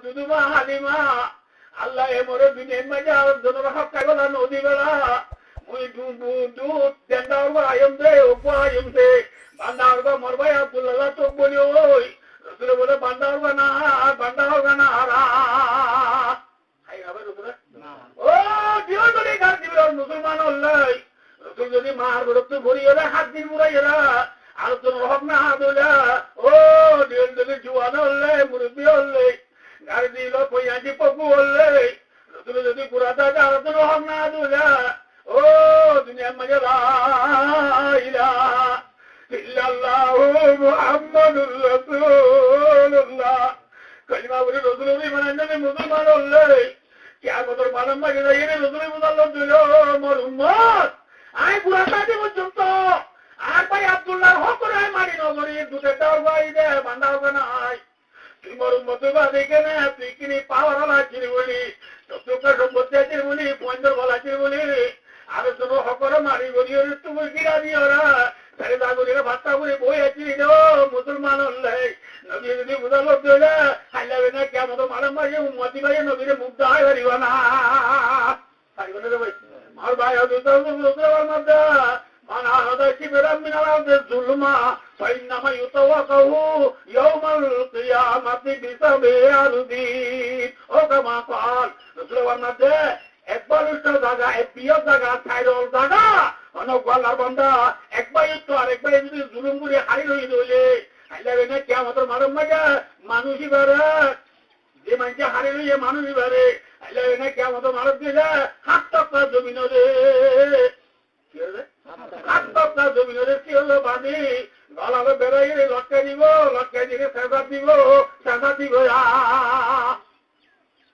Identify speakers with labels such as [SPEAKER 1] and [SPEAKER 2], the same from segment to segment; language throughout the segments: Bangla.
[SPEAKER 1] দুদুমা হালিমা আল্লাহ এমরে বিনে মাজার জনর হক কাগলা নদী বেলা মুই দুধ দেন্দার আয়ম দে উপায়ম দে বান্দার গো মরবাই আব্দুল্লাহ তো বলি ওই রসুল বলে বান্দার গো না হারা হাই হবে রসুল ও দিও যদি গার দিবে মুসলমান হল্লাই রসুল যদি মার বিরুদ্ধে ভরি হলে হাত দিন মুরাই এরা আর জনর হক না হাদুলা ও দিও যদি জুয়ান হল্লে মুরব্বী হল্লে গাড়ি দিল পয়াজি পকু হল্লে রসুল যদি পুরা থাকে আর জনর হক না হাদুলা ও দুনিয়া মাঝে লা ইলাহা ইল্লাল্লাহু মুহাম্মাদুর রাসূলুল্লাহ কলিমা বলে রসুলের মানে মুসলমান হলে কিয়ামতের মালাম মাঝে যাইয়ে রসুলের মুসাল্লাম দিল মোর উম্মত আয় পুরা থাকে পর্যন্ত আর ভাই আব্দুল্লাহর হক করে মারি নগরী দুধের দাও ভাই দে বান্দাও কেন আয় তুই মোর উম্মত বা দেখে না তুই কিনি পাওয়ার হলা চিনি বলি তোকে সম্পত্তি আছে বলি পয়েন্টর বলা আছে বলি আর তোর হকরে মারি বলি তুমি গিরা দিও না তাহলে দাগুরিরা ভাতটা করে বই আছি মুসলমান হলে নবী যদি বুঝাল দিলে হাইলাবে না কে মতো মারাম মারিয়ে উম্মতি ভাই নবীরে মুগ্ধ হয় পারিব না পারিব না রে ভাই আমার ভাই রসুলের মধ্যে من أخذ كبرا من الأرض ظلما فإنما يطوقه يوم القيامة بسبع أرضين أو كما قال রসুলের মধ্যে একবার উচ্চ জায়গা এক প্রিয় জায়গা ছাইরল জায়গা অনেক গলার বন্ধা একবার উচ্চ আর একবার যদি জুলুম করে হারি হয়ে দিলে হাইলাবে না কিয়ামতের মারম মাঝে মানুষই বারে যে মানুষে হারি হইয়ে মানুষই বারে হাইলাবে না কিয়ামতের মারম দিলে হাত টপকা জমিন রে কি হলে হাত টপকা জমিন রে কি হলো বাদি গলাবে বেড়াই লটকাই দিলে সেজা দিব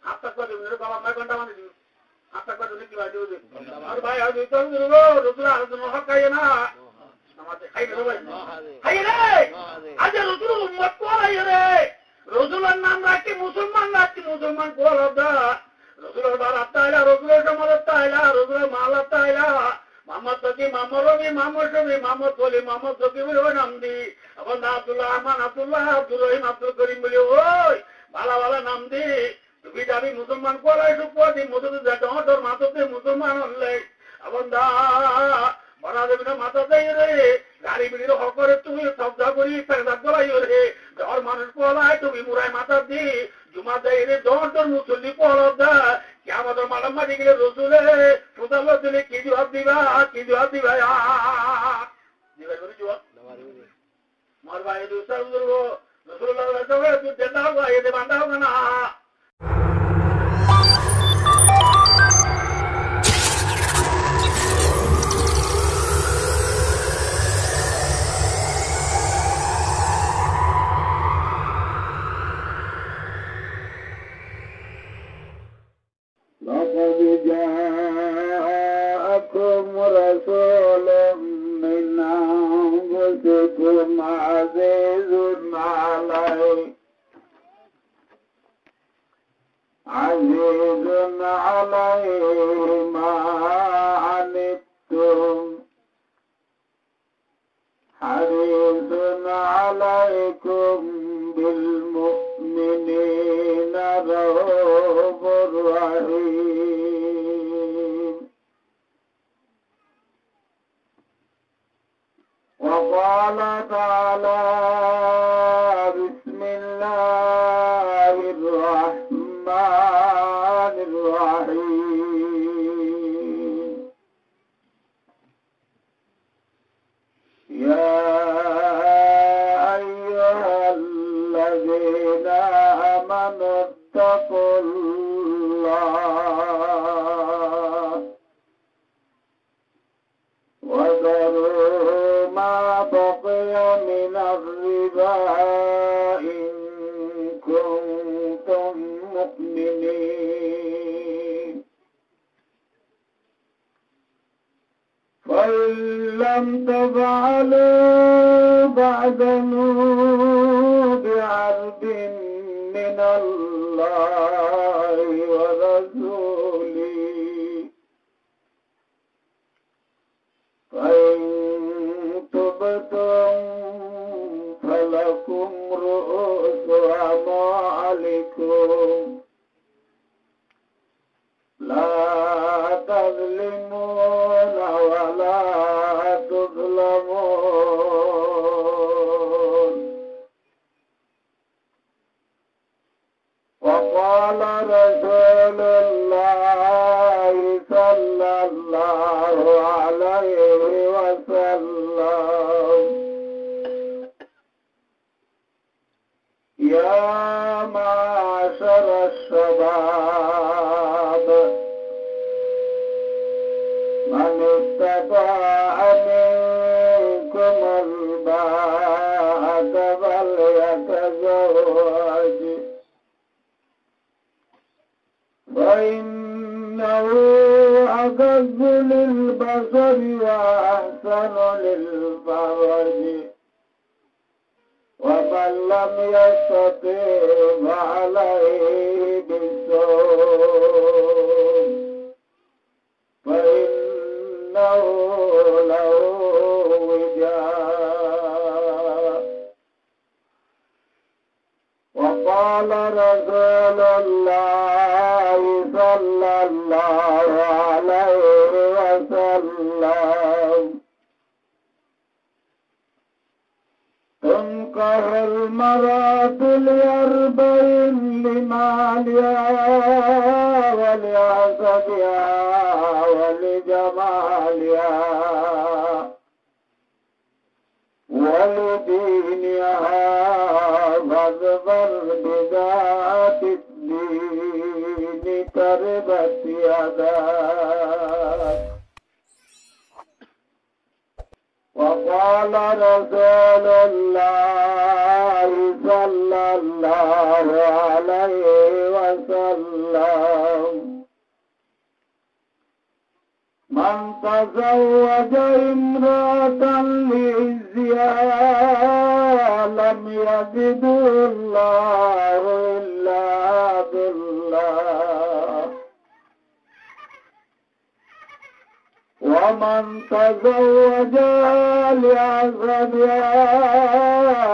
[SPEAKER 1] হাত টপকা জমিন রে গলা 9 ঘন্টা মানে দিব হাত টপকা জমিন কি বাজি হবে আর ভাই আর দুই তো রসুল আলোচনা হক খাইয়ে না আমাদের খাইয়ে রে ভাই খাইয়ে রে আজ রসুল উম্মত কোলাই রে রসুলের নাম রাখি মুসলমান কোল হদা রসুলের বারাত তাইলা রসুলের সমাজত তাইলা রসুলের মালাত তাইলা মোহাম্মদ সকি মোহাম্মদ রবি মোহাম্মদ শফি মোহাম্মদ কলি মোহাম্মদ সকি বলে ওই নাম দি আবার আব্দুল্লাহ রহমান আব্দুল্লাহ আব্দুর রহিম আব্দুল করিম বলে ওই ভালা নাম দি তুমি যাবি মুসলমান কোলাই সুপদি মধুর ডর মাথতে মুসলমান হলে আবার দা বনা দেবী না মাথা দেয় রে গাড়ি বিড়ির হকরে তুমি শব্দ করি গলাই রে ডর মানুষ পলাই তুমি মুরাই মাথা দি জুমা দেয় রে ডর মুসল্লি পড় দা কে আমাদের মালাম মারি গেলে রসুলে সুদাল দিলে কি জবাব দিবা দিবাই করে জবাব মার ভাই রসুল্লাহ তুই দেতা হোক এতে বান্ধা হোক না
[SPEAKER 2] لقد جاءكم رسول من أنفسكم عزيز عليه ما عنتم حريص عليكم بالمؤمنين رؤوف رحيم وقال تعالى بسم الله الرحمن الرحيم يا أيها الذين آمنوا اتقوا الله وذروا ما بقي من الربا إن كنتم مؤمنين فإن لم تفعلوا فأذنوا بعهد من الله ورسوله فإن تبتم فلكم رؤوس أموالكم وقال رسول الله صلى الله عليه وسلم يا معشر الشباب من استطاع منكم الباءة فليتزوج فإنه أغض للبصر وأحسن للفرج ومن لم يستطع فعليه بالصوم فإنه له وجاء. وقال رسول الله صلى الله عليه وسلم تنكح المرأة لأربع لمالها ولحسبها ولجمالها ولدينها فاظفر بذات الدين تربت يداك. وقال رسول الله صلى الله عليه وسلم من تزوج امرأة لعزها لم يزد الله إلا بالله ومن تزوج لعزها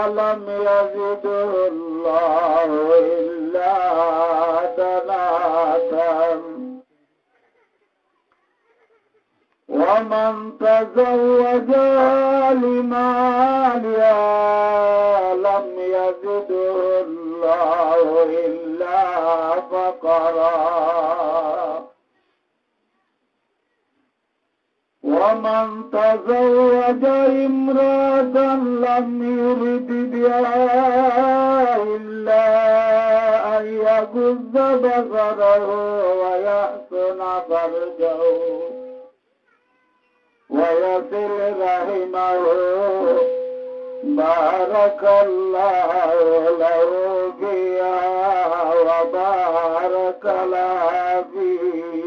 [SPEAKER 2] لم يزده الله إلا دناة ومن تزوج لمالها لم يزده الله إلا فقرا ومن تزوج امرأة لم يرد بها إلا أن يغض بصره ويحسن فرجه ويصل رحمه بارك الله له فيها وبارك لها فيه.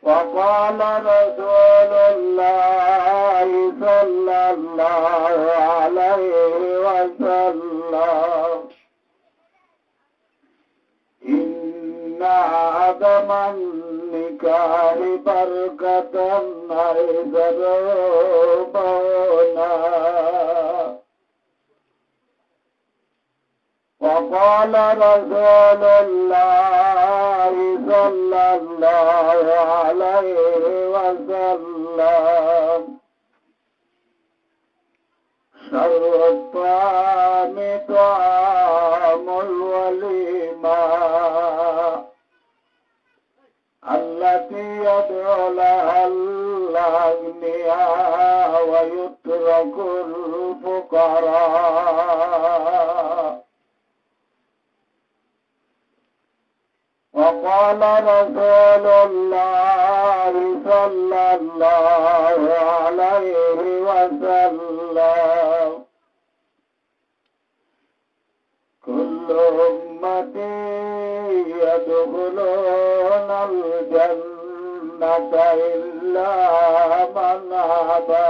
[SPEAKER 2] وقال رسول الله صلى الله عليه وسلم إن عدم النكاح بركة أيسربنا. وقال رسول الله صلى الله عليه وسلم شر الطعام طعام الوليمة التي يدعو لها الأغنياء ويترك الفقراء. وقال رسول الله صلى الله عليه وسلم كل أمتي يدخلون الجنة إلا من أبى.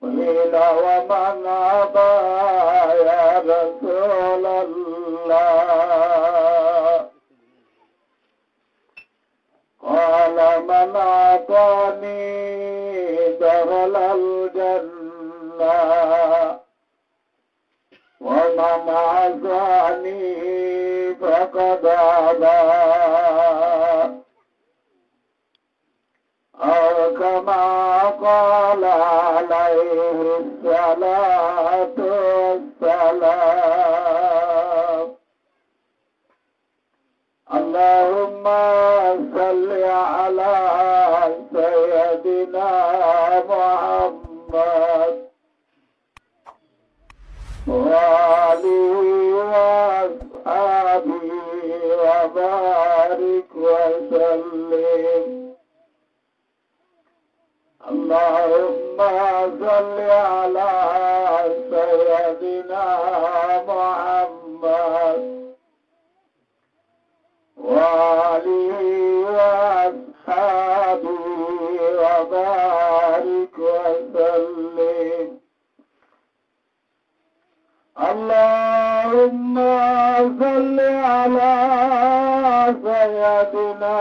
[SPEAKER 2] قيل ومن أبى يا رسول الله؟ قال من أعطاني دخل الجنة ومن عصاني فقد أبى. أو كما قال قال عليه الصلاة والسلام اللهم صل على سيدنا محمد وآله وأصحابه وبارك وسلم اللهم صل على سيدنا محمد وآله وأصحابه وبارك وسلم اللهم صل على سيدنا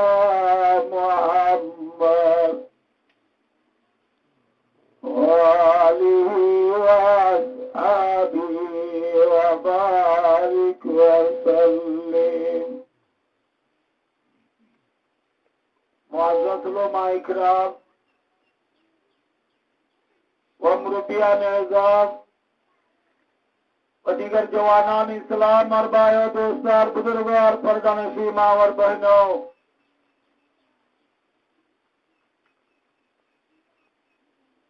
[SPEAKER 2] محمد وآله وأصحابه وبارك وسلم معزز علماء इकराम व मुरब्बियान एजाज और दीगर जवानान इस्लाम और भाइयों दोस्तों और बुजुर्गों और पर्दाने सीमा और बहनों,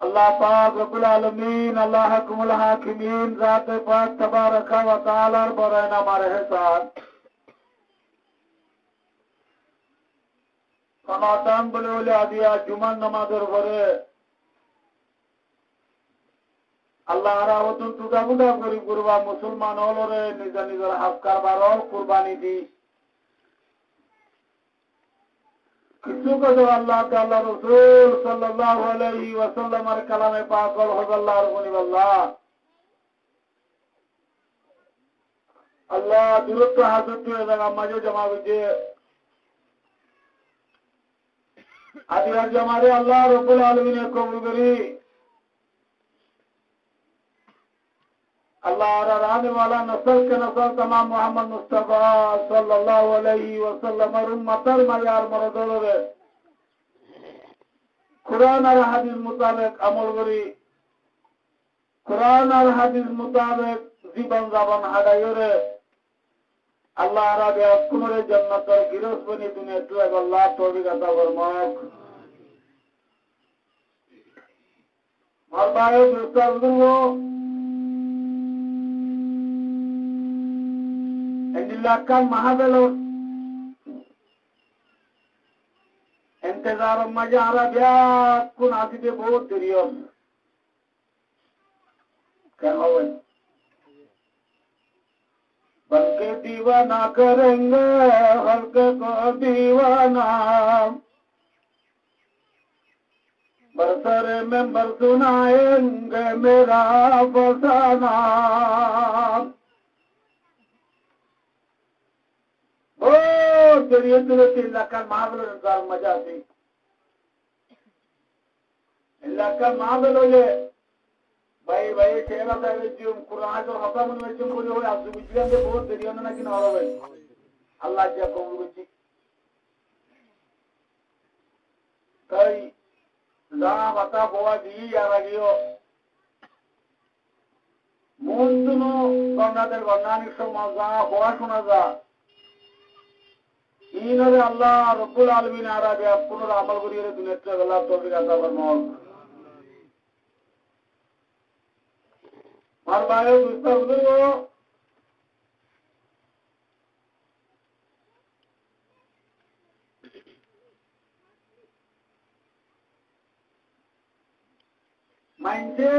[SPEAKER 2] अल्लाह पाक रब्बुल आलमीन अल्लाह हकमुल हाकिमीन ज़ात पाक तबारक व तआला बरना मारहसान समातान বলে আদিয়া জুমার নামাজের পরে আল্লাহ রাওতুন তুদাবুদা করি কুরবা মুসলমান হলরে নিজা নিজের হক কারবার কুরবানি দি কিছু কথা আল্লাহ তাআলা রাসূল সাল্লাল্লাহু আলাইহি ওয়াসাল্লামের কালামে পাক ও আল্লাহর বলিবাল্লাহ আল্লাহ দূরত্ব হাজত জায়গা মাঝে জমা হইছে আদি আজ हमारे अल्लाह रब्बुल आलमीन ने कबूल करी अल्लाह रहने वाला नस्ल के नस्ल तमाम मोहम्मद मुस्तफा सल्लल्लाहु अलैहि वसल्लम और उम्मतर मयार मरदोरे कुरान और हदीस मुताबिक अमल करी कुरान और हदीस मुताबिक जीवन जापन हाडायरे अल्लाह राबे कुमरे जन्नत और गिरस बनी दुनिया तो अल्लाह तौफीक अता फरमाओ और भाइयों दोस्तों बुजुर्गों इलाका महाबेलो इंतजार मजा आ रहा कुन आती थे बहुत देरी क्या हो बल्कि दीवाना करेंगे हल्के को दीवाना बरसरे में बर सुनाएंगे मेरा फसाना ओ जरिए इलाका महाबलो इंतजार मजा थी इलाका महाबलो ये भाई भाई चेहरा था जो कुरान जो हफ्ता में बच्चों को जो आप विजयन से बहुत देरी होना कि ना हो भाई अल्लाह क्या कहूँ बच्ची कई जहाँ बता बोआ दी या लगी हो मुंतनो बंदादेर बंदानिक समाजा बोआ सुना जा इन्होंने अल्लाह रब्बुल आलमीन आराबे पुनर अमल करिए दुनिया से अल्लाह तौफीक अता फरमाओ और भाइयों दोस्तों बुजुर्गों माइंडे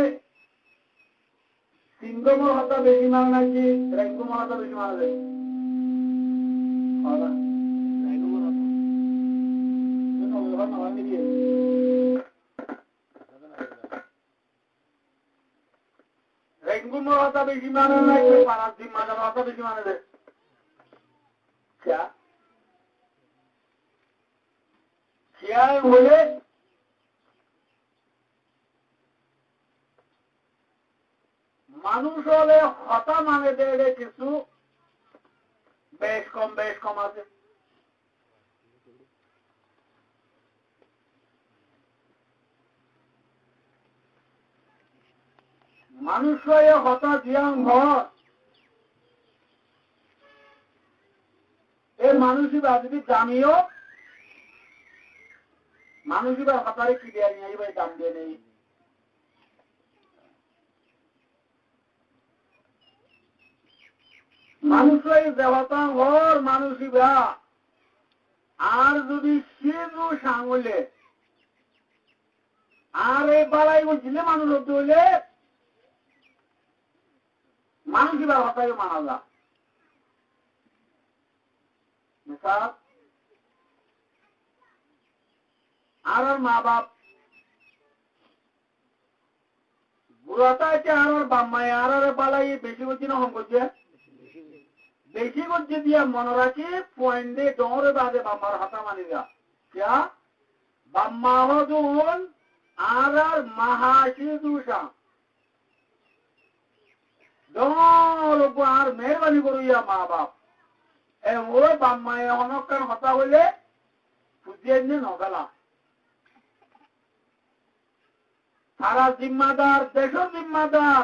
[SPEAKER 2] सिंगमोर हाथा बेशी मारना की रैंकुमोर हाथा बेशी मारना दे और रैंकुमोर हाथा ये ना वो ना वाली भी है रैंकुमोर हाथा बेशी मारना ना कि पारासी मारना हाथा बेशी मारना दे क्या बोले মানুষ হলে হতা মানে দেড়ে কিছু বেশ কম আছে মানুষ হয়ে হতা দিয়াং ঘর এই মানুষই বা যদি দামিও মানুষই বা হতারে কি দেয় নেই ভাই দাম দিয়ে নেই মানুষ হয়ে দেবতা ঘর মানুষই বা আর যদি সিজু সাঙলে আর এই বালাই বুঝলে মানুষ হতে হইলে মানুষই বা হতাকে মানা যা আর মা বাপ বুড়াটা আছে আর বাম্মায় আর বালাই বেশি করছি না হম করছে বেশি করছে দিয়া মনে রাখি পয়েন্টে ডরে বাদে বাম্মার হাতা মানি যা क्या বাম্মা হদুন আর মাহাসি দুষা ডর আর মেহরবানি করিয়া মা বাপ ও বাম্মায় হনকান হতা হইলে বুঝিয়ে নগেলা সারা জিম্মাদার দেশের জিম্মাদার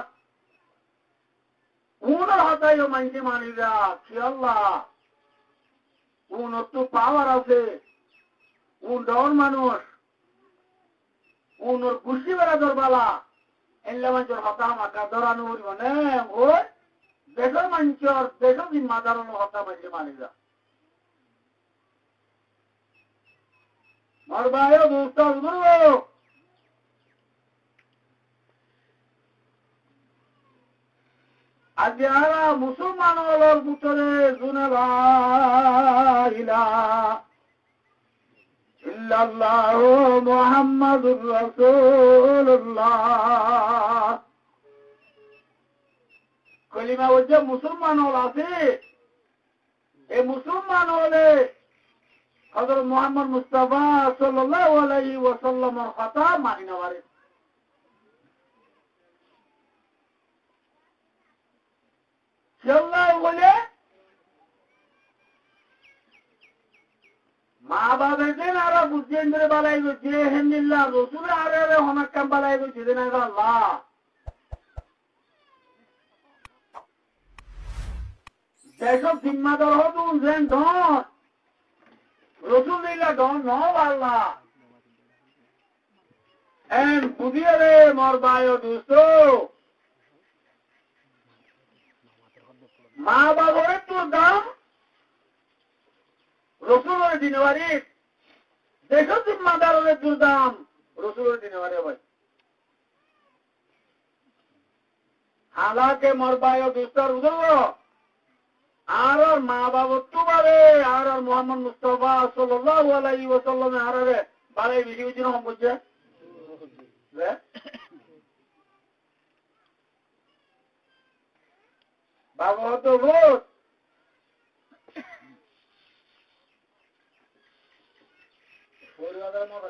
[SPEAKER 2] উনার হতাইও মানছে মানিরা কি আল্লাহ উন একটু পাওয়ার আছে উন ডর মানুষ উনোর খুশি বেড়া দরবালা এনলে মানুষের হতা মাকা ধরানো হইব না ওই দেশের মানুষের দেশের জিম্মাদার হতা মানছে মানিরা মরবায়ও দুষ্ট আজ যারা মুসলমান হলোর ভিতরে শুনে ইল্লাল্লাহু মুহাম্মাদুর রাসূলুল্লাহ কলিমা হচ্ছে মুসলমান হল আছে এই মুসলমান হলে হযরত মুহাম্মদ মুস্তাফা সাল্লাল্লাহু আলাইহি ওয়াসাল্লামের কথা মানি নেওয়ারে বলে মা বাবার দিন আরো বুঝছেন ধরে বালাই করছে হেন্দিল্লা রসুলে আরে হনাক্কাম বালাই করছে দিন আল্লাহ যেসব জিম্মাদার হতুন যেন ধন রসুল দিল্লা ধন ন আল্লাহ এন বুঝিয়ে রে মরবায় দুষ্ট মা বাবার তোর দাম রসুলের দিনবারি দেশের জিম্মাদারের তোর দাম রসুলের দিনবারি ভাই হালাকে মরবায় দুস্তার উদল আর মা বাবার তো বারে আর মোহাম্মদ মুস্তাফা সাল্লাল্লাহু আলাইহি ওয়াসাল্লামে আর বারে বেশি বেশি রকম করছে বাবা তো ভোট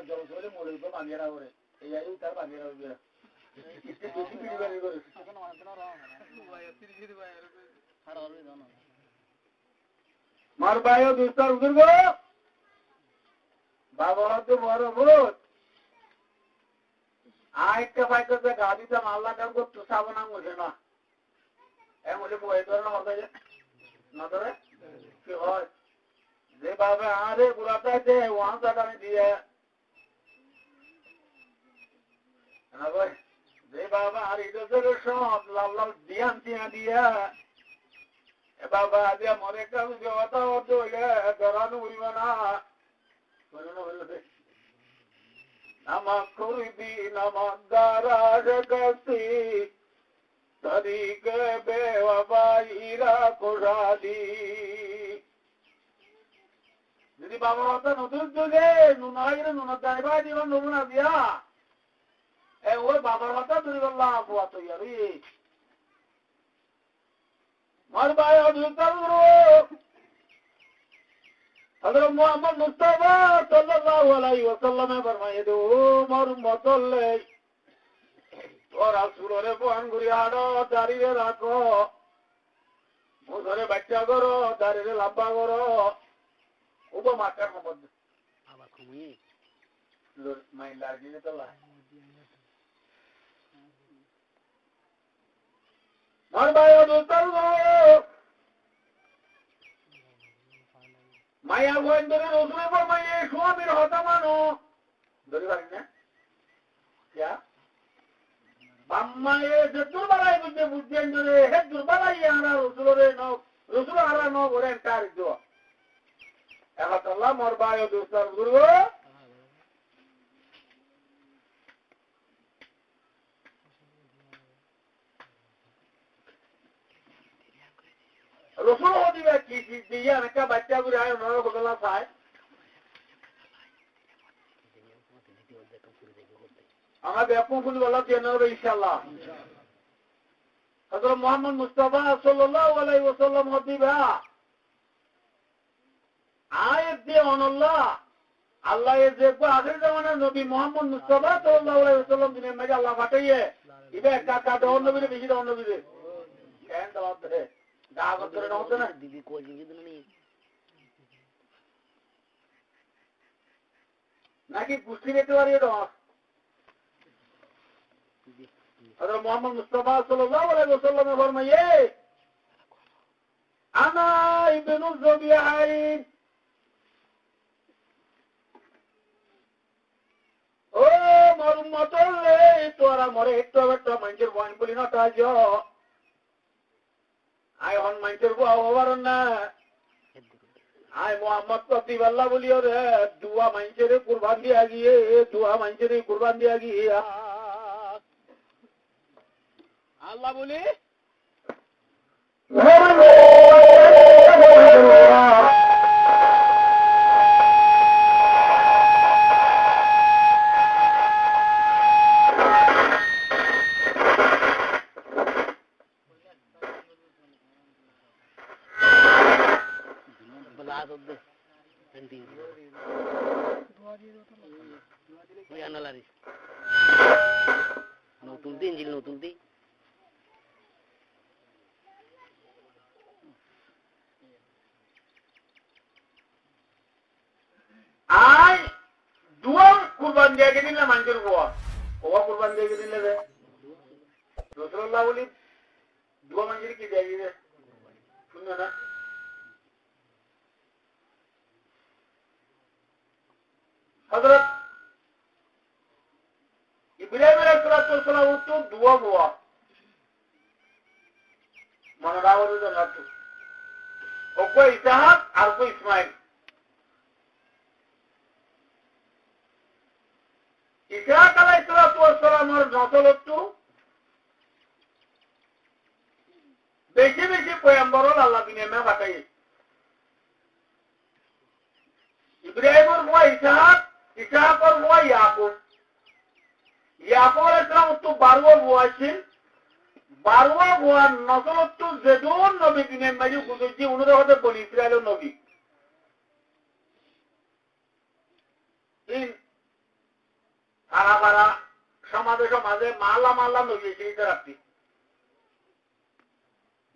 [SPEAKER 2] জল চলে মরে বানিয়ে করে এই তার বানিয়ে মার ভাই দুস্তার বুজুর্গ বাবা তো বড় ভোট আরেকটা ভাই করতে গা দিতাম আল্লাহ কাল করতো সাবনা মুঝে না এমন বই ধরে না হতে না ধরে কি হয় যে বাবা আরে বুড়াটা আছে ওয়ান টাকা দিয়ে যে বাবা আর ইদের সব লাল লাল দিয়ান টিয়া দিয়া বাবা দিয়া মনে কাজ দেওয়াটা হতো ধরানো উড়িব না নামাক করবি নামাক দারাজ কাছি তরিকে বেওয়াবাইরা কোরালি যদি বাবা হতো নতুন যুগে নুনা হইলে নুনা চাইবা দিবা নমুনা দিয়া ওই বাবার হতো তুমি বললাম বুয়া তো ইয়ারি মার ভাই হযরত মুহাম্মদ মুস্তাফা সাল্লাল্লাহু আলাইহি ওয়াসাল্লামে ফরমায়ে দো মোর মতলে তোরা সুরে বহন করি আড়ো দাঁড়িয়ে রাখো মুসরে বাচ্চা করো দাঁড়িয়ে লম্বা করো উপমাকার সম্বন্ধে আবার ঘুমিয়ে মাইন লাগিয়ে তো
[SPEAKER 1] হইন ধরে রসুলে ফরমাইয়ে স্বামীর হতা মানো ধরে পারি না क्या বাম্মায়ে যে দুর্বলাই বুঝে বুঝেন ধরে হে দুর্বলাই আমরা রসুল আরা ন করেন কার দোয়া এখন আল্লাহ মোর বায়ু দুস্তার গুরু রসুল হদিবে কি দিয়ে একটা বাচ্চা করে আয় ওনারা বদলা চায় আমার ব্যাপক ফুল বলা দিয়ে নেবে ইনশাআল্লাহ হযরত মুহাম্মদ মুস্তাফা সাল্লাল্লাহু আলাইহি ওয়াসাল্লাম হদিবা আয়াত দিয়ে আল্লাহ আল্লাহ এর যে আখির জামানার নবী মুহাম্মদ মুস্তাফা সাল্লাল্লাহু আলাইহি ওয়াসাল্লাম দিনের মাঝে আল্লাহ পাঠাইয়ে ইবে কাকা দন নবীরে বেশি দন নবীরে কেন দাও ধরে দাওয়াত করে নাও না দিদি কই দিদি না নাকি গুষ্টি নিতে পারি এটা হযরত মুহাম্মদ মুস্তাফা সাল্লাল্লাহু আলাইহি ওয়াসাল্লাম ফরমায়ে আনা ইবনু যুবিয়াইন ও মোর উম্মতলে তোরা মরে একটু একটু মানুষের বয়ন বলি না তা যো আই হন মানুষের বউ হবার না আই মোহাম্মদ প্রতিবাল্লা বলিও রে দুয়া মানুষের কুরবান দিয়া গিয়ে দুয়া মানুষের কুরবান দিয়া গিয়ে আল্লাহ বলি নতুন দিন নতুন দিন আই দুয়া কুরবান দিয়ে গেদিন না মানুষের গোয়া ওয়া কুরবান দিয়ে গেদিন রে রাসূলুল্লাহ বলি দুয়া মানুষের কি দিয়ে গেছে শুনো না হযরত ইব্রাহিম আলাইহিস সালাম তো দুয়া গোয়া মনে রাখো না তো ও কই ইসহাক আর কই ইসমাইল ইসহাক আলাইহিস সালামের নসলত্ব বেশি বেশি পয়গম্বর আল্লাহ দুনিয়ায় পাঠাই ইব্রাহিমের বুয়া ইসহাক ইসহাকের বুয়া ইয়াকুব ইয়াকুব আলাইহিস সালাম তো 12 বুয়া ছিল 12 বুয়ার নসলত্ব যেদুন নবী দুনিয়ায় মাঝে গুজরজি উনাদের হতে বলি ইসরায়েলের নবী সারা সমাজে সমাজে মাল্লা মাল্লা নবী সেই রাখছি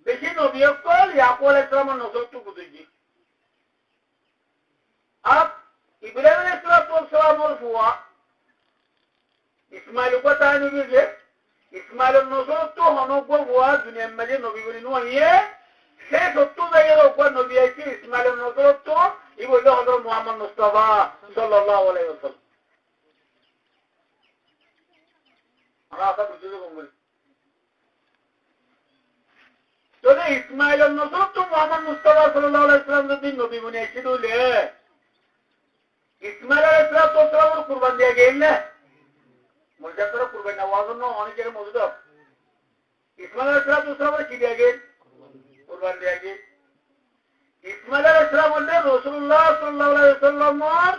[SPEAKER 1] বেশি নবী অকল ইয়াকুব আলাইহিস সালামের নসলত্ব গুজরজি আর ইব্রাহিম আলাইহিস সালামের বুয়া ইসমাইল উপর তাই নবী যে ইসমাইলের নসলত্ব হনব্য বুয়া দুনিয়ার মাঝে নবী বলি নিয়ে সে 70 জায়গার উপর নবী আইছে ইসমাইলের নসলত্ব ই বলল হযরত মুহাম্মদ মুস্তাফা সাল্লাল্লাহু আলাইহি ওয়াসাল্লাম আমরা আশা বুঝতে করি যদি ইসমাইলের নসলত্ব মুহাম্মদ মুস্তাফা সাল্লাল্লাহু আলাইহি ওয়াসাল্লাম যদি নবী বনি আইছে বলে ইসমাইল আলাইহিস সালামের কুরবান দিয়ে গেল না মজা করে কুরবান নেওয়ার জন্য অনেক জায়গায় মজুদ ইসমাইল আলাইহিস সালামের কি দিয়ে গেল কুরবান দিয়ে গেল ইসমাইল আলাইহিস সালাম বলতে রাসূলুল্লাহ সাল্লাল্লাহু আলাইহি ওয়াসাল্লামের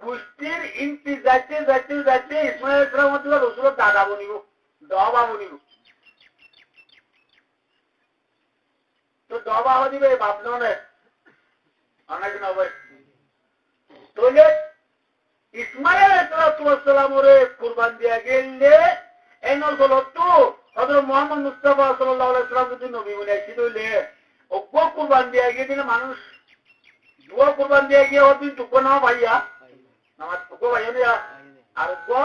[SPEAKER 1] গোষ্ঠীর ইন্তি যাইতে যাইতে যাইতে ইসমাইল আলাইহিস সালাম বলতে রাসূলের দাদা বনিব দবা বনিব তো দবা হদিবে ভাবনা অনেক নবে তোলে ইসমাইল আলাইহিস সালামের কুরবান দিয়া গেলে এই নসলত্ব হযরত মুহাম্মদ মুস্তাফা সাল্লাল্লাহু আলাইহি ওয়াসাল্লাম যদি নবী বলে আইছিলেন ওগো কুরবান দিয়া গিয়ে মানুষ দুয়া কুরবান দিয়া গিয়ে ওদিন টুকো না ভাইয়া নামাজ টুকো ভাইয়া না আর গো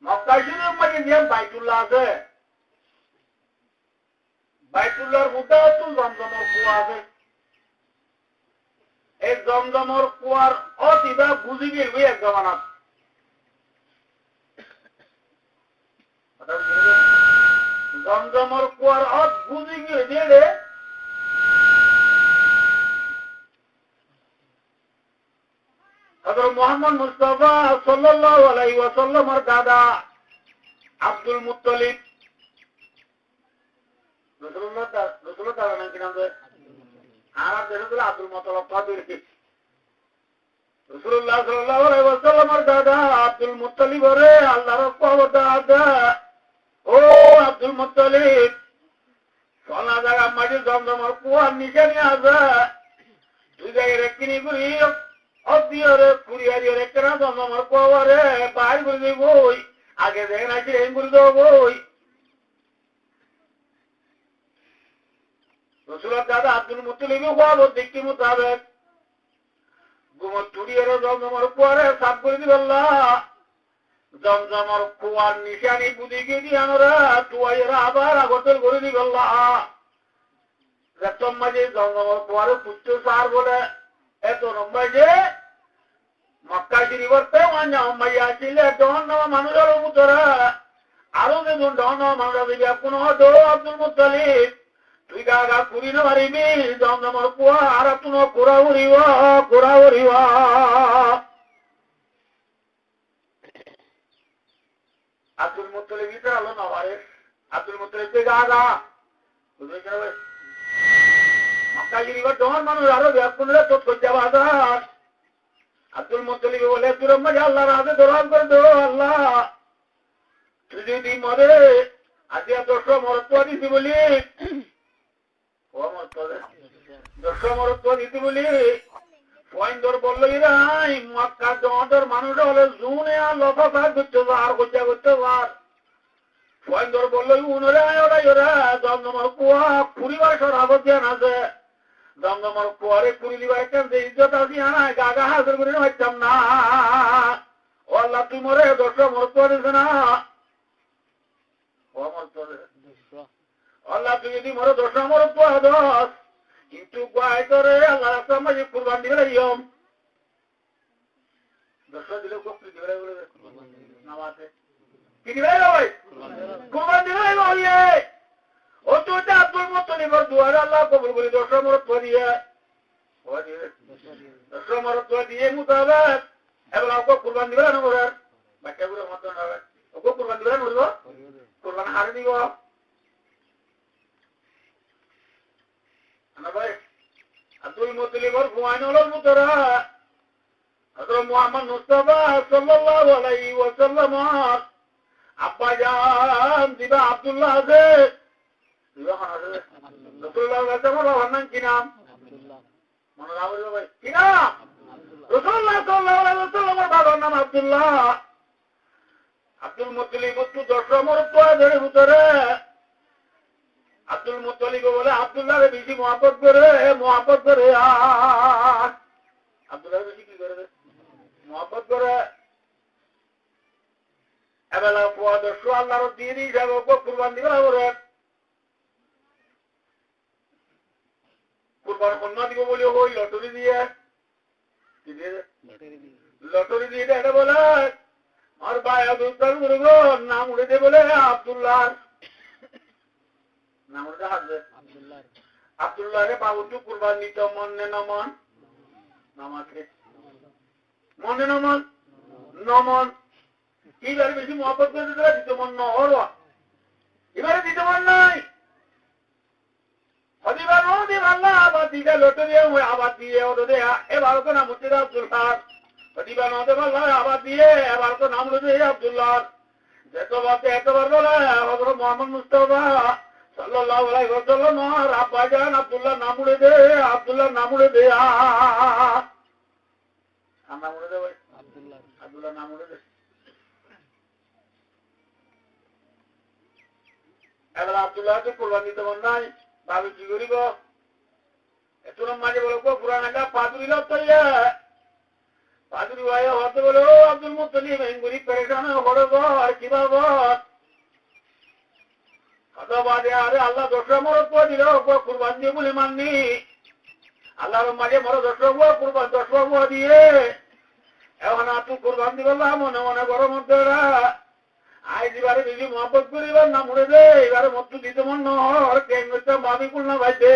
[SPEAKER 1] মক্কা শরীফ গিয়ে বাইতুল্লাহ আছে, বাইতুল্লাহর মধ্যে তো জমজমর কুয়া আছে। এই জমজমর কুয়ার অতিবা বুঝি গেলবি এক জমানাত। জমজমর কুয়ার অত বুঝি গিয়ে দিয়ে হযরত মুহাম্মদ মুস্তাফা সাল্লাল্লাহু আলাইহি ওয়াসাল্লামের দাদা আব্দুল মুত্তালিব, রাসূলুল্লাহ দাদা নাম কি নাম দেয়? আর দেশগুলো আব্দুল মুত্তালিব কাদের কি রাসূলুল্লাহ সাল্লাল্লাহু আলাইহি ওয়াসাল্লামের দাদা আব্দুল মুত্তালিব রে আল্লাহর পাওয়া দাদা। ও আব্দুল মুত্তালিব, সোনা জায়গা মাঝে জমজমর কুয়ার নিশানি আছে, তুই জায়গায় রেখিনি করি অদিয়রে কুড়িয়ারিয়রে কেনা জমজমর কুয়ারে বাইর করে দেব বই, আগে দেখে নাকি এই করে দেবো বই। রসুলের দাদা আব্দুল মুত্তালিবও খুয়াবো দেখি মোতাবেক গুমর তুড়িয়ারে জমজমর কুয়ারে সাফ করে দিবে আল্লাহ। জমজমর কুয়ার নিশানি বুঝি গিয়ে দিয়ে আমরা তুয়াইরা আবার আগতল করে দিবে আল্লাহ। মাঝে জমজমর কুয়ারে পুচ্ছ সার বলে এত নম্বর যে মক্কা শরীফতে মাইয়া ছিল ডন নামা মানুষের উপরে আরো দেখুন ডন নামা মানুষ দিবি কোনো দো আব্দুল মুত্তালিব তুই গা কুড়ি না মারিবি জমজমর কুয়া আর তুনো কুড়া উড়িব কুড়া উড়িব। আব্দুল মুত্তালিব ভিতরে আলো না পারে, আব্দুল মুত্তালিব গা গা মক্কা শরীফের ডন মানুষ আরো ব্যাকুলে তো করতে বাজার। আব্দুল মুত্তালিব বলে তোর মাঝে আল্লাহর হাতে দরবার করে দো আল্লাহ, তুই যদি মরে আজ 10 মরত্ব দিতে বলি, দর্শক মরত্ব দিতে বলি পয়েন্দর বললো ইরাই মক্কা জমাটার মানুষ হলে জুনে আর লফা ফার করতে আর গোজা করতে পার পয়েন্দর বললো উনরে ওরা ওরা জমজমর কুয়া পরিবার সরাবত জ্ঞান আছে, জমজমর কুয়ারে পুরি দিবার কেন ইজ্জত আসি আনায় গা গা হাজার করে হইতাম না। ও আল্লাহ তুই মরে 10 মরত্ব দিছে না, ও মরত্ব আল্লাহ তুই যদি মরে 10 মরত্ব দশ কিন্তু গায়ে করে আল্লাহ রাস্তার মাঝে কুরবান দিবে ইয়ম 10 দিলে কপি দিবে বলে নামাতে কি দিবে ভাই কুরবান দিবে ভাই। ও তো আব্দুল মুত্তালিবর দুয়ারে আল্লাহ কবুল করে 10 মরত্ব দিয়ে 10 মরত্ব দিয়ে মুতাবাক এবার ওকে কুরবান দিবে না ওরা বাচ্চাগুলো মত না ওকে কুরবান দিবে না বলবো কুরবান হারে দিব না ভাই। আব্দুল মুত্তালিবর ফুয়াইনুল মুতরা হযরত মুহাম্মদ মুস্তাফা সাল্লাল্লাহু আলাইহি ওয়াসাল্লাম আব্বা জান দিবা আব্দুল্লাহ আছে দিবা আছে রাসূলুল্লাহ সাল্লাল্লাহু আলাইহি কি নাম আব্দুল্লাহ মনে রাখবে ভাই কি নাম রাসূলুল্লাহ সাল্লাল্লাহু আলাইহি ওয়াসাল্লামের বাবার নাম আব্দুল্লাহ। আব্দুল মুত্তালিব তো 10 মরত্ব ধরে ভিতরে আব্দুল মুত্তালিব বলে আব্দুল্লাহরে বেশি মহব্বত করে আব্দুল্লাহ বেশি কি করে মহব্বত করে এবেলা পোয়া 10 আল্লাহর দিয়ে দিয়ে যাবে ওকে কুরবান দিবে না ওরে কুরবান অন্য দিব বলে ওই লটারি দিয়ে এটা বলে আর ভাই আব্দুল নাম উড়ে দিয়ে বলে আব্দুল্লাহ নাম উড়ে হাসবে আব্দুল্লাহ রে বাবুটু কুরবান দিতে মনে নমন নামাকে মনে নমন নমন এবারে বেশি মহব্বত করে দিতে মন নহর এবারে দিতে মন নাই হদিবার নদী আল্লাহ আবার দিকে লটারি আবার দিয়ে ওটা দেয়া এবার তো নাম হচ্ছে আব্দুল্লাহ হদিবার নদী আল্লাহ আবার দিয়ে এবার তো নাম হচ্ছে আব্দুল্লাহ এতবার বলে হযরত মুহাম্মদ মুস্তাফা সাল্লাল্লাহু আলাইহি ওয়াসাল্লাম আর আব্বা জান আব্দুল্লাহ নাম উড়ে দে আব্দুল্লাহ নাম উড়ে দে নাম উড়ে দে ভাই আব্দুল্লাহ নাম উড়ে দে। এবার আব্দুল্লাহ তো কোরবান দিতে মন নাই ভাবি কি করিব এত মাঝে বলো পুরান একটা পাদুরি লইয়া পাদুরি ভাই হতে বলো আব্দুল মুত্তালিব গরিব পেরেশান বড় ঘর কিবা ঘর অথবাদে আরে আল্লাহ দশরা মরদ করে দিল কুরবান দিয়ে বলে মাননি আল্লাহর মাঝে মরদ দশরা কুরবান দশরা দিয়ে এখন আর তুই কুরবান দিবলা মনে মনে বড় মধ্যে আজ এবারে যদি মহব্বত করিবার না মরে দে এবারে মত দিতে মন নর কেমটা মামি কুল না ভাইতে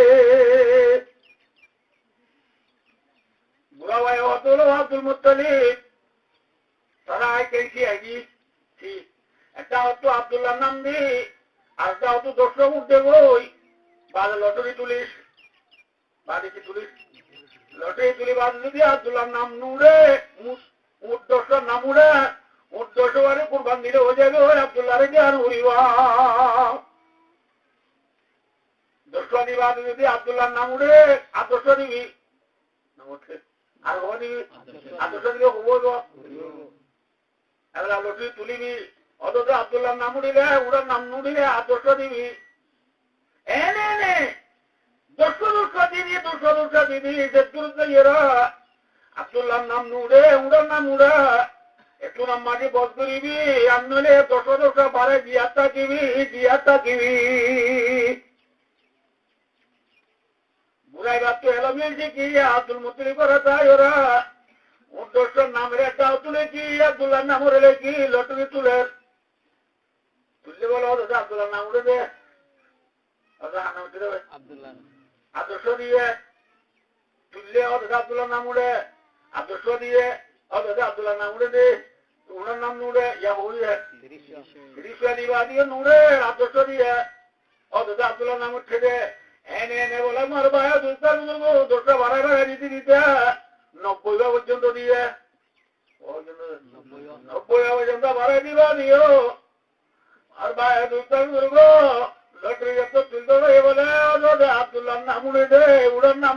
[SPEAKER 1] বুড়া ভাই হতো আব্দুল মুত্তালিব তারা কেছি আগে ঠিক একটা হতো আব্দুল্লাহ নাম দি আরেকটা হতো দশটা উঠে বই বাদে লটারি তুলিস বাদে কি তুলিস লটারি তুলি বাদ যদি আব্দুল্লাহ নাম নুড়ে উঠ দশটার নাম উড়ে উঠ দশটা বারে কুরবান দিলে হয়ে যাবে ওই আব্দুল্লাহ রে জ্ঞান উড়িবা দশটা দিবা যদি আব্দুল্লাহ নাম উড়ে আর দশটা দিবি আর হওয়া দিবি আর দশটা দিলে হবো এবার লটারি তুলিবি অথচ আব্দুল্লাহ নাম উড়িলে ওরা নাম নুড়িলে আর দশটা দিবি এনে দশটা দিবি আব্দুল্লাহ নাম নুড়ে উড়ার নাম উড়া একটু নাম মাটি বধ করিবি আর নইলে দশটা বারে জিয়ারটা কিবি বুড়াই বাপ তো এলো মিলছে কি আব্দুল মুত্তালিব করা তাই ওরা ওর দশটার নামের একটা তুলে কি আব্দুল্লাহ নাম উড়ে কি লটারি তুলে বলো আব্দুল্লাহ নাম উড়ে দে আদর্শ দিয়ে তুললে আব্দুল্লাহ নাম উড়ে আদর্শ দিয়ে আব্দুল্লাহ নাম উড়ে দে ওনার নাম নুড়ে দিবা দিয়ে নুড়ে আদর্শ দিয়ে আব্দুল্লাহ নাম উঠে দে এনে বলে মার ভাই দোষটা বাড়ায় দিতে 90 পর্যন্ত দিয়ে 90 পর্যন্ত বাড়াই দিবা দিও আর ভাই লটারি যত তুলতে বলে আব্দুল্লাহ নাম উড়ে দে উড়ার নাম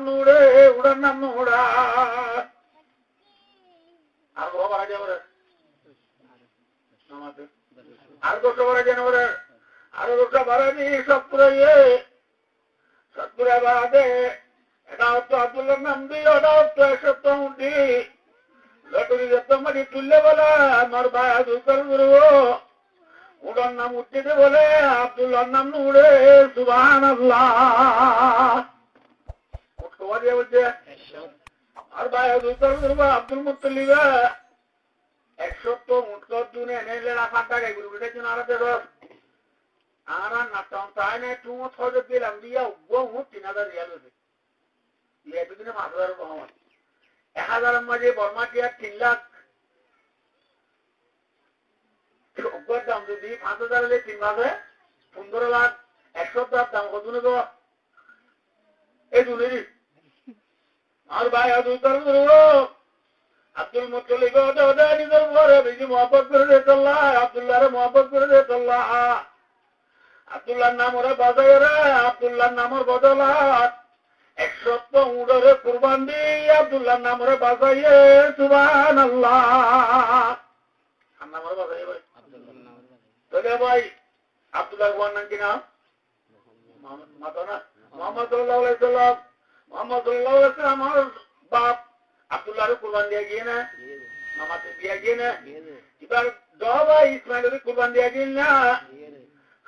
[SPEAKER 1] নুড়া আর বাড়া যাবে আর দোষটা বাড়া যেন আরো দোষটা বাড়া দি সত্তরে বাড়া দে এটা হতো আব্দুল্লাহ নাম দিই ওটা হতো 100 উঠি লটারি যত মাটি তুললে বলে আমার ভাই ওটার নাম উঠতে বলে আব্দুল্লাহর নাম নুড়ে সুবহানাল্লাহ বলছে আর ভাই আব্দুল মুত্তালিব 100 উঠকর দুনে এনে রাখাটা এগুলো উঠেছে নাড়াতে রস আর নাটন তাই না তুম ছয় দিলাম দিয়া উঠবো 3000 রিয়াল হয়েছে এতদিনে 5000 কমার 1000 মাঝে বর্মাটিয়া 3 লাখ দাম যদি 5000 হলে 3 মাসে 15 লাখ 100 দাম কত নেব এই দুনেরই আর ভাই আব্দুল মুত্তালিব নিজের ঘরে বেশি মহব্বত করে দে চল্লাহ আব্দুল্লাহরে মহব্বত করে দে চল্লাহ আব্দুল্লাহর নাম ওরা বাজায় রে আব্দুল্লাহর নামের বদলাত 100 উড়রে কুরবান দি আব্দুল্লাহর নাম ওরা বাজাইয়ে সুবহানাল্লাহ নাম ওরা বাজাইয়ে ভাই তোলে ভাই আব্দুল্লাহ নাম কি নাম মাতানা মোহাম্মদ সাল্লাল্লাহু আলাইহি সাল্লাম আমার বাপ আব্দুল্লাহর কুরবান দিয়ে গিয়ে না নামাতে দিয়ে গিয়ে না এবার দবা ইসমাইলের কুরবান দিয়ে গিয়ে না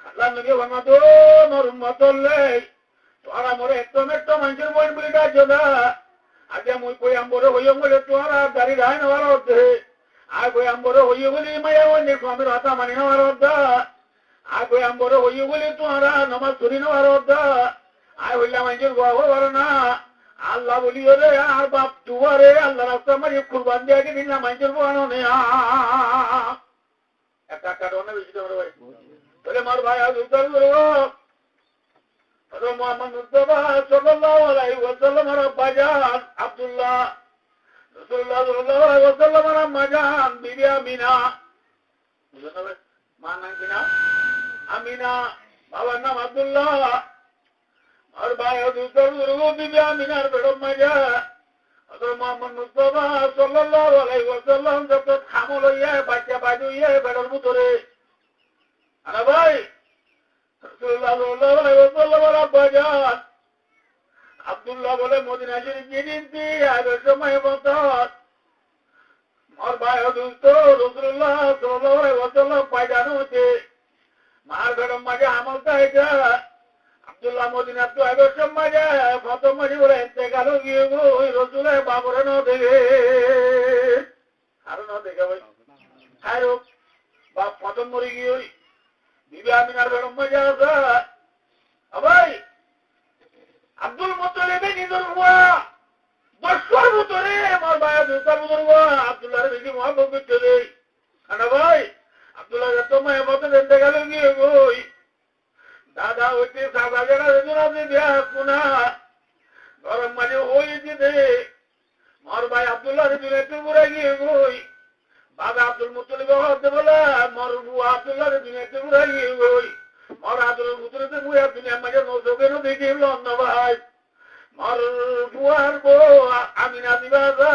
[SPEAKER 1] আল্লাহ নবী ফরমাতো মোর উম্মতলে তোরা মোরে একটু মানুষের বইন বলি ডাকছো না আগে মুই কই আমবরে হইও বলে তোরা দাড়ি রায় নেওয়ার হচ্ছে আর কই আমবরে হইও বলি মায়া অন্য স্বামীর হাতা মানি নেওয়ার হচ্ছে আর কই আমবরে হইও বলি তোরা নামাজ ধরি নেওয়ার হচ্ছে আর হইলা মানুষের বাবু বলো না আল্লাহ বলি রে আর বাপ দুয়ারে আল্লাহ রাস্তা মারি কুরবান দিয়ে আগে দিন না মানুষের বানো নে একটা ডনে বেশি দেবো ভাই তাহলে মার ভাই আজ উত্তর করবো মোহাম্মদ মুস্তাফা সাল্লাল্লাহু আলাইহি ওয়াসাল্লাম বাজান আব্দুল্লাহ রাসূলুল্লাহ সাল্লাল্লাহু আলাইহি ওয়াসাল্লাম মাজান বিবি আমিনা মার নাম কি না আমিনা বাবার নাম আব্দুল্লাহ আর ভাই আজ উত্তর করবো বিবি আমিনার বেড়ো মাজা মোহাম্মদ মুস্তাফা সাল্লাল্লাহু আলাইহি ওয়াসাল্লাম যত খামল হইয়া বাচ্চা বাজু হইয়া বেড়োর ভিতরে আরে ভাই আব্দুল্লাহ বলে মদিনা শরীফ জিনিসি আগের সময় বতর আর ভাই রাসূলুল্লাহ সাল্লাল্লাহু আলাইহি ওয়াসাল্লাম পায়জানো হচ্ছে মার গরম মাঝে আমলটা এটা আব্দুল্লাহ মদিনা তো এবছর মাঝে প্রথম মাঝে বলে এতে গেল গিয়ে গো ওই রসুলে বাবরে ন দেখে আরো ন দেখে ভাই হ্যাঁ বা প্রথম মরে গিয়ে ওই বিবি আমিনার গরম মাঝে আছে ভাই আব্দুল মুত্তালিবে নিজের হুয়া 10 বছরে আমার ভাই আব্দুল আব্দুল্লাহর বেশি মহব্বত করতে দেই খানা ভাই আব্দুল্লাহ তোমায় মতো দেখতে গেল গিয়ে গই দাদা হইতে সাদা জেলা যোজনা দিয়া কোনা গরম মাঝে হয়েছে দে আমার ভাই আব্দুল্লাহ একটু ঘুরে গিয়ে গই বাবা আব্দুল মুত্তালিব হতে বলে মর বুয়া আব্দুল্লাহ একটু ঘুরে গিয়ে গই মর আব্দুল মুত্তালিব বুয়া দুনিয়া মাঝে নজরে ন দেখি অন্য ভাই মর বুয়ার বউ আমিনা দিবাজা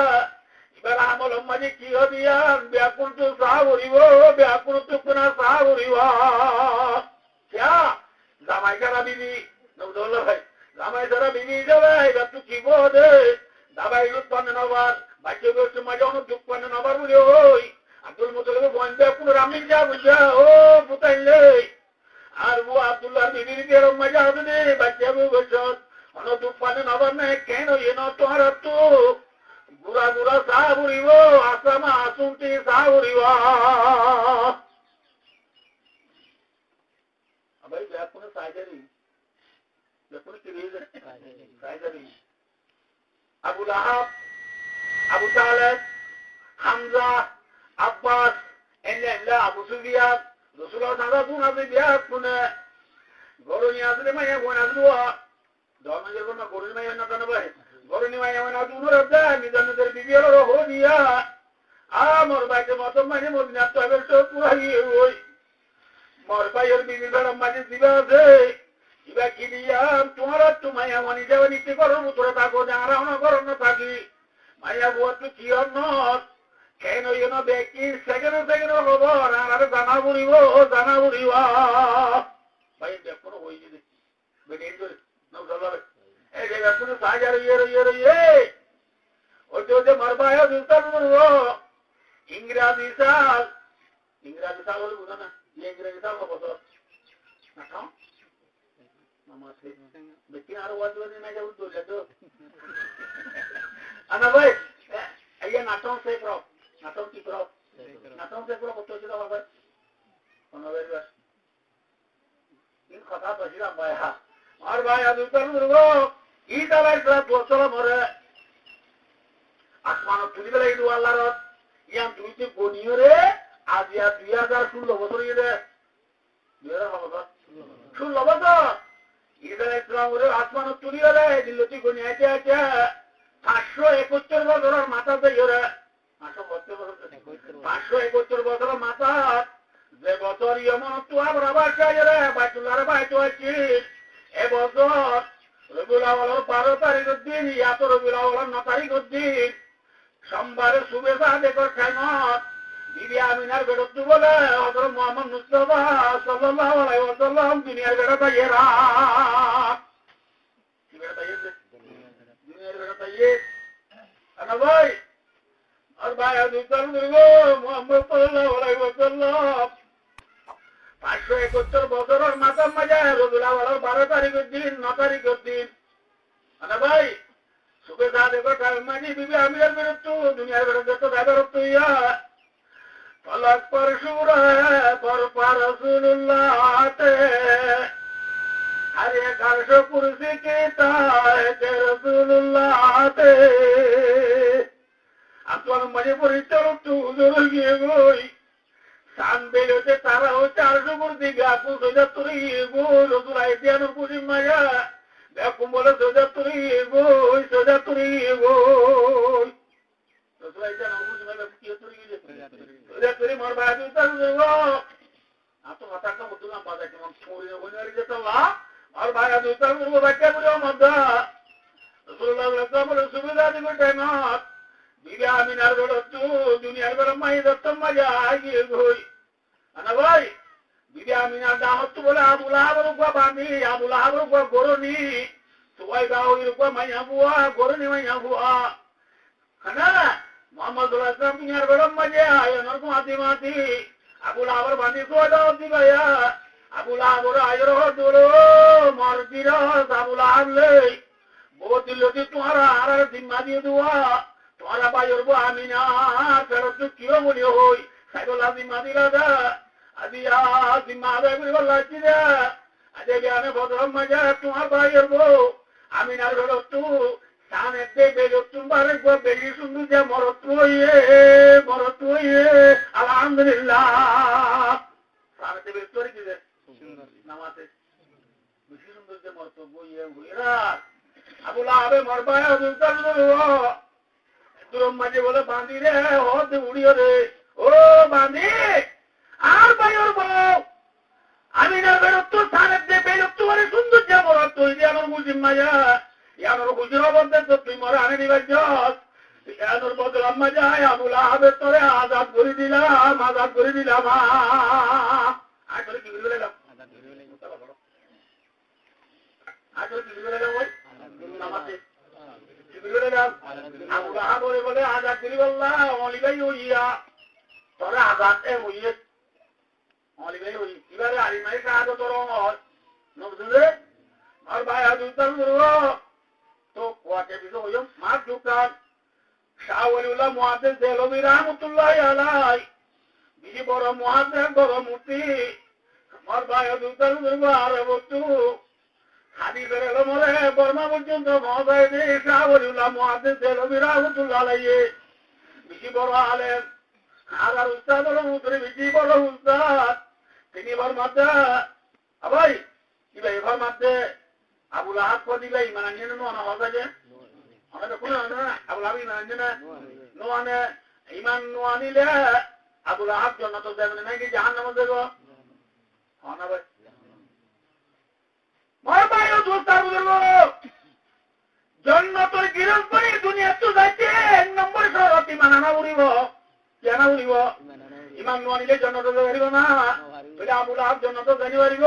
[SPEAKER 1] এবার আমল মাঝে কি হবিয়া ব্যাকুল তো সাহ করিব ব্যাকুল তো কোনা সাহ করিব জামাই সারা বিবি নজরুল্লাহ ভাই জামাই সারা বিবি যাবে এবার তুই কি বোধে দাবাই উৎপন্ন নবার বাচ্চা গোষ্ঠী মাঝে অনেক উৎপন্ন নবার বলে ওই আব্দুল মুত্তালিব বন্ধে কোনো রামিন যা বুঝা ও বুতাইলে আর ও আব্দুল্লাহ বিবির বেরম মজা হবে রে বাচ্চা বছর অনেক উৎপন্ন নবার নেই কেন এন তোর তো গুড়া গুড়া সাহ উড়িব আসামা আসুনটি সাহ উড়িব ভাই ব্যাকুনে সাইজারি ব্যাকুনে কি রিয়ে সাইজারি আবু লাহাব আবু তালেব হামজা আব্বাস এনলা আবু সুফিয়ান রাসূলুল্লাহ সাল্লাল্লাহু আলাইহি ব্যাকুনে গরনি আসলে মাইয়া কোন আসলো দমে কোন গরনি মাইয়া না কেন ভাই গরনি মাইয়া না দুনো রদা মিজানদের বিবির রহ দিয়া আমার বাইতে মত মানে মদিনা তো হবে তো পুরা ওই মোর ভাইয়ের বিবি গরম মাঝে দিবা আছে ইবা কি দিয়া তোমার তোমায় মনি যাওয়া নিতে করো তোরা থাকো যারা না করো না থাকি মাইয়া বুয়া তুই কি অন্য কেন ইন দেখি সেকেন্ড হব আর জানা বুড়িব ভাই দেখো হয়ে যাবে বেরিয়ে যাবে এই যে কোনো সাহায্য ইয়ে ওই যে মোর ভাইয়ের দুষ্টার ইংরাজি সাল হলে বুঝো না ইংরেজি সাল হবো তো বেশি আরো ওয়াজ না যাবো তো আনা ভাই এই নাটক সে করো নাটক কি করো নাটক সে করো কত ছিল বাবা অনবের বাস ইন কথা তো ছিল ভাই আর ভাই আদু করবো ই দালাই তো চলো মরে আসমান তুলি বেলা ইদু আল্লাহর ইয়ান তুই তো গনিও রে আজ ইয়া 2016 বছর ইয়ে 2016 বছর ইদার ইসলাম ওরে আসমান তুলি বেলা দিল্লি গনি আছে 571 বছরের মাথা দিয়ে ওরা 571 বছরের মাথা যে বছর ইয়মন তো আবার চাই রে বাইতুল্লাহর বাইতো আছে এবছর রবিউল আউয়ালের 12 তারিখের দিন ইয়া তো রবিউল আউয়ালের 9 তারিখের দিন সোমবারে শুভেচ্ছা দেখো খাইমত বিবি আমিনার বেরত বলে হযরত মুহাম্মদ মুস্তাফা সাল্লাল্লাহু আলাইহি ওয়াসাল্লাম দুনিয়ার বেরত আইরা কি বেরত আইছে দুনিয়ার বেরত আইছে আনা ভাই আর ভাই আদু করবো মুহাম্মদ সাল্লাল্লাহু আলাইহি ওয়াসাল্লাম 571 বছরের মাথা মাঝে রবিউল আউয়ালের 12 তারিখের দিন 9 তারিখের দিন আনা ভাই শুভেচ্ছা দেখো খাইমানি বিবি আমিনার বেরত দুনিয়ার বেরত তো বেরত ইয়া फलक पर शूर है पर रसूलुल्लाह आते हर एक अर्श कुर्सी की ताय के रसूलुल्लाह आते अतवाल मणिपुर चलो तू उधर गए गोई शान बेलोते तारा हो 400 कुर्सी व्यापू सोजा तुरी गो रसूल आइतियान पूरी माया व्यापू बोले सोजा तुरी गो रसूल आइतियान पूरी माया की तुरी तुरी मोर बाजू तक देवो आ तो माता का मुद्दा बाजा के हम छोरी होने रे तो ला और भाई आदू तक देवो बच्चे बुरे मद्दा रसूलुल्लाह सल्लल्लाहु अलैहि वसल्लम दी को टाइम बीबी आमिना रो तो दुनिया पर माई दत्त मजा आगी होई अना भाई बीबी आमिना दावत बोले अबू लाहब को बांधी अबू लाहब को गोरनी सुवाई गाओ को मैया बुआ गोरनी मैया बुआ खाना मोहम्मद रसूलुल्लाह दुनियार बड़म मजे आयो नरको आती माती अबू लाहब बांधी को दाव दी भैया আবুল আবর আয়র দোলো মরজির আবুল আবলে বহুত দিলতি তোমারা আর জিম্মা দিয়ে দেওয়া তোমারা বাইর বো আমি না ফেরত কিও মনে হই সাইবলা জিম্মা দিলা দা আজিয়া জিম্মা আদায় করে বললাছি রে আজে জ্ঞানে বদরম মজা তোমার বাইর বো আমি না ফেরত সামনে বেজত তোমার বেশি সুন্দর যে মরত হইয়ে আলহামদুলিল্লাহ সামনে বেশ করে কি নামাতে বেশি সুন্দর যে মরত বইয়ে হইরা আবুল আবে মরবায় দুরম মাঝে বলে বাঁধি রে হতে উড়িও রে ও বাঁধি আর বাইর বউ আমি না বেরোত সানের যে বেরোত মানে সুন্দর যে মরত হইলে আমার বুঝিম মাঝা ইয়ানোর বুঝির বলতে তো তুই মরে আনে দিবার জস ইয়ানোর বদলাম মাঝা আবুল আবে তোরে আজাদ করে দিলাম আসলে কি করে গেলাম আসলে কি করে গেলাম ওই নামাতে বলে আজাদ করি বললা অলিবাই হইয়া তোরা আজাদ হইয়ে অলিবাই হই এবারে আলিমাই কাজ তোর বুঝলে আর ভাই আজুতাল তো কোয়াকে বিষয় হইম মাছ ঢুকান শাহ ওয়ালিউল্লাহ মুহাদ্দিস দেহলভী রাহমাতুল্লাহি আলাইহি বিজি বড় মুহাদ্দিস বড় মূর্তি আমার ভাই আজুতাল আর বস্তু হাদিসের এলো মরে বর্মা পর্যন্ত মহোদয় শাহ ওয়ালিউল্লাহ মুহাদ্দিস দেহলভী রাহমাতুল্লাহি আলাইহি বিজি বড় আলেম আর উস্তাদ হলো মুদ্রি বিজি বড় উস্তাদ তিনি বর্মাতে ভাই কি ভাই বর্মাতে আবুল আহাব দিলে ইমান আনিয়ে না হয়ে আমাদের কোন আবুল আহাব ইমান আনিয়ে না নোয়ানে ইমান নোয়ানিলে আবুল আহাব জান্নাত যাবে নাকি জাহান্নামে যাবে না ভাই মর ভাইও দোস্তার বলবো জান্নাতের গিরল করে দুনিয়া তো যাইতে এক নম্বর শরত ইমান আনা উড়িব কেন উড়িব ইমান নোয়ানিলে জান্নাত যাইব না বলে আবুল আহাব জান্নাত যাইতে পারিব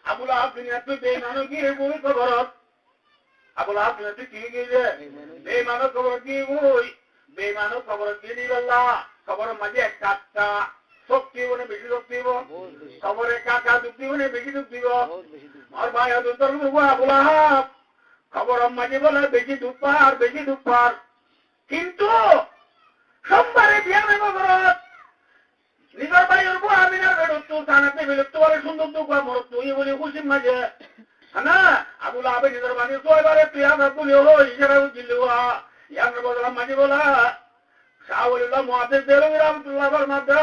[SPEAKER 1] আবুল আহাব দুনিয়া তুই বেঈমানো কি বলি খবর আবুল আহাব দুনিয়া তুই কি গিয়ে বেঈমানো খবর কি বই বেঈমানো খবর কি দিবল্লা খবর মাঝে একটা শক্তি বনে বেশি শক্তি দিব খবরে কাকা দুঃখ দিবনে বেশি দুঃখ দিব আর ভাই আবুল আহাব খবর মাঝে বলে বেশি দুঃখ পার কিন্তু সোমবারে বিয়ানে খবরত নিজের ভাই ওর আমি না বেরোতো থানাতে বেরোতো বলে সুন্দর দুঃখ মরত তুই বলি খুশি মাঝে না আবুল আবে নিজের বাণী তো এবারে তুই আমার বলি হো ইশারা দিল ইয়ার বদলাম মাঝে বলা শাহ ওয়ালিউল্লাহ মুহাদ্দিস দেহলভী রাহমাতুল্লাহি আলাইহি মাদ্দা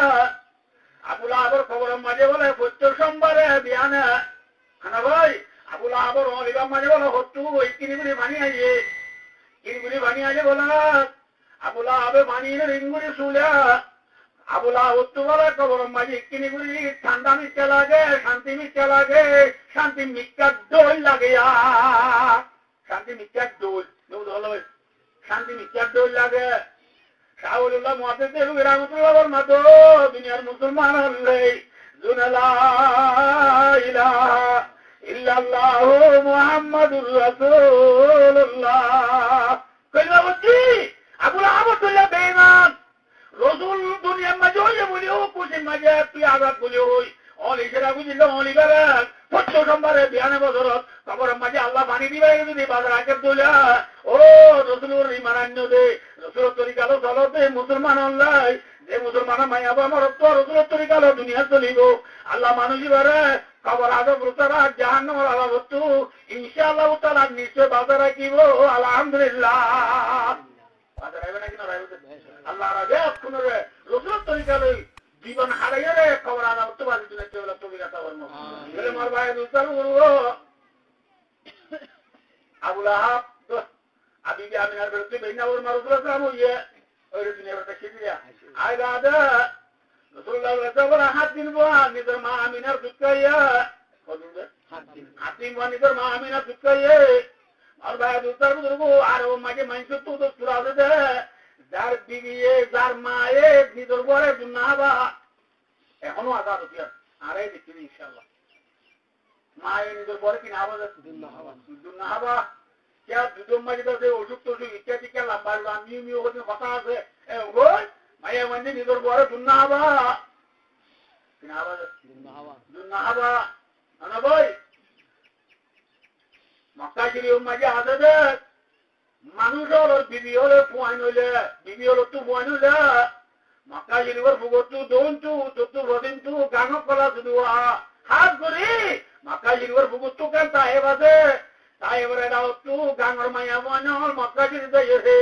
[SPEAKER 1] আবুল আবের খবর মাঝে বলে প্রত্যেক সোমবারে বিয়ানে খানা ভাই আবুল আবের অলিবাম মাঝে বলে হট্টু ওই কিনিগুলি বানিয়ে আje বলা আবুল আবে বানিয়ে রিঙ্গুলি শুলে আবুল আহত্তু বলে খবর মাঝে কিনিগুলি ঠান্ডা মিথ্যা লাগে শান্তি মিথ্যা লাগে শান্তি মিথ্যার দোল লাগে শান্তি মিথ্যার দোল শান্তি মিথ্যার দোল লাগে শাহ ওয়ালিউল্লাহ মুহাদ্দিস দেহলভী রাহমাতুল্লাহি আলাইহি মাতো দুনিয়ার মুসলমান হলে জুনা লা ইলাহা ইল্লাল্লাহু মুহাম্মাদুর রাসূলুল্লাহ কইলা বুঝি আবুল আহমদুল্লাহ বেঈমান রাসূল দুনিয়ার মাঝে হইলে বলিও খুশি মাঝে তুই আজাদ বলি হই অলি সেরা বুঝিল অলি বাবা প্রত্যেক সোমবারে বিয়ানে বছরত খবর মাঝে আল্লাহ পানি দিবে যদি বাজার আগে তোলা ও রসুলের ইমান আন্য দে রসুলের তরিকালো চলতে মুসলমান অনলাই যে মুসলমান মাইয়া আমার তো রসুলের তরিকালো দুনিয়া চলিব আল্লাহ মানুষ বারে খবর আগে প্রচারা জাহান্নামের আলাদা ইনশাআল্লাহ তাআলা নিশ্চয় বাজার রাখিব আলহামদুলিল্লাহ বাজার রাখবে নাকি না রাখবে আল্লাহ রাখবে কোন রসুলের তরিকালো জীবন হারাইয়া রে খবর আনা উত্তর বাজি তুলে চলে তুমি কথা বলবো বলে মোর ভাই দুসাল বলবো আবুল আহাব আবিবি আমিনার বিরুদ্ধে বেইনা ওর মারুদুল্লাহ সালাম হইয়ে ওই দুনিয়া একটা শিখিয়া আয় দাদা রাসূলুল্লাহ সাল্লাল্লাহু হাত দিন বো নিজের মা আমিনার দুঃখাইয়া হাত দিন বো নিজের মা আমিনার দুঃখাইয়ে আর ভাই দুসাল বলবো আর ও মাঝে মাইন্স তো সুরা দে যার বিবিয়ে যার মায়ে নিজের বরে দুনাবা এখনো আজাদ হতে আরে দেখি ইনশাআল্লাহ মায়ে নিজের বরে কিনা আওয়াজ দুনাবা কে দুদম মাঝে তো অসুখ টসুখ ইত্যাদি কে লম্বা মিউ হতে কথা আছে ওই মায়ে মানে নিজের বরে দুনাবা কিনা আওয়াজ দুনাবা আনা ভাই মক্কা শরীফ মাঝে আছে যে মানুষ হল বিবি হলে ফুয়াইন হইলে বিবি হল তু ফুয়াইন হইলে মক্কা শরীফের ফুগতু দৌনতু তু বদিনতু গান কলা শুধু হাত করি মক্কা শরীফের ফুগতু কেন তাহেব আছে তাহেবের এটা তু গাঙর মাইয়া ফুয়াইন মক্কা শরীফ যাইছে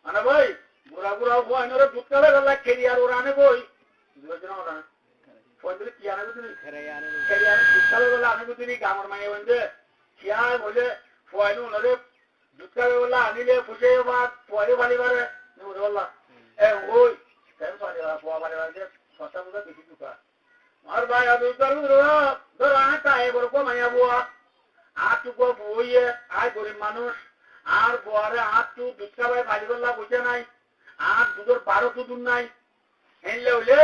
[SPEAKER 1] আনা ভাই বুড়া বুড়া ফুয়াইনরে দুধকালে গেলা খেলি আর ওরা আনে বই ফুয়াইন কি আনে বুঝলি খেলি আর দুধকালে গেলা আনে বুঝলি গাঙর মাইয়া বন্ধে কিয়া বলে ফুয়াইনু নরে দুধকালে গেলা আনিলে ফুসে বাদ ফুয়াইও বালি বারে বললা ওই ফুয়া বালি বাড়ি সস্তা বুঝা বেশি দুকা আর ভাই ধর আটা এবার কমাইয়া বুয়া আটুকো বইয়ে আয় গরিব মানুষ আর বোয়ারে আট টু দুধ খাবাই বালি গল্লা বুঝে নাই আর দুধের 12 তো দূর নাই হেনলে হইলে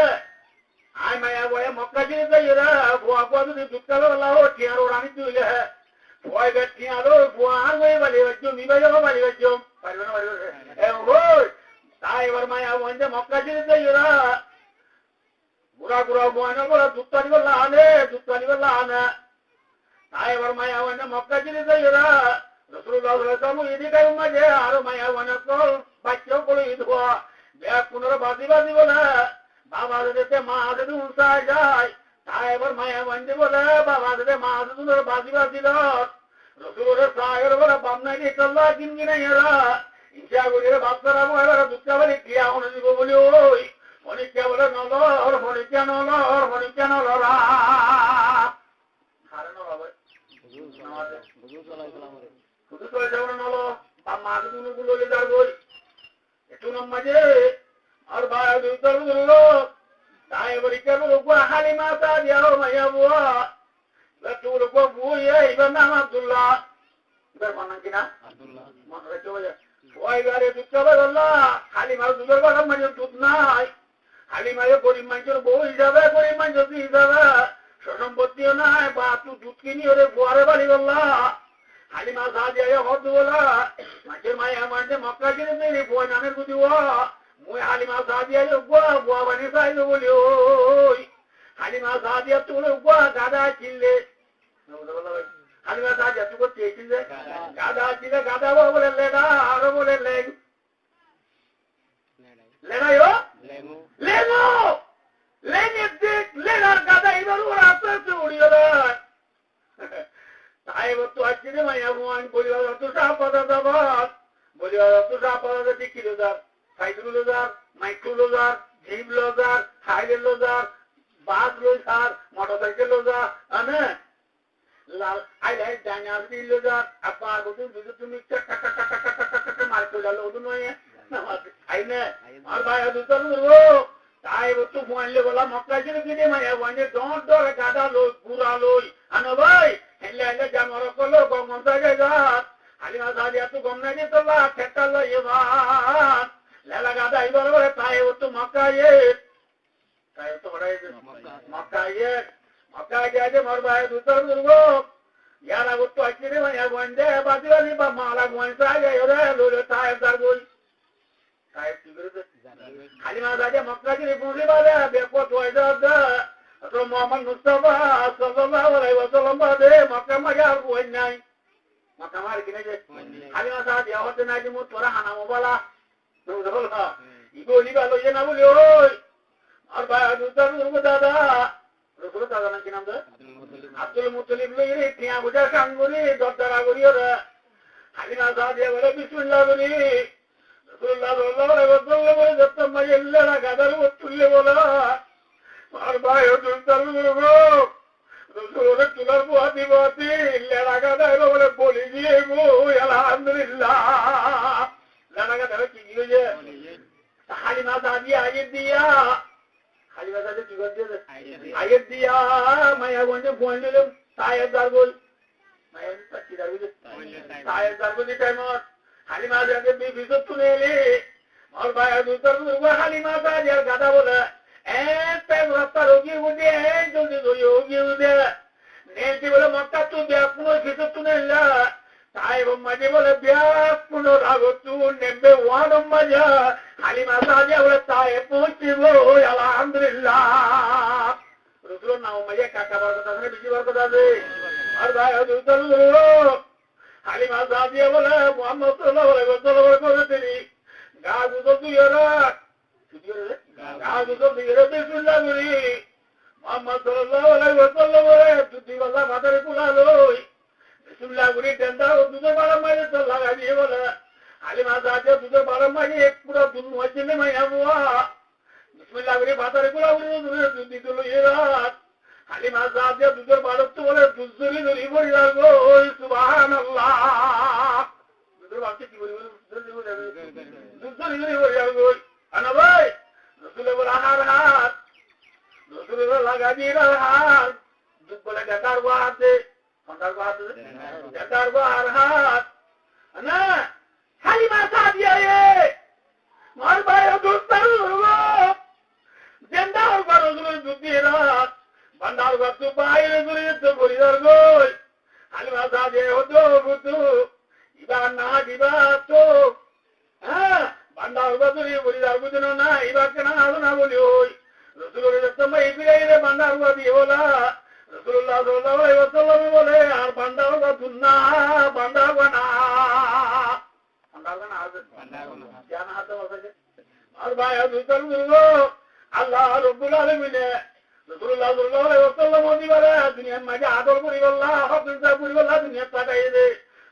[SPEAKER 1] আয় মায়া বয়ে মক্কা দিয়ে যাই রে বুয়া বুয়া যদি দুধ খাবে বললা ও ঠিয়ার ওর আনি তুইলে ভয় বে ঠিয়ারো বুয়া আর বই বালি বাজ্য মিবাই যাবো বালি বাজ্য পারবে না পারবে ওই তাই এবার মায়া বন্ধে মক্কা দিয়ে যাই রে বুড়া বুড়া বুয়ানো বলে দুধ টানি বললা আনে দুধ টানি বললা আনে তাই এবার মায়া বন্ধে মক্কা দিয়ে যাই রে রসুল্লাহ এদিকে মাঝে আরো মায়া বনে কল বাচ্চাও করে ঈদবা ব্যাগ 15 বাজি বাজি বলে বাবা যেতে মা যদি উঁচায় যায় তাই এবার মায়া বন্ধে বলে বাবা যেতে মা যদি বাজি বাজি রসুলের সাহের বলে বামনাই দিয়ে চল্লা কিনকি নাই এরা ইচ্ছা করি বাচ্চারা এবার দুঃখা বলি ক্রিয়া হনে দিব বলি ওই ফনিকা বলে নলর ফনিকা নলর ফনিকা নলরা হারে নলাবে শুধু চলে যাবো নলো বা মাঝে গুলো যার বই একটু নাম মাঝে আর ভাই ধরলো তাই বলি কেবল হালি মাতা দিয়াও মাইয়া বুয়া তোর বই এবার নাম আব্দুল্লাহ এবার বানান কিনা মনে রেখে বোঝা ওই বারে দুধ চাবে বললা খালি মাছ দুধের কথা মাঝে দুধ নাই খালি মাঝে গরিব মানুষের বউ হিসাবে গরিব মানুষ হিসাবে সম্পত্তিও নাই বা তুই দুধ কিনি ওরে বুয়ারে বাড়ি বললা খালি মাছ দিয়ে হতো বলা মাছের মায়া মানে মক্কা কিনে বই নামের বুঝি মুই হালি মাছ দিয়ে গোয়া গোয়া বানিয়ে চাইলো বলি ওই হালি মাছ দিয়ে তুলে গোয়া গাদা চিনলে হালি মাছ দিয়ে তুই করতে চিনলে গাদা চিনলে গাদা বলে লেডা আরো বলে লেগ লেডাইও লেগো লেগের দিক লেগার গাদা এবার ওরা আস্তে আস্তে উড়িয়ে দেয় তাই এবার তো আসছি রে মাইয়া ভগবান বলিবার তো সাপাদা দাবাদ বলিবার তো সাপাদা কি লোজার সাইকেল লোজার মাইক্রো লোজার জিপ লোজার হাইওয়ে লোজার বাস লোজার মোটরসাইকেল লোজার আনে লাল আই ডাইনার দি লোজার আপনার গতুন যদি তুমি মারতে গেল ওদু নয় আইনে আর ভাই দুটো লোক তাই এবার তো ফোনলে বলা মক্কা ছিল কিনে মাইয়া ভগবান ডরে গাদা লই গুড়া লই আনো ভাই হেলে হেলে জামর করলো গম জায়গায় যান হালিমা সাহায্য এত গম নাই তো ঠেকাল এবার লেলা গাদা এবার বলে তাই ও তো মক্কায় তাই তো মক্কায় গিয়ে মর ভাই দুতর দুর্গ ইয়ারা তো আসছে রে ভাই বন্ধে বাজি বাজি বা মালা গোয়েন্সা আগে রে লোলে তাই তার বই তাই কি করে হালিমা সাহায্য মক্কা গিয়ে পৌঁছে বারে বেপত হয়ে যায় তো মোহাম্মদ মুস্তাফা সাল্লাল্লাহু আলাইহি ওয়াসাল্লাম বাদে মক্কা মাঝে আর বই নাই মক্কা মার কিনে যে হালিমা সাহায্য হতে নাই যে তোরা হানামো বলা বুঝলা ইগোলি ভালো যে না বলি ওই আর ভাই দুটো দাদা রসুল দাদা নাকি নাম আব্দুল মুতলিব লই রে টিয়া বুঝা কাঙ্গুরি দরদারা করি ওরা হালিমা সাহায্য বলে বিসমিল্লাহ বলি রাসূলুল্লাহ সাল্লাল্লাহু আলাইহি ওয়াসাল্লাম বলে যত মাইল্লা গাদার তুললে বলা আর ভাই রসুলের তুলার বুহাতি বুহাতি লেড়া গাদা বলে বলি দিয়ে গো আলহামদুলিল্লাহ লেড়া গাদা কি গিয়ে হালিমা সাহায্য আগের দিয়া হালিমা সাহায্য কি করতে আগের দিয়া মায়া গঞ্জে ফোন দিল তায়ের দার বল মায়ের দার বলি তায়ের দার বলি টাইমত হালিমা সাহায্য বিপদ তুলে এলে আর ভাই হালিমা সাহায্য গাদা বলে রাস্তা রোগী উঠে জলদি রোগী উঠে নেই বলে মক্কা তু ব্যাগ পুনঃ ভিতর তুলে তাই মাঝে বলে ব্যাগ পুনঃ রাগতু নেবে ওয়ান মজা হালিমা সাহায্য বলে তাই পৌঁছিব আলহামদুলিল্লাহ রসুলের নাম মাইয়া কাকা বার কথা আছে বেশি বার কথা আছে আর ভাই হালিমা সাদিয়া বলে মোহাম্মদ সাল্লাল্লাহু আলাইহি ওয়াসাল্লাম করে তিনি গা গুজব দিয়ে রাখ গা গুজব দিয়ে বিসমিল্লাহ করি মোহাম্মদ সাল্লাল্লাহু আলাইহি ওয়াসাল্লাম বলে দুটি গলা মাথায় কুলালই বিসমিল্লাহ করি ডেন্ডা ও দুধের বাড়া মাইরে তো লাগা দিয়ে বলে হালিমা সাদিয়া দুধের বাড়া মাইরে পুরো দুন মজলে মাইয়া বুয়া বিসমিল্লাহ করি মাথায় কুলাবরি দুধি তুলো রাত হালিমা সাদিয়া দুধের বাড়ত তো বলে দুধ ধরি ধরি পড়ি লাগো সুবহানাল্লাহ দুধের বাড়তে কি বলি দুধ ধরি ধরি পড়ি লাগো আনা ভাই রসুলের বলে হার হাত রসুলের লাগা দিয়ে হার দুধ বলে ডেকার গো হাতে ঠান্ডার গো হাতে ডেকার গো হার হাত না হালিমা সাদিয়া মার ভাই দুধ তারু জেন্দা হল রসুলের দুধ দিয়ে রাত বান্দার গত বাইরে ঘুরে তো গরিদার গই হালিমা সাদিয়া হতো বুতু ইবা না দিবা তো হ্যাঁ বান্দার গত গরিদার বুঝুন না ইবা কেন না বলি ওই রসুলের সময় ইবিরে বান্দার গো দিয়ে বলা রসুল্লাহ সাল্লাল্লাহু আলাইহি ওয়াসাল্লাম বলে আর বান্দার গত না বান্দার গো না জানা হাতে বসে আর ভাই দুইটার বলবো আল্লাহ রাব্বুল আলামিন রসুল্লাহ সাল্লাল্লাহু আলাইহি ওয়াসাল্লাম দিবারে দুনিয়ার মাঝে আদর করি বললা হকটা করি বললা দুনিয়া পাঠাই দে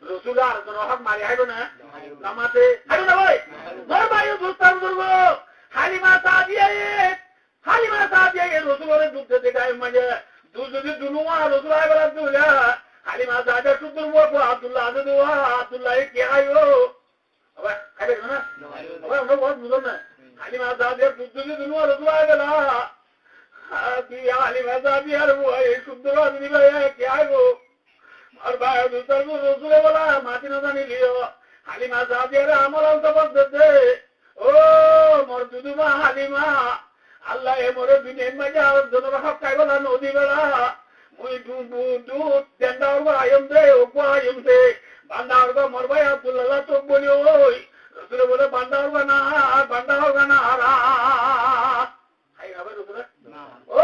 [SPEAKER 1] রসুল আর কোন হক মারি আইবো না নামাতে আইবো না ভাই বড় ভাই দুস্তার করব হালিমা সাদিয়া রসুলের দুধ দেখায় মাঝে দুধ যদি দুনুয়া রসুল আইবার দুলা হালিমা সাদিয়া সুদুর বলবো আব্দুল্লাহ আদুয়া আব্দুল্লাহ কে আইবো আবার খাইবে না আবার আমরা বহুত বুঝো না হালিমা সাদিয়া দুধ যদি দুনুয়া রসুল আইবা হালিমা সাদিয়ার বই সুন্দর আদমি ভাই কে আইবো আর ভাই দুধর রসুলে বলা মাটি না জানি লিও হালিমা সাদিয়ার আমল আলতাবাদ দে ও মোর দুদুমা হালিমা আল্লাহ এ মোরে দুনিয়ার মাঝে আর জনরা হক খাইবো না নদী বেলা মুই দুধ দেন্দার গো আয়ম দে ওকো আয়ম দে বান্দার গো মোর ভাই আব্দুল্লাহ তো বলি ওই রসুলে বলে বান্দার গো না হারা হাই হবে রসুলে ও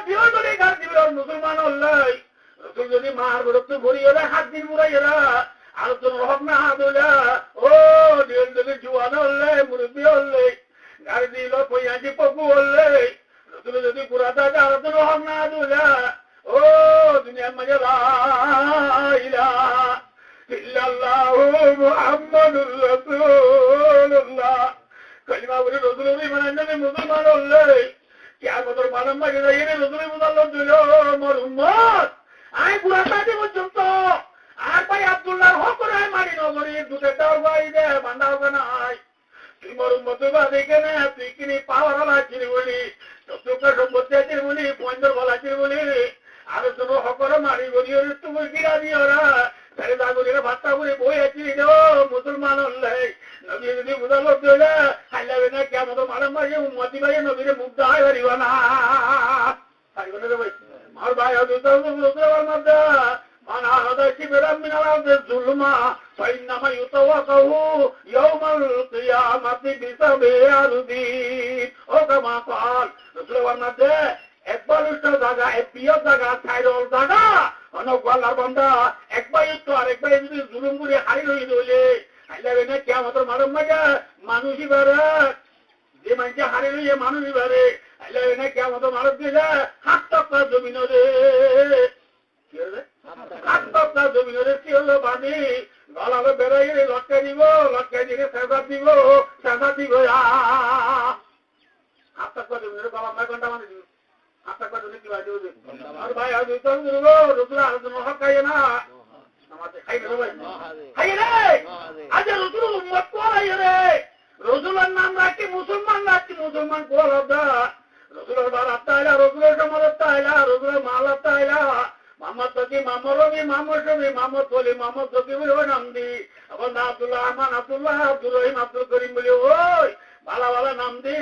[SPEAKER 1] দিও যদি গার দিবে মুসলমান হল্লাই রসুল যদি মার বরত্ব ভরি হলে হাত দিন মুড়াই এরা আর তোর হক না হাত হইলা ও দিও যদি জুয়ান হলে মুরব্বী হলে গাড়ি দিল পইয়াজি পকু হলে রসুল যদি পুরা থাকে আর তোর হক না হাত হইলা ও দুনিয়ার মাঝে লা ইলাহা ইল্লাল্লাহু মুহাম্মাদুর রাসূলুল্লাহ কালিমা বলে রসুলের মানে নবী মুসলমান হলে কিয়ামতের মানব মাঝে যাইয়ে রসুলের মুসাল্লাম দিল মোর উম্মত আই পুরা সাথে পর্যন্ত আর ভাই আব্দুল্লাহর হক করে মারি নগরী দুধের দাও ভাই দে বান্দাও কেন আই তুই মোর উম্মত বা দেখে না তুই কিনি পাওয়ার হলা চিনি বলি তোকে সম্পত্তি আছে বলি পয়েন্টর বলা চিনি বলি আর তোর হক করে মারি বলি তুমি গিরা দিও না তাহলে দাগুলির ভাতটা বলি বই আছি মুসলমান হলে নবী যদি বুঝালো দিলে হাইলাবে না কেমন মানব মাঝে উম্মতি ভাই নবীরে মুগ্ধ হয় পারিব না পারিব না রে ভাই আর ভাই রসুলের মধ্যে من أخذ كبرا من الأرض ظلما فإنما يطوقه يوم القيامة بسبع أرضين أو كما قال রসুলের মধ্যে একবার উচ্চ জায়গা এক প্রিয় জায়গা ছাইরল জায়গা অনেক গলার বান্দা একবার উচ্চ আর একবার যদি জুলুম করে হারিয়ে হয়ে দিলে হাইলাবে না কিয়ামতের মানব মাঝে মানুষই বারে যে মানুষে হারিয়ে হয়ে মানুষই বারে হাইলাবে না কিয়ামতের মানব দিলে হাত টপকা জমিন রে কি হলে হাত টপকা জমিন রে কি হলো বানি গলালে বেড়াই লটকাই দিলে সেজা দিব হাত টপকা জমিন রে গলা 9 ঘন্টা মানে দিব হাত টপকা জমিন কি বাজে আর ভাই আর দুই তো রসুল আলোচনা হক খাইয়ে না আমাদের খাইবে ভাই খাইয়ে রে আজ রসুল উম্মত কোলাই রে রসুলের নাম রাখি মুসলমান কোল হদা রসুলের বারাত তাইলা রসুলের সমাজত তাইলা রসুলের মালাত তাইলা মোহাম্মদ তকি মোহাম্মদ রবি মোহাম্মদ শফি মোহাম্মদ কলি মোহাম্মদ তকি বলে ওই নাম দি আবার আব্দুল্লাহ রহমান আব্দুল্লাহ আব্দুল রহিম আব্দুল করিম বলে ওই ভালো নাম দি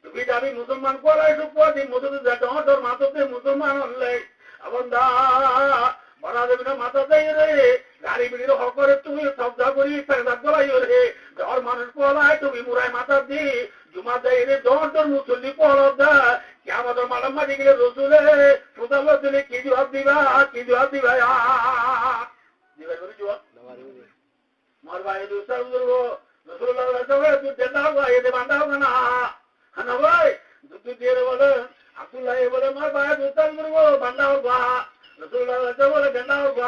[SPEAKER 1] তুমি যাবি মুসলমান কোলাই সুপদি মধুতে ডর মাথতে মুসলমান হলে আবার দা বড়া দেবী না মাথা দেয় রে গাড়ি বিড়ির হকরে তুমি শব্দ করি গলাই রে ডর মানুষ কোলাই তুমি মুরাই মাথা দি জুমা দেয় রে ডর মুসল্লি পড় দা কে আমাদের মালাম মাঝে গেলে রসুলে মুসাফর দিলে কি জবাব দিবা দিবার করে জবাব মোর ভাই দুসার করবো রসুল্লাহ তুই দেতা এতে বান্ধা হবে না হানা ভাই দুধ দিয়ে বলে আব্দুল্লাহ বলে মোর ভাই দুসার করবো বান্ধা হোক রসুল্লাহ বলে দেতা হোক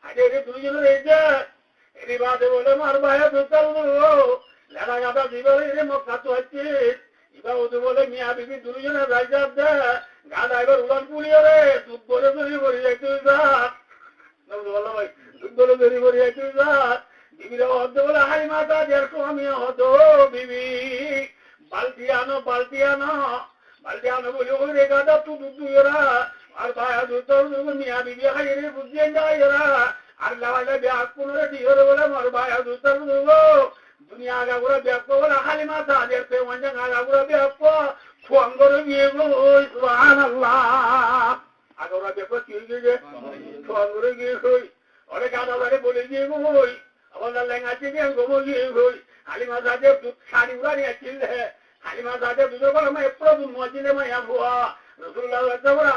[SPEAKER 1] আগে দুজনের এই যে এরই বাদে বলে মোর ভাই দুসার করবো লেখা গাদা দিবার এর মক্কা তো হচ্ছে এবার ওদের বলে মিয়া বিবি দুজনের রাইজার দে গাদা এবার উড়ান পুলিয়ে রে দুধ বলে তৈরি করি একটু বলো ভাই দুধ বলে তৈরি করি একটু বিবিরা হতে বলে হাই মাতা যেরকম আমি হতো বিবি বালতি আনো বলে ওই রে গাদা তু দুধ এরা আর ভাইয়া দুধ মিয়া বিবি খাই রে বুঝিয়ে যায় এরা আর লাভাইলা ব্যাগ পুনরে দিয়ে বলে মোর ভাইয়া দুধ দুনিয়া আগাগুড়া ব্যাগ বলে খালি মাথা যেরতে ওয়াঞ্জা আগাগুড়া ব্যাগ খোয়াঙ্গরে গিয়ে গই সুবহানাল্লাহ আগাগুড়া ব্যাগ কি হয়ে গেছে খোয়াঙ্গরে গিয়ে গই অনেক গাদা বাড়ি বলে গিয়ে গই আবার লেঙ্গা চিনি গোবো গিয়ে গই খালি মাথা যে শাড়ি উড়া নিয়ে চিনলে খালি মাথা যে দুধ বলে মা এপড়ো দুধ মজিলে মাইয়া ভুয়া রসুল্লাহ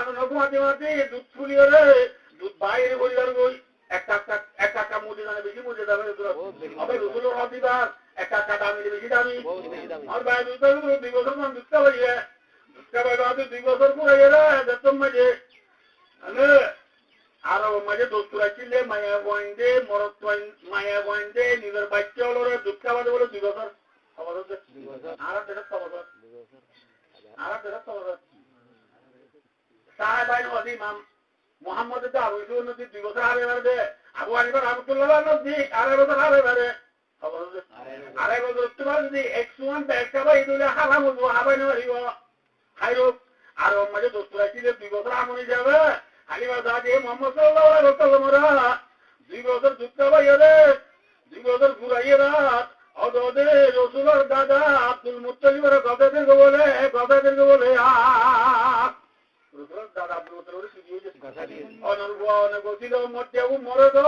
[SPEAKER 1] আনন্দ মাতি দুধ ফুলিয়ে রে দুধ বাইরে বললার গই একটা মুদি জানে বেশি মুদি যাবে হবে রসুলের অধিকার একটা দামি বেশি দামি আমার ভাই দুধ 2 বছর মান দুধটা পাইয়ে দুধটা 2 বছর পুরো এরা দেখতাম মাঝে আর মাঝে দোস্তুরা ছিলে মায়া বয়েন্ডে মরত মায়া বয়েন্ডে নিজের বাচ্চা হলো রে দুধটা বাদে বলে 2 বছর খবর হচ্ছে আর দেড় খবর সাহেব আইন অধিমাম মোহাম্মদ আবু ইসুর নদী 2 বছর আরে বাড়বে আবু হানিফা রাহমাতুল্লাহ নদী আরে বছর আরে বাড়ে খবর হচ্ছে আরে বছর তোমার যদি 101 ব্যাগটা বাই দিলে হারাম হবো হাবাই নরিব খাইরো আর মাঝে দোস্তুরা ছিলে 2 বছর আমনি যাবে হালিমা দাদি মোহাম্মদ সাল্লাল্লাহু আলাইহি ওয়াসাল্লাম 2 বছর দুধটা বাইয়ে রে 2 বছর ঘুরাইয়ে রাত অদে রসুলের দাদা আব্দুল মুত্তালিবের গদাদের বলে রসুলের দাদা আব্দুল মুত্তালিবের কি হয়েছে অনর্ব অনগতিল মধ্যেও মরে তো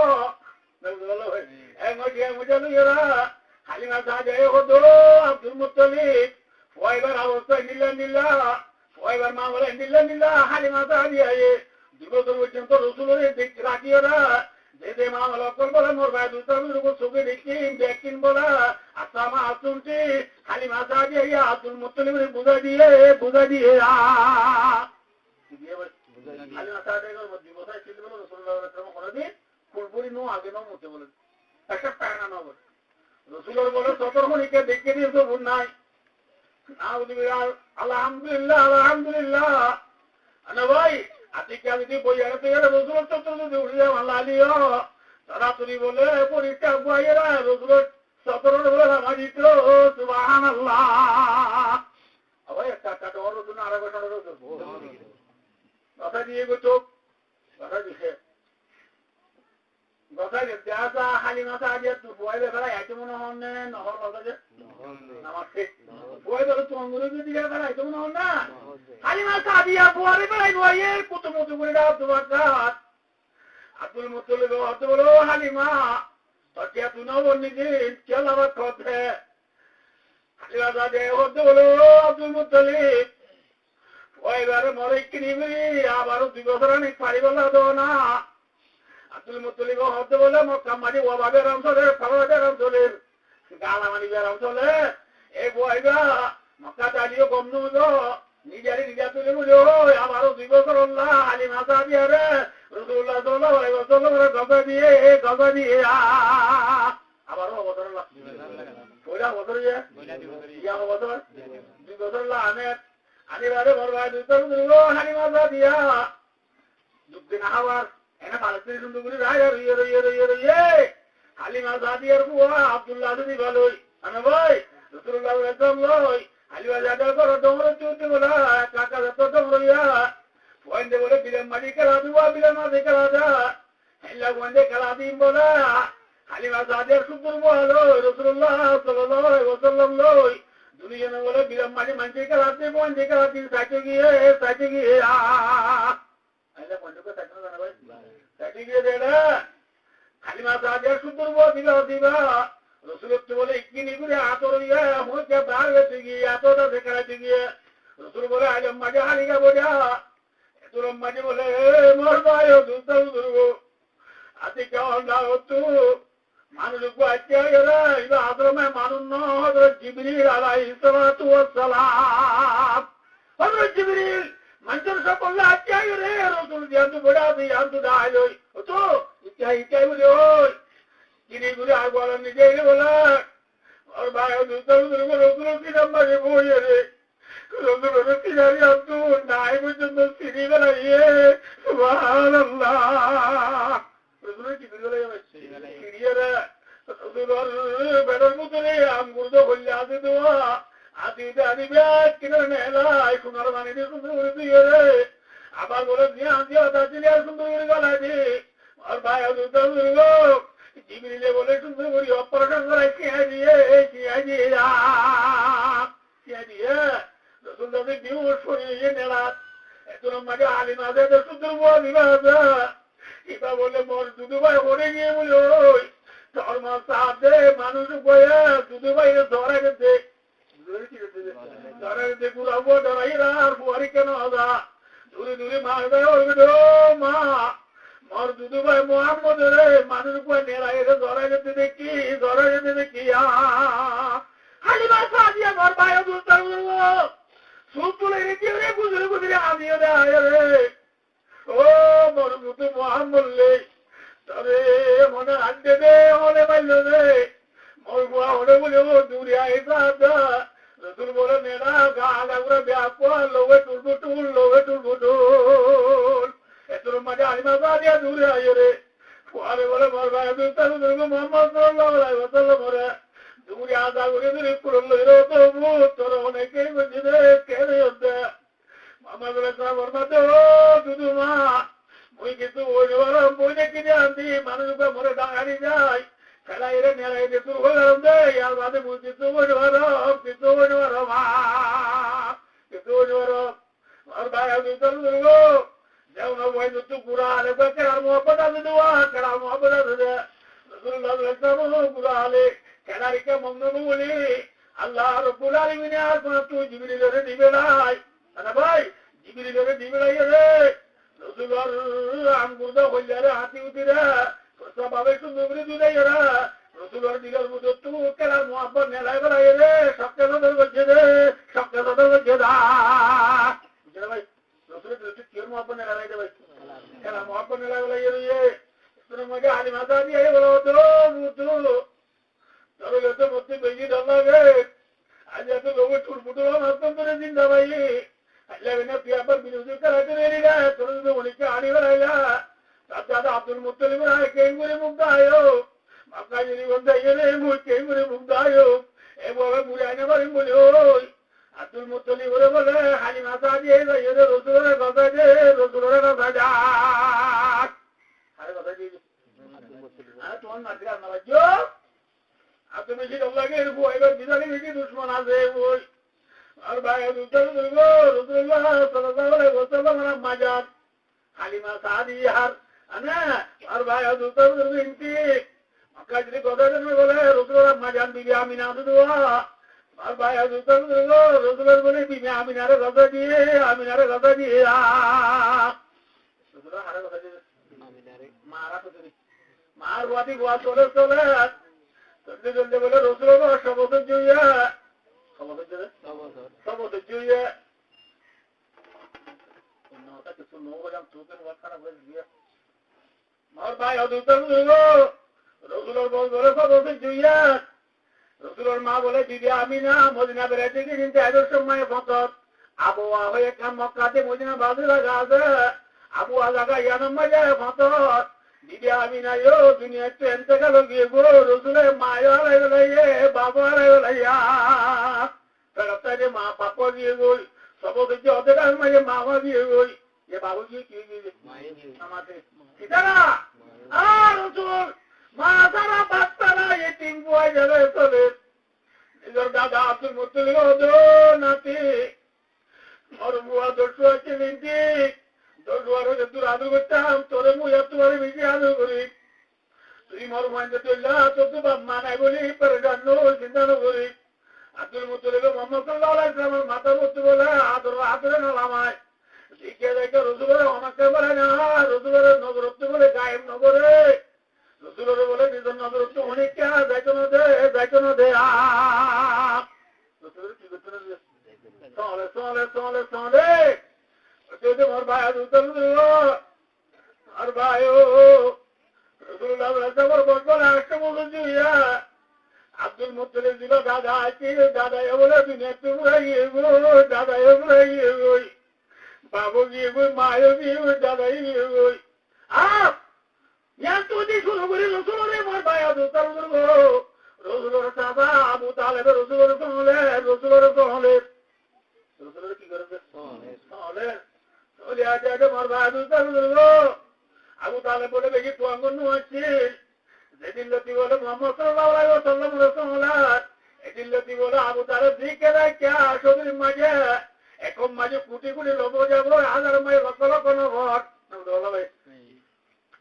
[SPEAKER 1] হালিমা দাদি হতো আব্দুল মুত্তালিব ওইবার অবস্থা নিল্লা ওইবার মা বলে নিল্লা হালিমা দাদি আয়ে 2 বছর পর্যন্ত রসুলের দিক রাখিয়েরা যে মা লক্ষ্য বলে মোর ভাই দুটার উপর চোখে দেখছেন বলা আচ্ছা মা আসুনছি খালি মাথা দিয়ে আব্দুল মুত্তালিবের বুঝা দিয়ে খালি মাথা দিয়ে 2 বছর ছিল বলে রসুল্লাহ করে দিন ফুলপুরি নো আগে নো মুখে বলে একটা প্যানা না বলে রসুলের বলে সতর্কনিকে দেখে দিয়ে তো ভুল নাই আলহামদুলিল্লাহ আনা ভাই আজকে যদি বই আড়াতে গেলে রসুলের চত্বর যদি উঠে যাও আল্লাহ আলিও তারা তুমি বলে পরীক্ষা বইয়েরা রসুলের চত্বর বলে নামাজিত সুবহানাল্লাহ আবার একটা রসুন আর একটা রসুন কথা দিয়ে গো চোখ কথা দিছে কথা দেখা খালি মাথা আগে তুই বই বেলা এত মনে হন নহর কথা যে নামাজে বই বেলা তো অঙ্গুরে যদি বেলা এত মনে হন না খালি মাথা দিয়া বই বেলা নয় কত মতো করে দাও তোমার কাজ আব্দুল মুত্তালিব হতে বলো হালিমা তোকে তুই না বললি যে চল আবার কথা হালিমা দাদে হতে বলো আব্দুল মুত্তালিব ওইবারে মরে কি নিবি আবারও 2 বছর আমি পারি বলা দেবো না আব্দুল মুত্তালিব হতে বলে মক্কা মাঝে ওভাবে অঞ্চলের ফরওয়ার্ডের অঞ্চলের গালামানি অঞ্চলে এই বইবা মক্কা চালিয়ে গম নেবো নিজা তুলে বুঝো আবারও 2 বছর আল্লাহ হালিমা দাদি আরে রসুল্লাহ সাল্লাল্লাহু আলাইহি ওয়াসাল্লামের গদা দিয়ে আবারও অবতর আল্লাহ কয়টা বছর ইয়া বছর 2 বছর আল্লাহ আনিবারে বরবাদ দিতো হালিমা দাদিয়া দুদিন আবার এনে পালতে সুন্দর করে রায় হালিমা দাদিয়ার বুয়া আব্দুল্লাহ যদি ভালোই আনা ভাই রসুল্লাহ একদম লই হালিমা দাদা করো তোমরা চুতে বলা কাকা যত তোমরা ওইন্দে বলে বিলেন মাঝি খেলা দুয়া বিলেন মাঝি খেলা দা হেলা ওইন্দে খেলা দিন বলা হালিমা দাদিয়ার সুন্দর বলো রসুল্লাহ সাল্লাল্লাহু আলাইহি ওয়াসাল্লাম লই দুনিয়া বলে বিলেন মাঝি মাঝি খেলা দিয়ে ওইন্দে খেলা দিন সাইতে গিয়ে আইলে পঞ্চকে সাইতে না ভাই সাইতে গিয়ে দেনা হালিমা দাদিয়ার সুন্দর দিবা রসুলের তো বলে কি নিবি আতর ইয়া হচ্ছে বার হয়েছে গিয়ে এতটা দেখাতে গিয়ে রসুল বলে আইলাম মাঝে হালিকা বোঝা এত তোর মাঝে বলে মোর ভাই দুধ দুর্গ আতি কেমন না হতো মানুষ আজকে গেলে এবার আশ্রমে মানুষ নজর জিবরিল আলাইহিস সালাতু ওয়াস সালাম হযরত জিবরিল মানুষের সব বললে আজকে গেলে রাসূল দিয়ান্তু বড়া দিয়ান্তু দাইলই তো ইটাই বলে ওই যিনি ঘুরে আর বলেন নিজে বলে আর ভাই দুধ দুর্গ রাসূল কি নাম্বারে বইয়ে রে রাসূল তিনারি আন্তু নাই পর্যন্ত সিঁড়ি বেলাইয়ে সুবহানাল্লাহ রাসূল কি বলে সিঁড়িয়ারা রাসূলর বেড়ার মতনে আমগুলো হইলে আছে দোয়া আদিতে আদিবে কিনে নেলাই সোনার মানে দিয়ে সুন্দর করে দিয়ে রে আবার বলে দিয়া দাঁচিলে সুন্দর করে গলায় দি আর ভাই দুধ দুর্গ জিবরিলে বলে সুন্দর করি অপারেশন করাই কিয়া দিয়ে রসুল দাদি বিউর শরীরে নেড়াত এত মাঝে আলিমাদের সুন্দর বিবাদ ইবা বলে মোর দুদু ভাই হরে গিয়ে বলে ওই ধর্ম সাথে মানুষ বয়ে দুদু ভাই ধরা গেছে ধরা গেছে ঘুরাবো ধরাইরা আর বুয়ারি কেন হদা দূরে দূরে মার দেয় মা মোর দুদু ভাই মোহাম্মদ রে মানুষ বয়ে নেড়াই ধরা যেতে দেখি হালিমা সাদিয়া মোর ভাই দুধ সুতুলে রেখে রে গুজরে আমিও দেয় রে ও মোর দুদু মোহাম্মদ লে তবে মনে আনতে দে মনে পাইল রে মোর বুয়া হলে বলে ও দূরে আইসা রসুল বলে নেড়া গা লাগরে ব্যাপা লোভে টুলবুটুল এত মাঝে আলিমা সাদিয়া দূরে আয় রে পরে বলে মোর ভাই দুধ মোহাম্মদ সাল্লাল্লাহু আলাইহি ওয়াসাল্লাম রে দূরে আদা করে দূরে পুরলো এর তো তোর অনেকেই বলছে রে কেড়ে হতে মামা বলে বর্মাতে ও দুদু মা মুই কিছু বই দেখি আনতি মানুষকে মরে ডাঙানি যায় খেলা এরে নেড়াই দিয়ে শুরু করে দে আর বাদে মুই কিছু মা আর ভাই দুধ দুর্গ যেমন বই দুধ পুরা আলে কেড়ার মোহাম্মদ আছে দেওয়া কেড়ার মোহাম্মদ আছে দে রসুল্লাহ পুরা আলে কেনারিকে মঙ্গল বলি আল্লাহ রব্বুল আলামিন আর কোন তুই জিবরিলের দিবে নাই আরে ভাই জিবরিলের দিবে নাই রে রাসূলুর আমগুদা হইলারে হাতি উঠিরা সব ভাবে সুন্দর করে দিলাই রে রাসূলুর দিলের মধ্যে তুই কেলা মোহাম্মদ নেলাই গলাই রে সবকে সদর করছে রে দা বুঝলে ভাই রাসূলের দিলে কি মোহাম্মদ নেলাই দে ভাই কেলা মোহাম্মদ নেলাই গলাই রে তোর মধ্যে আলিমা দাদি আই বলো তো তবে যত মধ্যে বেশি ডালাবে আজ এত লোকের টুটফুটো অত্যন্ত চিন্তা পাই আল্লাহ তুই আবার বিরোধী করাতে রেলিলা তোর যদি অনেককে আনি বেড়াইলা তার দাদা আব্দুল মুত্তালিবের আয় কেই করে মুগ্ধ আয়ো আপনার যদি বলতে গেলে মুই কেই করে মুগ্ধ আয়ো এভাবে মুড়ে আইনে পারি বলে ওই আব্দুল মুত্তালিবের বলে হালিমা সাদিয়া যাই রসুলের কথা যে রসুলের কথা যা আরে কথা দিয়ে তোমার নাতি রান্না বাজ্য আপনি বেশি লাগে এবার বিধানে বেশি দুশ্মন আছে ওই আর ভাই রসুল্লাহ সাল্লাল্লাহু আলাইহি ওয়াসাল্লাম মাজার হালিমা সাদিয়ার আর ভাই ইনতি মক্কা যদি কথা বলে রসুল্লাহ মাজান বিবি আমিনা দোয়া আর ভাই রসুলের বলে বিবি আমিনারে কথা দিয়ে রসুল্লাহ হারে কথা দিয়ে মারা কথা দিয়ে মার বাদি গোয়া চলে জলদি বলে রসুল সবত জুইয়া কিছু নজাম চোখের খারাপ হয়ে গিয়ে আমার ভাই রসুলের বল বলে সবত জুইয়া রসুলের মা বলে দিদি আমি না মদিনা বেড়াইতে গিয়ে কিন্তু এদের সময় ফতর আবহাওয়া হয়ে মক্কাতে মদিনা বাজে লাগা আছে আবহাওয়া লাগা ইয়ানম্মা যায় ফতর দিদি আমি না দুনিয়া ট্রেন থেকে গিয়ে গো রসুলের মায় হারাইলাইয়ে বাবা হারাইলাইয়া ফেরতারে মা পাপা দিয়ে গই সব দেখছি অধেক মাঝে মামা দিয়ে গই যে বাবু দিয়ে কি আমাদের সীতারা আর রসুল মা তারা বাচ্চারা এই তিন বুয়াই যাবে চলে নিজের দাদা আব্দুল মুত্তালিব নাতি ওর বুয়া দর্শু আছে নিন্তি দর্শুয়ার হয়ে তোর আদর করতাম তোরে মুই তোমার বেশি আদর করি তুই মর মাইন্ডে চললা তোর তো বাপ মা নাই বলি পরেশান চিন্তা করি আব্দুল মুত্তালিব মোহাম্মদ সাল্লাল্লাহু আলাইহি ওয়াসাল্লাম মাথা মধ্যে বলে আদরে নামায় শিখে দেখে রসুলের অনেকে বলে না, রসুলের নজরত্ব বলে গায়েব নগরে, রসুলের বলে নিজের নজরত্ব অনেকটা যাইতো না দে, যাইতো না দে। রসুলের কি করতে না চলে চলে চলে চলে মোর ভাই উত্তর দিল আর ভাই রসুল্লাহ বলে একটা বলছি আব্দুল মুত্তালিব দিল দাদা কি দাদা বলে দুনিয়া তুমি দাদা গই বাবু গিয়ে গই মায়ও গিয়ে গই দাদাই গিয়ে গই তুই শুরু করি রসুলের মোর ভাই উত্তর দিল রসুলের দাদা আবু তালেব রসুলের কহলে রসুলের কহলে রসুলের কি করেছে কহলে চলে আসে মোর ভাই উত্তর দিল আবু তালেব বলে দেখি তো অঙ্গন আছে যেদিন লতি বলে মোহাম্মদ সাল্লাল্লাহু আলাইহি ওয়াসাল্লাম রাসূলুল্লাহ এদিন লতি বলে আবু তালেব দিকে রাখা সদর মাঝে একম মাঝে কোটি কোটি লোক যাব হাজার মাইল লক্ষ লক্ষ নভর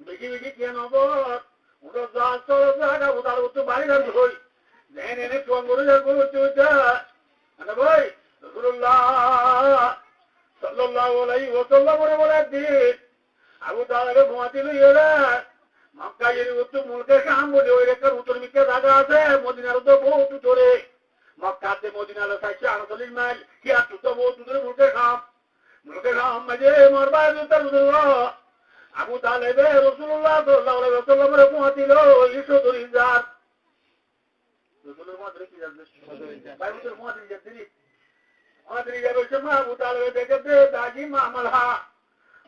[SPEAKER 1] বেশি বেশি কে নভর ওটা যা চলো যা আবু তালেব তো বাড়ি গান ধই যেন এনে তো অঙ্গরে যা করতে আরে ভাই রাসূলুল্লাহ সাল্লাল্লাহু আলাইহি ওয়াসাল্লাম বলে দিন আবু তালেব ঘুমাতে লইয়া মক্কা যেহেতু মুলকে কাম বলে ওই একটা উত্তর মিকে জায়গা আছে মদিনার তো বহুত উত্তরে মক্কাতে মদিনার 448 মাইল কি আর তো বহুত উত্তরে মুলকে কাম মাঝে মরবা উত্তর আবু তালেব রাসূলুল্লাহ সাল্লাল্লাহু আলাইহি ওয়াসাল্লামের ঘুমাতিল ইসো দরিজার রসুলের মাঝে কি জানবে ভাই উত্তর ঘুমাতিল যাত্রী আমাদের যাবে সময় আবু তালেব দেখে দাজি মামলা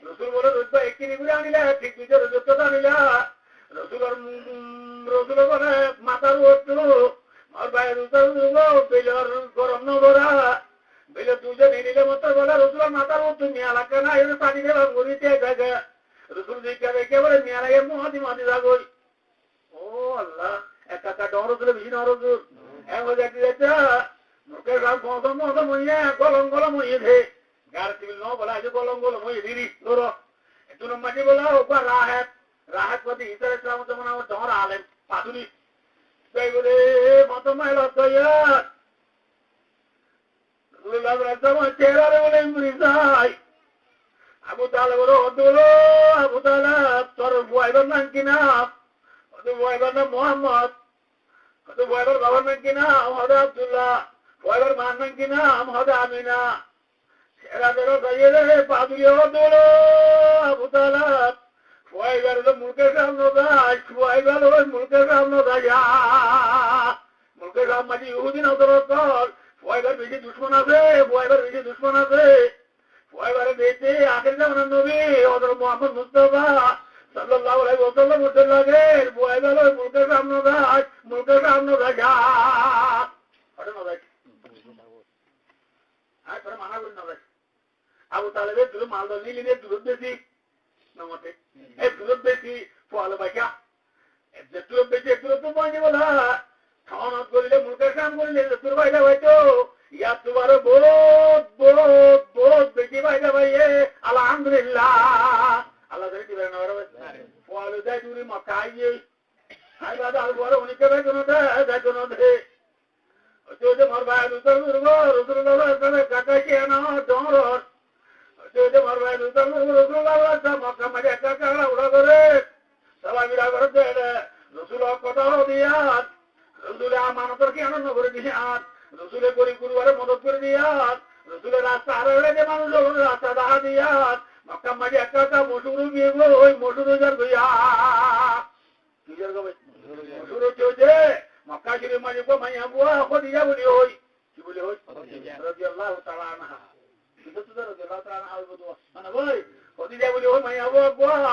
[SPEAKER 1] রসুল বলে রোজবা একটি নিগুড়ে আনিলা ঠিক বিজয় রোজতা আনিলা রসুল বলে মাথার ওটু আর বাইরের উত্তর বেলর গরম নগরা বেলে দুজন নিলে মতো বলে রসুলের মাথার ওটু মেয়া লাগে না এর পানি দেওয়া গড়িতে জায়গা রসুল দিকে দেখে বলে মেয়া লাগে মহাদি মাদি যাগই ও আল্লাহ একটা ডর রসুল বেশি না রসুল এমন দেখতে যাচ্ছে মুখের গাল মৌসম হইয়া গলম গলম হইয়ে দে গার টিভিল ন বলা আছে গলম গলম হইয়ে দিদি ধরো একটু মাঝে বলা ওপর রাহাত পতি ইসা ইসলাম যেমন আমার ডর আলেন পাতুরি তাই বলে মত মাইল চেহারা বলে যাই আবু তালেব বলো আবু তালেব তোর বয়বার নাম কিনা বয়বার নাম মোহাম্মদ বয়বার বাবার নাম কিনা হদা আব্দুল্লাহ বয়বার মার নাম কিনা হদা আমিনা সেরা বেরো গাইয়ে রে পাদুরি হদলো আবু তালেব বয়বার মুলকের সামনে যায় বয়বার ওই মুলকের সামনে যায় মুলকের সাম মাঝে ইহুদিন অন্তর বয়বার বেশি দুশ্মন আছে বয়বার বেশি দুশ্মন আছে বয়বারে দেখতে আখের জামানার নবী হযরত মুহাম্মদ মুস্তাফা সাল্লাল্লাহু আলাইহি ওয়াসাল্লাম বলতে লাগে বয়বার ওই মুলকের সামনে যায় মুলকের সামনে যায় আরে না ভাই আয় তোরা মানা করি না ভাই আবু তালেবের দুটো মালদা নিলে দূর বেশি নমতে এই দূর বেশি ফলো বাইকা যে দূর বেশি দূর তো বন্ধ বলা খাওয়ানোর করলে মুলকের কাম করলে তোর ভাইটা হয়তো ইয়ার তোমার বহুত বেশি ভাইটা ভাইয়ে আলহামদুলিল্লাহ আল্লাহ ধরে দিবেন না ফলো দেয় দূরে মক্কা আইয়ে আই বাদা আর বড় অনেকে ভাই কোনো দে যে মোর ভাই রসুল্লাহ কাকা কে না ডর যে মোর ভাই রসুল্লাহ মক্কা মাঝে একা কাকড়া উড়া করে সবাই বিরা করে দে রসুল কথা দিয়া রসুলের আমানতর কি আনন্দ করে দিয়ে রসুলের গরিব গুরুবারে মদত করে দিয়ে রসুলের রাস্তা আরো যে মানুষ রাস্তা দেখা দিয়া মক্কা মাঝে একা মসুর গিয়ে ওই মসুর যার গইয়া নিজের গবে মসুর হচ্ছে মক্কা শরীফ মাঝে মাইয়া বুয়া খদিজা বলি হই কি বলি হই রাদিয়াল্লাহু তাআলা আনহা কিন্তু তো রাদিয়াল্লাহু তাআলা আনহা মানে ভাই খদিজা বলি হই মাইয়া বুয়া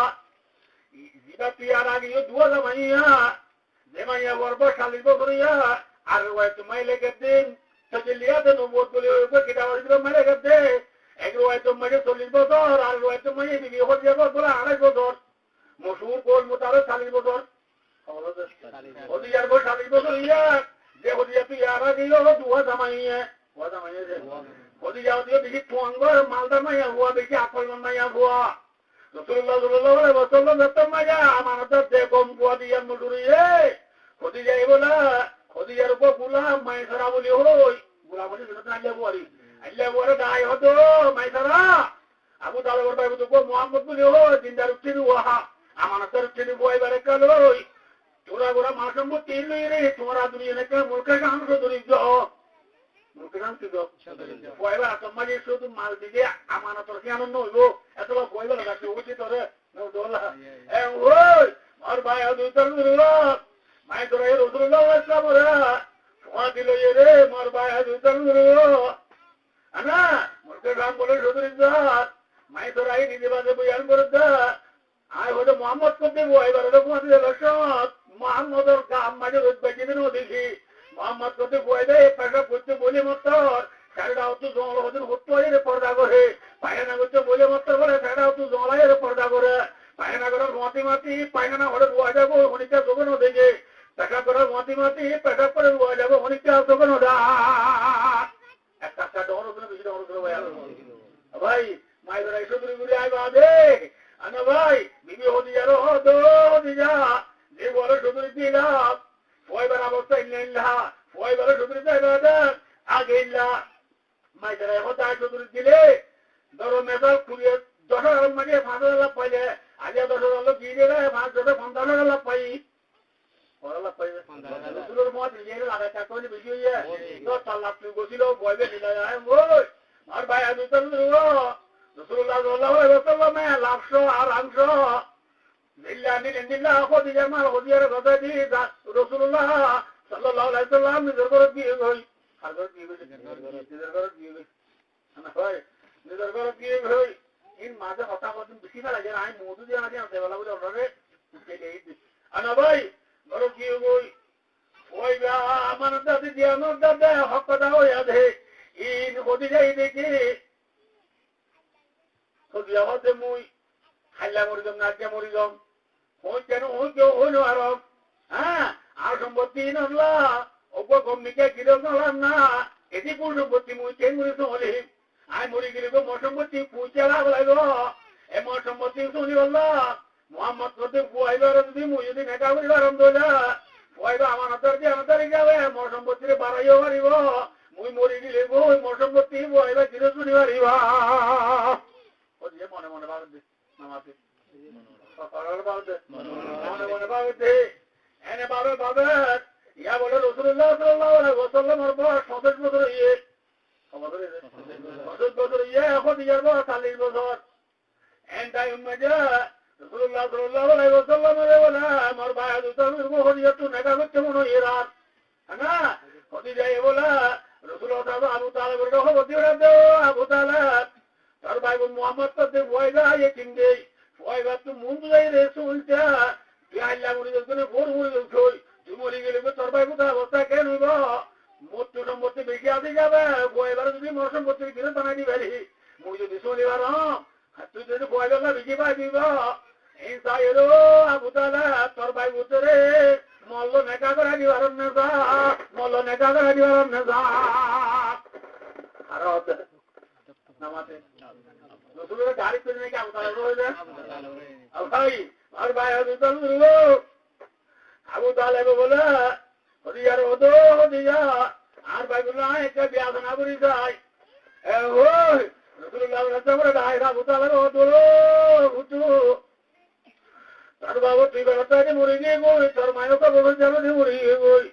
[SPEAKER 1] জিবা তুই আর আগে দুয়া মাইয়া যে মাইয়া বরব শালির বকরিয়া আর ওই তুমি লেগে দিন সজলিয়া দেন বহুত বলি ওই কিটা বলি মাইলে গদে এক ওই তুমি 40 বছর আর ওই তুমি বিবি হদিয়া বছর 2.5 বছর মশহুর গোল মোতারে 40 বছর হদিয়ার বই 40 বছর ইয়া যে হদিয়া তুই আর আগে দুয়া জামাইয়া হদিয়া হদিয়া বেশি টোয়াঙ্গর মালদা মাইয়া হুয়া বেশি আকল মাইয়া হুয়া রাসূলুল্লাহ সাল্লাল্লাহু আলাইহি ওয়াসাল্লাম যত মাইয়া আমানত দে কম বুয়া দিয়া মুদুরিয়ে খদিজা বলা খদিজার উপর গোলাম মাইসারা বলি হই গোলাম বলি না আল্লাহ বুয়ারি আল্লাহ বুয়ারে দাই হতো মাইসারা আবু তালেব ওর ভাই তো মোহাম্মদ বলি ও দিনদার উঠিনি ওহা আমানতের উঠিনি বই বারে কালই তোরা গোরা মা সম্পত্তি লই রে তোরা দুনিয়া নাকি মুলকে গান ধরি যাও মুলকে গান কি যাও বইবা তোমাকে শুধু মাল দিলে আমানতের কি আনন্দ হইব এত বইবা লাগাতে উঠি তোরে দোলা ওই আর ভাই আদু তালুল্লাহ মাই তোরা রাসূলুল্লাহ সাল্লাল্লাহু আলাইহি ওয়াসাল্লাম দিল রে মোর ভাই আদু তালুল্লাহ আনা মুলকে গান বলে শুধু ইজ্জত মাই তোরা এই নিজে বাজে বয়ান করে দা আই হয়তো মোহাম্মদ করতে বইবা রে তোমাদের লক্ষণ মোহাম্মদের কাম মাঝে রোজ বেঁচে দিনও দেখি মোহাম্মদ করতে বই দেয় পেশা করতে বলে মত্তর সাড়া হতো জল হতেন হতো পর্দা করে পায়খানা করতে বলে মত্তর করে সাড়া হতো জলাইয়ের পর্দা করে পায়খানা করার মাতি পায়খানা ঘরে রোয়া যাবো অনেকটা দোকানও দেখে পেশা করার মাতি পেশা করে রোয়া যাবো অনেকটা দোকানও একটা ডর ওখানে বেশি ডর করে ভাই মায়েরা এসে ঘুরে ঘুরে আয় বাদে আনা ভাই বিবি হতে যারো হতো যা যে বলে সুদূর দিলাম ফয়বার অবস্থা ইল্লা ফয়বার সুদূর দেয় আগে ইল্লা মাইদারা হতা সুদূর দিলে ধরো মেজাল খুলিয়ে 10,000 মাঝে 5,000 লাভ পাইলে আজ 10,000 লোক দিয়ে দিলে 50,000 লাভ পাই লাভ পাইবে রসুলের মত নিজের লাগাই থাকতে হলে বেশি হইয়া 10 লাখ তুই বসিল বইবে দিলে ওই আর ভাই আমি তো রসুল্লাহ সাল্লাল্লাহু আলাইহি ওয়াসাল্লাম লাভশো আর আংশ রসুল্লাহ সাল্লাল্লাহু আলাইহি ওয়াসাল্লাম নিজের ঘরে দিয়ে গই নিজের ঘরে দিয়ে গই ইন মাঝে কথা বলতেন বেশি না লাগে আমি মধু দিয়ে আমাকে আনতে বলা বলে অর্ডারে আনা ভাই ঘরে দিয়ে গই ওই আমার দাদি দিয়ে আমার দাদা হক কথা হয়ে আছে ইন হতে যাই দেখি সদিয়া হতে মুই খাইলা মরি যাম নাচা মরি যাম ওই কেন ওই কেউ হইল আরব হ্যাঁ আর সম্পত্তি নলা অল্প কমিকে কিরম নলাম না এটি কোন সম্পত্তি মুই চেন মরি হলে আই মরি গেলে মোর সম্পত্তি পুঁচে লাভ লাগব এ মোর সম্পত্তি শুনি বললা মোহাম্মদ করতে বুয়াইবার যদি মুই যদি নেতা করিবার দোলা বুয়াইবা আমার হাতের দিয়ে আমার তারিখ যাবে মোর সম্পত্তিরে বাড়াইও পারিব মুই মরি গেলে বই মোর সম্পত্তি বুয়াইবা চির শুনি পারিবা মনে মনে ভাবে নামাতে মনে মনে ভাবে এনে ভাবে ভাবে ইয়া বলে রসুল্লাহ সাল্লাল্লাহু আলাইহি ওয়াসাল্লামের বয়স 27 বছর ইয়ে 27 বছর ইয়ে এখন ইয়ার বয়স 40 বছর এন টাইম মধ্যে রসুল্লাহ সাল্লাল্লাহু আলাইহি ওয়াসাল্লামের বলে আমার ভাই আদুতামির বহরিয়া তো নেকা করতে মনে হয় রাত না হদি যায় বলে রসুল্লাহ সাল্লাল্লাহু আবু তালেবের রহমতি রাখো আবু তালেব তার ভাই মোহাম্মদ করতে বয়গা ইয়ে কিনবে বয়গা তো মুন্ডু যাই রে শুনছা তুই আল্লাহ মরি যাচ্ছে ভোর মরি যাচ্ছ তুই মরি গেলে তোর ভাই কোথায় অবস্থা কেন হইব মৃত্যু সম্পত্তি বেশি আসে যাবে বয়বার যদি মোর সম্পত্তি কিনে বানাই দিবি মুই যদি শনিবার তুই যদি বয়গা বেশি পাই দিব এই সাইরো আবু তালা তোর ভাই উত্তরে মল্ল নেকা করে দিবার নেজা মল্ল নেকা করে দিবার নেজা আর নামাতে রসুলের গাড়ি করে নাকি আবু তালেব রইলে ভাই আর ভাই আবু তালেব বলে হদিয়ার হতো হদিয়া আর ভাই বললো একটা বিয়াদনা করি যাই ওই রসুল্লাহ রাস্তা করে ভাই আবু তালেব হতো উঠু তার বাবু তুই বেড়াতে মরে গিয়ে গই তোর মায়ের তো বসে যেন মরে গিয়ে গই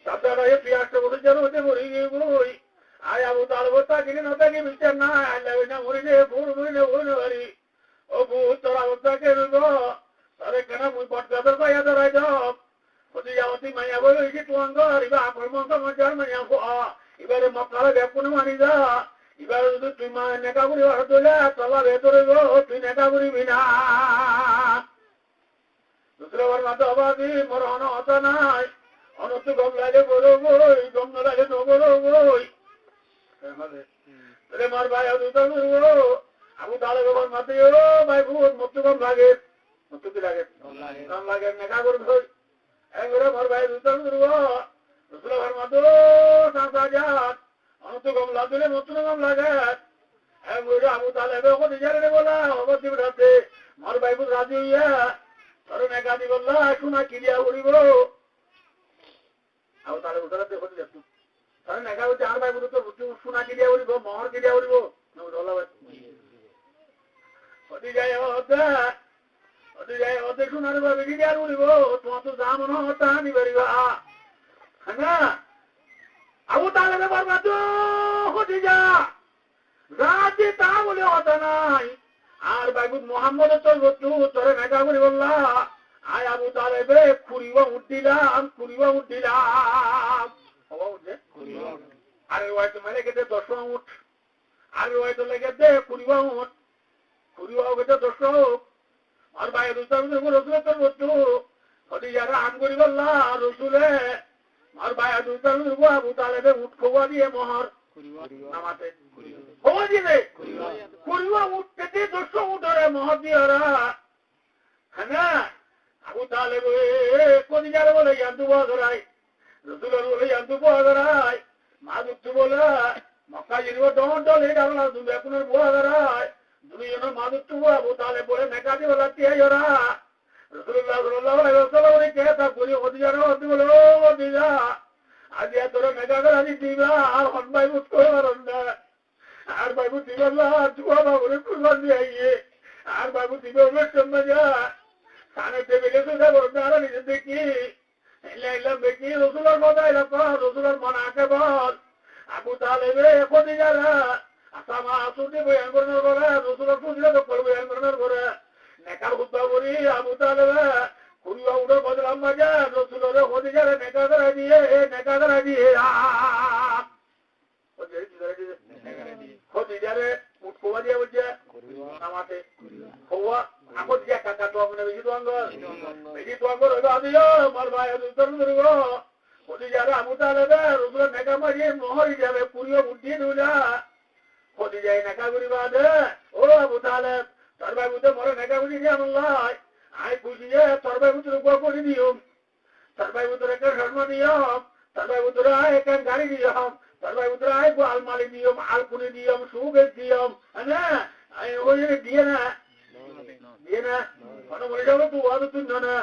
[SPEAKER 1] তার দ্বারা পিয়াসটা বসে যেন হতে মরে গিয়ে গই আয় আবু তালেব তাকে না তাকে বিচার না আল্লাহ না মরে গিয়ে ভোর মরে না ভোর বাড়ি ও ভূত তোর অবস্থাকে রইব তাহলে কেন মুই বটগাছের পাইয়া ধরাই যাব হতে যাওয়াতি মাইয়া বলে যে তোমার এবার আপনার মতো মজার মাইয়া এবারে মক্কালে ব্যাপনে মানি যা এবার যদি তুই মা নেকা করি তোলে তলা ভেতরে গো তুই নেকা করিবি না দুসরাবার মাথা অবাদি মোর অন হতা নাই অনত গম লাগে বলো বই গম না লাগে নবলো বই মার ভাই আবু তালেব মাতে ও ভাই বহুত মৃত্যু কম লাগে মৃত্যু কি লাগে কম লাগে নেকা করে ধর একবারে মার ভাই রসুলের মাতো 7,000 অনত কম লাগলে মৃত্যু কম লাগে একবারে আবু তালেব ওকে নিজের বলা অবধি রাতে মার ভাই বুঝ রাজি হইয়া তোর নেকা দি বললা শোনা কিরিয়া উড়িব আবু তালেব উঠাতে দেখো দেখতো তাহলে নেকা হচ্ছে আর ভাই বুঝতো সোনা কিরিয়া উড়িব মহর কিরিয়া উড়িব দে ওদের শোনার বেশি আর বলিব তোমার তো যা মনে হয় তা আনি পারিবা হ্যাঁ আবু তালেবে বরবাদ হতে যা রাতে তা বলে হতা নাই আর বাইবুদ মোহাম্মদ চলবতু তোরে নেগা বলি বললা আয় আবু তালেবে খুরিবা উঠদিলাম আরে হয়তো মেলে গেছে 10 উঠ আর হয়তো লেগে দে খুরিবা উঠ খুরিবা গেছে 10 আর ভাই রসুলের চলবতু হতে যারা আম করি বললা রসুলে আর ভাই আবু তালেবে উঠ খোয়া দিয়ে মোহর নামাতে খোয়া দিলে খুরিবা উঠতে 10 উঠরে মোহর দিয়ে ওরা হ্যাঁ আবু তালেবে কোনি যারা বলে জানতু বগরাই রসুলের বলে জানতু বগরাই মা দুঃখু বলে মক্কা জিনিব ডল এই ডাবলা তুমি এখন বগরাই দুজনের মা দুঃখু আবু তালে বলে মেকা দিয়ে বলা তিয়াই ওরা রসুল্লাহ সাল্লাল্লাহু আলাইহি কে তা বলি হদিজার হদি বলে ও হদিজা আজ তোর মেকা করে আনি দিবা আর হন ভাই বুঝ করে পারন না আর ভাই বুঝ দিবা না তুয়া বাবুরে কুরবান দিয়ে আর বাবু দিবা সম্মান যা সানে টেবিলে সুদা বড় নিজে দেখি এলা দেখি রসুলের কথা এলাকা রসুলের মনাকে বল আবু তালেবে হদিজারা আসামা আসুটি বয়ান করানোর করে রসুলের ফুজিলে তো করবো বয়ান করানোর করে নেকার হুদ্দা করি আবু তালেবে খুরিবা উঠে বদলাম বাজা রসুলের হদিজারে নেকা করা দিয়ে হদিজারে উঠ খোয়া দিয়ে বলছে নামাতে খোয়া আগত দিয়া কাকা তো মানে বেশি তো আঙ্গর হইবা দিও মার ভাই উত্তর ধরব হদিজারে আবু তালেবে রসুলের নেকা মারিয়ে নহরি যাবে পুরিও উঠিয়ে দিলা হদিজাই নেকা করিবা দে ও আবু তালেব তোর ভাই বুঝতে মরে নেকা বুঝি দিয়ে আল্লাহ আই বুঝিয়ে তোর ভাই বুঝতে উপর করে দিও তোর ভাই বুঝতে একটা শর্মা দিয়ম তোর ভাই বুঝতে একটা গাড়ি দিয়ম তোর ভাই বুঝতে আলমালি দিয়ম আলকুনি দিয়ম সুগে দিয়ম হ্যাঁ ওই দিয়ে না মনে যাবো তুই না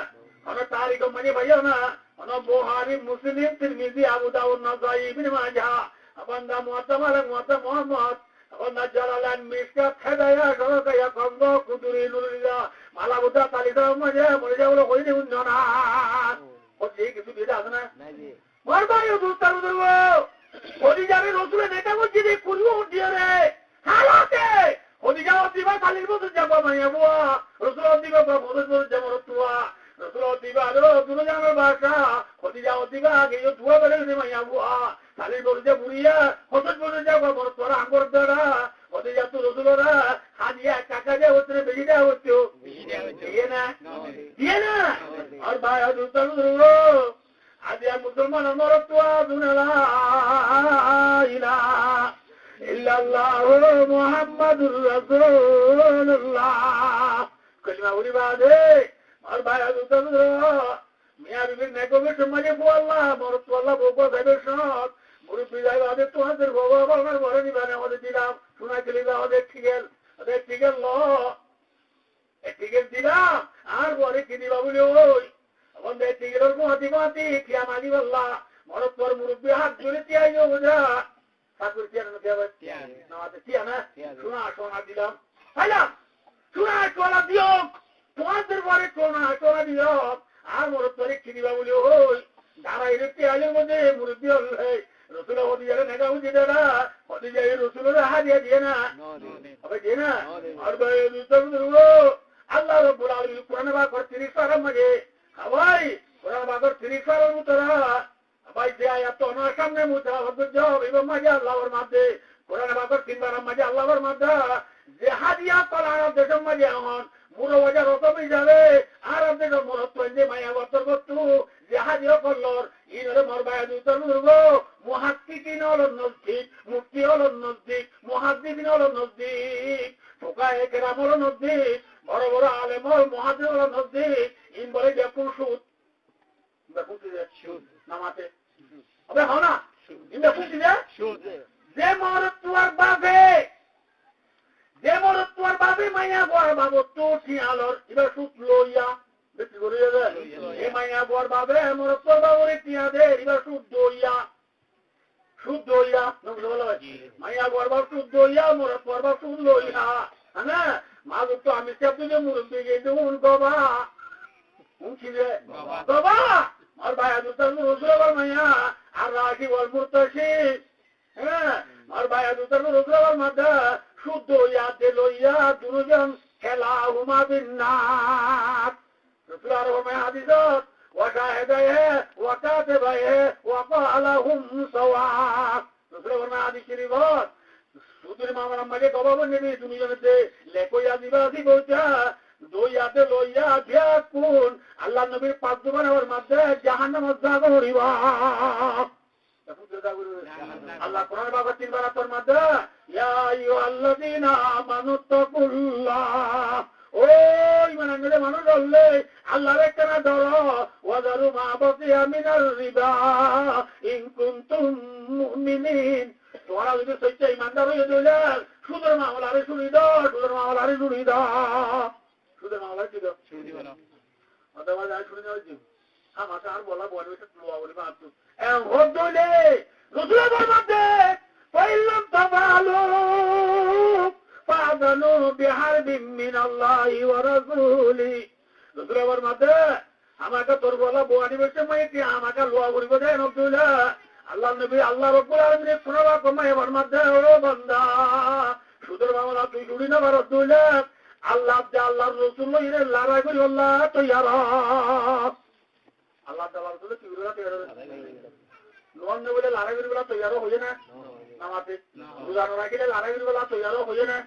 [SPEAKER 1] তারিখ মানে ভাইয়া না বোহারি মুসলিম তিরমিজি আবু দাউদ নাসাই ইবনে মাজাহ আবান্দা মুআতামাল মোহাম্মদ আবান্দা জালালান মিশকাত হাদায়া সরকায়া কমদো কুদুরি নুরিদা মালাবুদা তালিদা মনে যাবো কই দিউন না ও যে কিছু দিতে আছে না মার ভাই দুস্তার উদরব হদিজারে রসুলের নেতা বলছি রে কুরিও উঠিয়ে রে হালাতে হদিজা দিবা তালির বছর যাবো মাইয়া বুয়া রসুল দিবা বছর যাবো তুয়া রসুল দিবা দুনো জানার বাসা হদিজা দিবা আগে তুয়া বেড়ে মাইয়া বুয়া তালির বছর বুড়িয়া হসত বছর যাবো বড় তোরা আঙ্গর দ্বারা হদিজা তো রসুলরা হাজিয়া টাকা দেওয়া হচ্ছে বেশি দেওয়া হচ্ছে দিয়ে না আর ভাই দুস্তার উদরব আজিয়া মুসলমান মরত তুয়া দুনেলা ইল্লাল্লাহু মুহাম্মাদুর রাসূলুল্লাহ কলিমা বলি বাদে আর ভাই আদুতাল মিয়া বিবির নেকবে সমাজে বললা মরত আল্লাহ বকো দেবে সব মুরব্বি যাই বাদে তোমাদের বাবা বাবার বলে নিবানে আমাদের দিলাম শোনা গেলি আমাদের ঠিকের ল ঠিকের দিলাম আর বলে কি দিবা বলি ওই আমাদের ঠিকের মহাতি খিয়া মাগি বললা মরত পর মুরব্বি হাত জুড়ে তিয়াইও বোঝা ঠাকুর সোনা দিলাম সোনা দিও তোমাদের ঘরে সোনা দিও আর মোর তরে কিনিবা বলি ওই দাঁড়াই তিয়ালের মধ্যে মুরব্বী হলে রসুল হদিজারে নেগা বুঝি দাদা হদিজাই রসুলের হারিয়ে দিয়ে না হবে দিয়ে না আর আল্লাহ রব্বুল আলামিন কোরআন বাকর 30 পারার মাঝে ভাই কোরআন বাকর 30 পারার মুতরা ভাই যে আয়াত ওনার সামনে মুতরা হতে যাও এবং মাঝে আল্লাহর মধ্যে কোরআন বাকর 3 পারার মাঝে আল্লাহর মধ্যে যে হাদিয়া করার দেশের মাঝে এখন মুরো বাজার রকমই যাবে আর আপনাদের মরত্ব যে মায়া বর্তর করতু যে হাদিয়া করলর ইনরে মরবায়া দুতর দুর্গো মুহাক্কিকিন হলো নজদিক মুফতি হলো নজদিক মুহাদ্দিসিন হলো নজদিক ফুকায়ে কেরাম হলো নজদিক বড় বড় আলেম হল মুহাদ্দিস হলো নজদিক ইন বলে যে পুরুষুত নামাতে হবে হও না ইন্দা ফুটি যে মরত্বর বাবে মাইয়া বর বাবু তো টিয়ালর এবার সুত লইয়া বেশি করে এ মাইয়া বর বাবে মরত্বর বাবুরে টিয়া দে এবার সুদ দইয়া মাইয়া বর বাবু সুদ দইয়া মরত্বর বাবু সুদ লইয়া হ্যাঁ মাদুর তো আমি তুই মুরব্বী গিয়ে দেবুন গবা উঁচিলে গবা আর ভাই দুটার রুদ্রবার মাইয়া আর রাখি বল মুরতাসি হ্যাঁ আর ভাই দুটার রুদ্রবার মাদা শুদ্ধ ইয়াতে লইয়া দুজন খেলা হুমা বিন্নাত রসুলার হুমা হাদিসত وشاهديه وكاتبيه وقال هم سواء رسول হুমা হাদিস শরীফত সুদুর মামার আম্মাকে গবাব নেবে তুমি জানতে লেখইয়া দিবা দিবটা দইয়াতে লইয়া দিয়া কোন আল্লাহ নবীর পাঁচ জবান আমার মাঝে জাহান্নামে জাগ করিবা আল্লাহ কোরআন বাবা তিনবার তোর মাঝে ইয়া আইয়ুহাল্লাযীনা আমানুত্তাকুল্লাহ ও ঈমানদার মানুষ হলে আল্লাহর একখানা ধরো ওয়াজারু মা বাকিয়া মিনার রিবা ইন কুনতুম মুমিনিন তোমরা যদি সত্য ঈমানদার হয়ে দিলে সুদের মামলারে শুনি দাও সুদের মামলারে শুনি দাও সুদের মামলা কি দাও শুনি দাও অথবা যা শুনি দাও জি আমার আর বলা বলবে তো লোয়া বলবে আর তো এম হোক দলে রসুলের বরমাতে পাইলাম তাবালু ফাদানু বিহারবিন মিনাল্লাহি ওয়া রাসূলি রসুলের বরমাতে আমাকে তোর বলা বোয়ানি বেশে মাই কি আমাকে লোয়া বলব দেন আব্দুল্লাহ আল্লাহ নবী আল্লাহ রাব্বুল আলামিন শোনাবা কমায় বরমাতে ও বান্দা সুদের মামলা তুই শুনি না আব্দুল্লাহ আল্লাহ দে আল্লাহর রাসূল ইরে লড়াই করি আল্লাহ তৈয়ার আল্লাহ তাআলা রাসূল কি বলে তৈয়ার লোন নে বলে লড়াই করি বলা তৈয়ার হই না নামাতে রোজা রাখিলে লড়াই করি বলা তৈয়ার হই না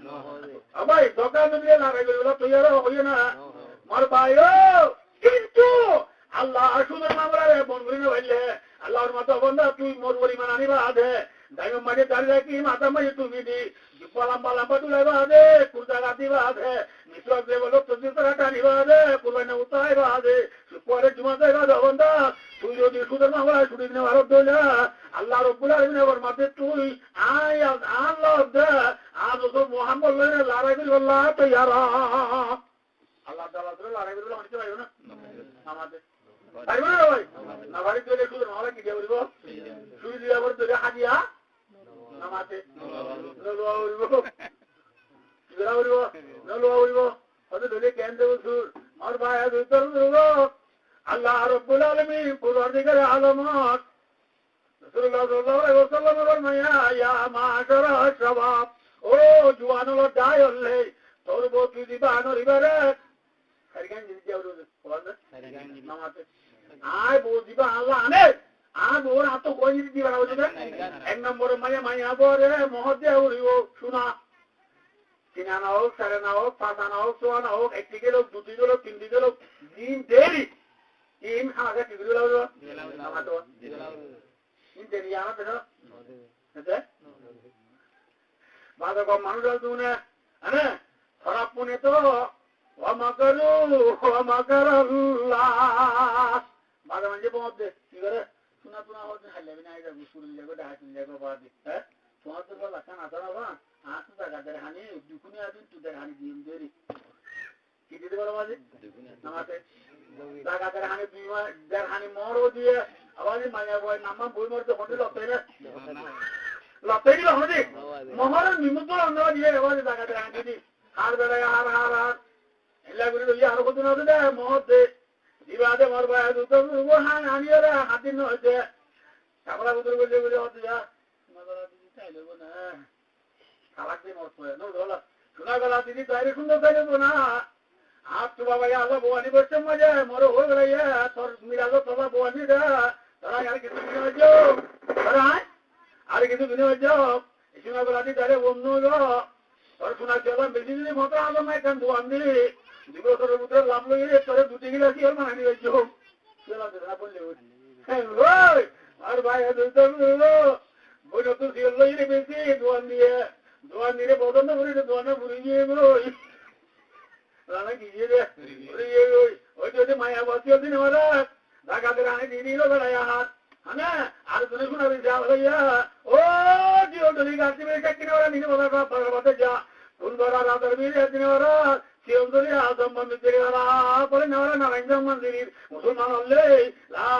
[SPEAKER 1] ভাই দোকান দিলে লড়াই করি বলা তৈয়ার হই না মার ভাইও কিন্তু আল্লাহ সুদের মামলারে বন করি না বললে আল্লাহর মাথা বন্ধা তুই মোর পরিমাণ আনিবা আধে দাইম মাঝে দাঁড়িয়ে রাখি মাথা মাঝে তুমি দি লম্বা লম্বা তুলাইবা আধে কুর্তা কাটিবা আধে মিশ্রক দেব লোক চিন্তা টানিবা আধে কুরবানি উঠাইবা আধে পরে জুমা যাইবা বন্ধা তুই যদি সুদের মামলায় ছুটি দিনে ভারত দইলা আল্লাহ রব্বুল আলামিন এবার মাঝে তুই আয় আল্লাহ দে আজ তো মোহাম্মদ লইরে লড়াই করি আল্লাহ তৈয়ার আল্লাহ তাআলা ধরে লড়াই করি বলে অনেকে পাইব না আমাদের পাইব না ভাই না বাড়ি তৈরি সুদের মামলা কি দিয়ে বলব সুই দিয়ে আবার তৈরি হাজিয়া নামাতে নলোয়া উড়িব কিরা উড়িব নলোয়া উড়িব হতে ধরে কেন্দ্র সুর আর ভাই দুতর উড়িব আল্লাহ রাব্বুল আলামিন পরওয়ারদিগার আলামাত রাসূলুল্লাহ সাল্লাল্লাহু আলাইহি ওয়াসাল্লাম ফরমায়া ইয়া মাশারা শাবাব ও জওয়ানল দায়লে তোর বতু দিবা নরিবারে সারিগান জিদি আউরো বলনা সারিগান নামাতে আয় বো দিবা আল্লাহ আনে আর ওর হাত কই দিবা না বুঝবে এক নম্বরে মায়া মায়া বরে মহদে উড়িব শোনা কিনা না হোক সাড়ে না হোক পাঁচা না হোক সোয়া না হোক একটি গেল দুটি গেল তিনটি গেল দিন দেরি তিন আমাকে কি গুলো লাগলো আমার তো তিন দেরি আমার তো হ্যাঁ বাদা কম মানুষ তুমি না খারাপ মনে তো ওয়ামাকারুল্লাহ বাদা মানে মধ্যে কি করে শোনা শোনা হচ্ছে হাইলে না এটা গুসুল যাবে ডাহাতিন যাবে বাদে হ্যাঁ তোমার তো বলা কান আসানা বা আজ তো টাকাদের হানি দুকুনি আদিন তোদের হানি দিন দেরি কি দিতে পারো মাঝে নামাতে টাকাদের হানি দুই দেড় হানি মরও দিয়ে আবার মাইয়া বয় নামা বই মরতে হতে লতাই না লতাই দিল হতে মহরের নিমন্ত্র অন্য দিয়ে আবার টাকাদের হানি দি হার বেলায় হার হার হার এলা করে লইয়া আর কত না দে মহতে দিবাদে মর ভাই দুটো হান হানিয়ে হাতির নইছে কাপড়া বুতর বলে বলে হতে যা নগরা দিদি চাইলে না খালাক দিয়ে মরতে হয় নগলা শোনা গলা দিদি তাইরে সুন্দর চাইলে না আর তো বাবা আল্লাহ বোয়ানি বসছে মজা মর হয়ে গেলে তোর মিলালো তোলা বোয়ানি দা তোরা আর কিছু দিনে হইছো তোরা আর কিছু দিনে হইছো শোনা গলা দিদি তাইরে বন্ধু তোর শোনা চলাম বেশি দিদি মতো আলো নাই কেন দোয়ান দিলি দুবছরের ভিতরে লাভ লইয়ে তোরে দুটি গিলা কি আর মানি হইছো চলা না বললে ওই আর ভাই বই নতুন সিল লইলে বেশি দোয়ান দিয়ে বদন করে দোয়ানে ভুড়ি দিয়ে ওই রানা কি দিয়ে ওই যদি মায়া বসিও দিন ওরা ঢাকাতে রানে দিয়ে দিল বেড়াইয়া হাত হ্যাঁ আর তুমি শোনাবি যা ভাইয়া ও জিও ডলি গাছি বেড়ে কিনে ওরা নিয়ে বলা যা কোন বড় রাতের বিয়ে দিনে ওরা সিওন্দরি আজম মন্দির ওরা পরে নেওয়ারা নারায়ণ মন্দির মুসলমান হলে লা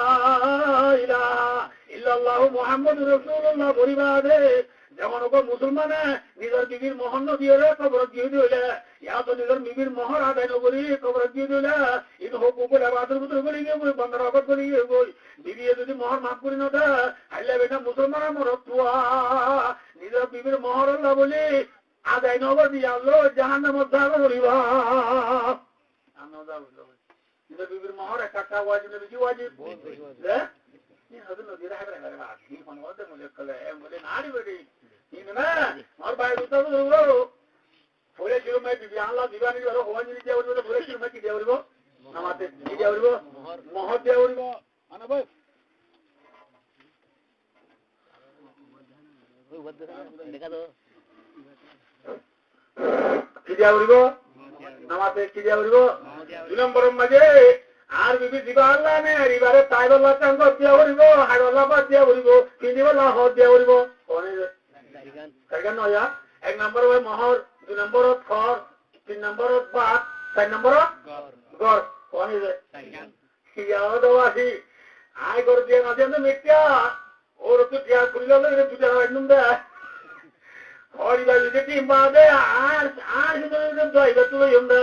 [SPEAKER 1] ইলাহা ইল্লাল্লাহু মুহাম্মাদুর রাসূলুল্লাহ পরিবারে যেমন ওকে মুসলমানে নিজের বিবির মোহর দিয়ে কবর দিয়ে দিলে ইয়া তো নিজের বিবির মোহর আদায় নকরি কবর দিয়ে দিলে ইন হোক উপরে বাদুর ভিতরে গলি গিয়ে বই বন্ধ রকত গলি গিয়ে বই বিবি যদি মোহর মাফ করি না দেয় হাইলে বেটা মুসলমানের মরত নিজের বিবির মোহর আল্লাহ বলি আদায় নগর দিয়ে আনলো জাহান নামত যাবে বলিবা নিজের বিবির মোহর একটা ওয়াজিব বেশি ওয়াজিব নদীর বলে নাড়ি বেটি আমার বাইরে ফলে ছিল বিবি আনলা দিবানি হওয়া জিনিস দেওয়া বলে ফলে ছিল কি দেওয়া বলবো নামাতে কি দেওয়া বলবো মহর দেওয়া বলবো আনা ভাই কি দেওয়া বলবো নামাতে কি দেওয়া বলবো 2 নম্বরের মাঝে আর বিবি দিবা আল্লাহ নে এবারে তাইবল্লাহ চাঙ্গ দিয়া বলবো হাড়ল্লাহ বাদ দিয়া বলবো কিনিবল্লাহ হদ দিয়া বলবো নয়া 1 নম্বর ওই মহর 2 নম্বরত খর 3 নম্বরত বাদ 4 নম্বরত গড় কোন যে ইয়াও দওয়াহি আই গড় দিয়ে না দেন মিট্যা ওর তো দিয়া করিল না দুটা রাইনুম দে ওই বাজে যে টিম বাদে আর যদি দইবা তুই আমরা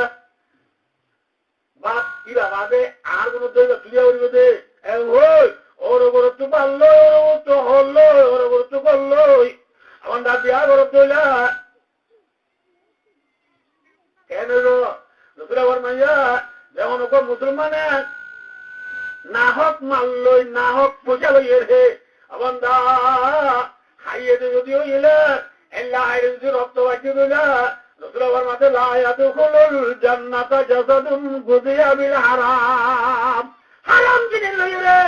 [SPEAKER 1] বাদ ইরা বাদে আর কোন দইবা তুই আউরিবে দে ওই ওর ওর তো পারলো তো হলো ওর ওর তো করলো আমরা বিয়া করে দইলা কেন রো দুপুরবার মাইয়া যেমন ওকে মুসলমানে না হক মারলই না হক পয়সা লইয়ে রে আবন্দা হাইয়ে যদিও এলে এল্লা হাইরে যদি রক্ত বাঁচিয়ে দিলা দুপুরবার মাঝে লায়াতু খুলুল জান্নাতা জাসাদুন গুদিয়া বিল হারাম হারাম জিনিস লইয়ে রে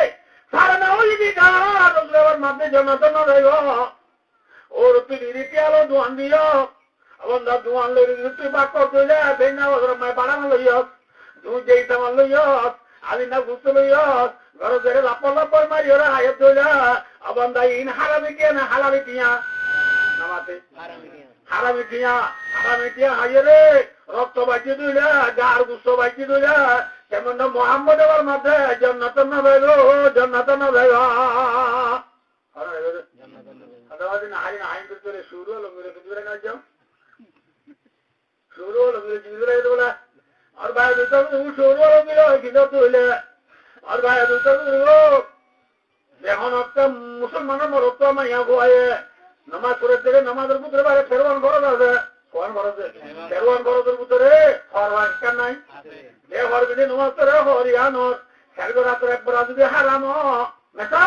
[SPEAKER 1] সারা ওই দিকা দুপুরবার মাঝে জান্নাত না রইব ওর তুই রীতি আলো দোয়ান দিও আবন্দা দোয়ান লইলে তুই বাক করলে বেনা ওর মায় বাড়ানো লইও তুই যেই সামান লইও আলি না গুছতে লইও ঘর ধরে লাপর লাপর মারি ওরা হায়াত দইলা আবন্দা ইন হারামি কে না হালামি কিয়া নামাতে হারামি কিয়া হাইয়ে রে রক্ত বাঁচিয়ে দিলা গার গুস্ত বাঁচিয়ে দিলা কেমন না মোহাম্মদ এবার মাঝে জান্নাত না ভাইলো জান্নাত না ভাইবা শুরু হলো মেরে পিছনে কাজ যাও শুরু হলো মেরে জীবিত বলে আর ভাই দুটো শুরু হলো মিলো কিন্তু তুইলে আর ভাই দুটো এখন একটা মুসলমানের মরত আমার ইয়া গোয়ে নামাজ পড়ে থেকে নামাজের ভিতরে বাইরে ফেরওয়ান খরচ আছে কোন খরচ ফেরওয়ান খরচের ভিতরে ফরওয়ান কেন নাই এ ঘর যদি নামাজ পড়ে হরিয়ানোর সাড়ে রাতের একবার যদি হারাম মেশা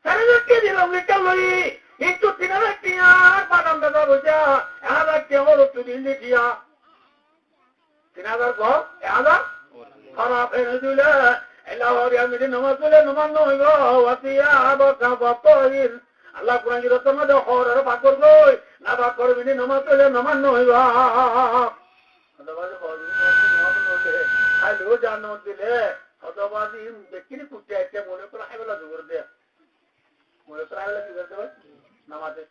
[SPEAKER 1] সাড়ে কে দিলাম লিখা লই একটু 3000 টিয়া বাদাম দাদা বুঝা 1000 টিয়া ওর একটু দিন দিয়া 3000 ঘর 1000 খারাপ এনে দিলে এলা হরিয়ান যদি নামাজ পড়লে নামাজ নইব ওয়াতিয়া বাকা বাতইর আল্লাহ কোরআন কি রতন দে হর পাক করবই না পাক করবি নি নামাজ পড়লে নামাজ নইবা অতবাদি হরিন নামাজ নইলে খাইলো জানো দিলে অতবাদি দেখিনি কুটে আইতে মনে করে আইবলা জোর দে মনে করে আইবলা কি করতে নামাজে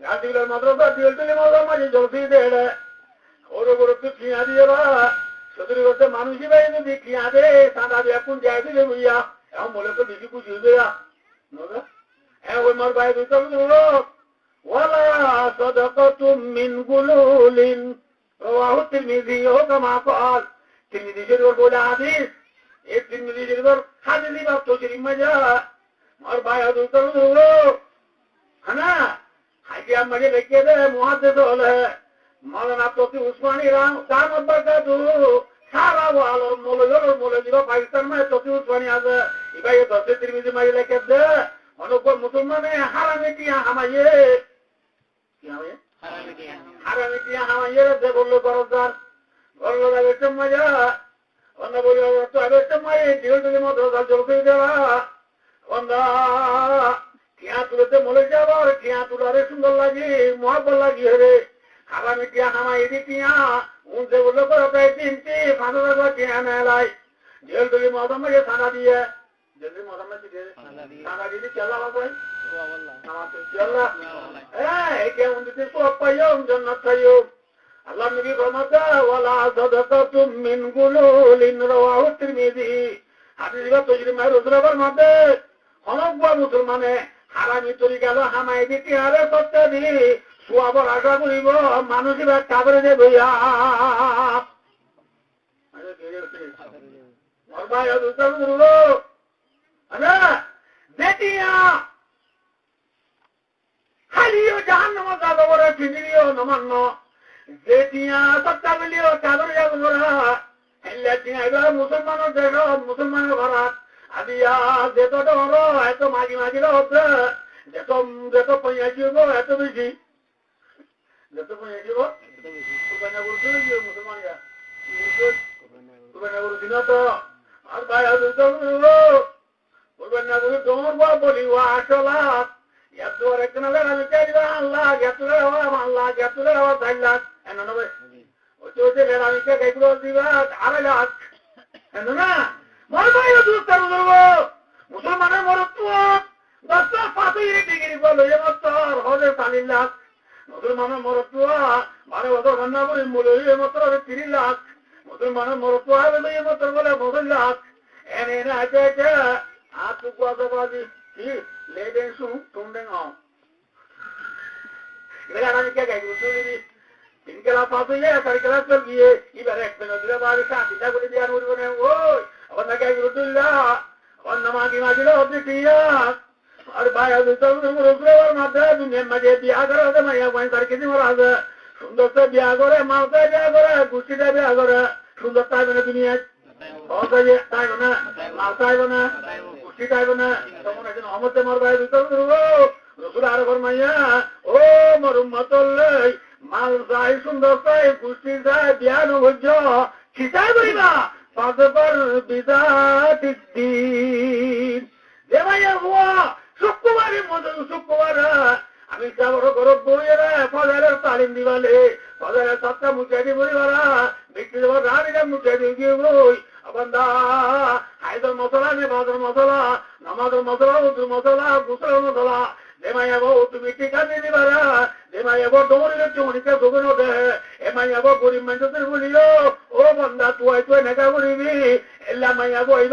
[SPEAKER 1] গাদিলের মাদ্রাসা দিলতে মাদ্রাসা মাঝে জলদি দেড়ে ওর ওর তো কিয়া দিয়েবা সদরি করতে মানুষই ভাই যদি কিয়া দে সাদা দিয়ে কোন যায় দিলে বুইয়া এখন মনে করে বেশি কিছু হইবে না ওই মার ভাই দুটো লোক ওয়ালা সাদাকাতুম মিন গুলুলিন রাওয়াহু তিরমিজি ও কামা ক্বাল তিরমিজি শরীফ বলে হাদিস এই তিরমিজি শরীফ হাদিস বাব তো শরীফ মাজা মার ভাই দুটো লোক হনা হাজি আমাকে লিখে দে মুহাদ্দিস হলে মাওলানা তকি উসমানী রাম দামত বরকাতু সারা ওয়াল মৌলভী পাকিস্তান में তকি উসমানী আছে ইবাই দশে তিরমিজি মারি লিখে দে অনুপর মুসলমানে হারামে কিয়া হামাইয়ে হারামে কিয়া হামাইয়ে দে বললো বরদার বললো লাগছে মজা অন্য বললো তো আগেছে মাই দিল মতো জলকে দেওয়া অন্দা কিয়া তুলতে মলে যাবার কিয়া তুলারে সুন্দর লাগি মহাব্বত লাগি রে হারামে কিয়া হামাই দি কিয়া উনতে বললো করতে তিনটি ফাঁদা কিয়া নেলাই দিল মতো মাঝে সানা দিয়ে जल्दी मौसम में सीधे खाना दीदी चला बाबू नमाज़ चला क्या उनसे तो अपयम जन्नत थयो अल्लाह नबी फरमाता वाला सदक़तुम मिन गुलूलिन रवाहु तिरमिजी हादिस का तजरीब में रसूल फरमाते हनक मुसलमाने হারামি তরি গেল হামাই দিতে আরে করতে দি সোয়াবর আশা করিব মানুষই বা কাবরে দেব হালিও জাহান নামা যাবো বলে চিনিও নমান্য যেটিয়া সত্তা মিলিও কাবরে যাবো বলা মুসলমানের দেশ মুসলমানের ঘরাত আদিয়া যেত ডর এত মাগি মাগিরা হচ্ছে যেত যেত পয়সা দিব এত বেশি যত পয়সা দিব কুরবানা করছে মুসলমানরা কুরবানা করছি না তো আর ভাই কুরবানা করে তোমার বা বলি ও আসলা এত একজন আমি চাই দিবা আল্লাহ গেতুলে আল্লাহ গেতুলে আবার 4 লাখ এন নবে ওইটা লেরামিকে গাইগুলো দিবা 2.5 লাখ এন না মর ভাই দুস্তার মুসলমানের মরত্ব 10 লাখ 5 ডিগ্রি বলো এমতর হলে 4 লাখ মুসলমানের মরত্ব 12 বছর গন্না করে মূল্য এমতর 3 লাখ মুসলমানের মরত্ব হবে এমতর বলে 2 লাখ এনে না আছে আতু কথাবাজি কি লেডেন সু তুমদেন অ লেরামিকে গাইগুলো দিবি 3 ক্লাস পাস হয়ে 4 ক্লাস চল গিয়ে এবার একদিন দিলে বাড়ি সাথীটা করে দিয়ে আর উঠবে না ওই আবার না গাইগুলো দিল্লা আবার না মাগি মাগিলো আপনি টিয়া আর ভাই আজ তো রোজগার মাঝে দুনিয়ার মাঝে বিয়া করে আছে মাইয়া 5 কেজি মারা আছে সুন্দরতা বিয়া করে মালটা বিয়া করে গুষ্টিটা বিয়া করে সুন্দর তাইবে না দুনিয়ায় তাইবে না মাল তাইবে না গুষ্টি তাইবে না তখন একজন অমতে মার ভাই রসুল আর ঘর মাইয়া ও মরুম মতল্লে মাল যাই সুন্দর চাই গুষ্টি যায় বিয়া নভোজ্য খিচাই বইবা পাঁচবার বিদা দিন যে ভাইয়া হুয়া শুক্রবারের মতো শুক্রবার আমি যাবো গরব বইয়েরা ফজারের তালিম দিবালে ফজারের 7টা মুচাই বইবারা বিক্রি দেবার রানিরা মুচাই দিয়ে বই আবান্দা হায়দার মশলা নে বাজার মশলা নামাজের মশলা উদ্র মশলা গুসলের মশলা দেমাইয়াবো তুমি টিকা দিয়ে দিবারা দেমাইয়াবো ডোমরিকে চুমনিকে ধোবেন ওঠে এমাইয়াবো গরিব মানুষদের বলিও ও বন্দা তুই নেকা করিবি এল্লা মাইয়াবো এই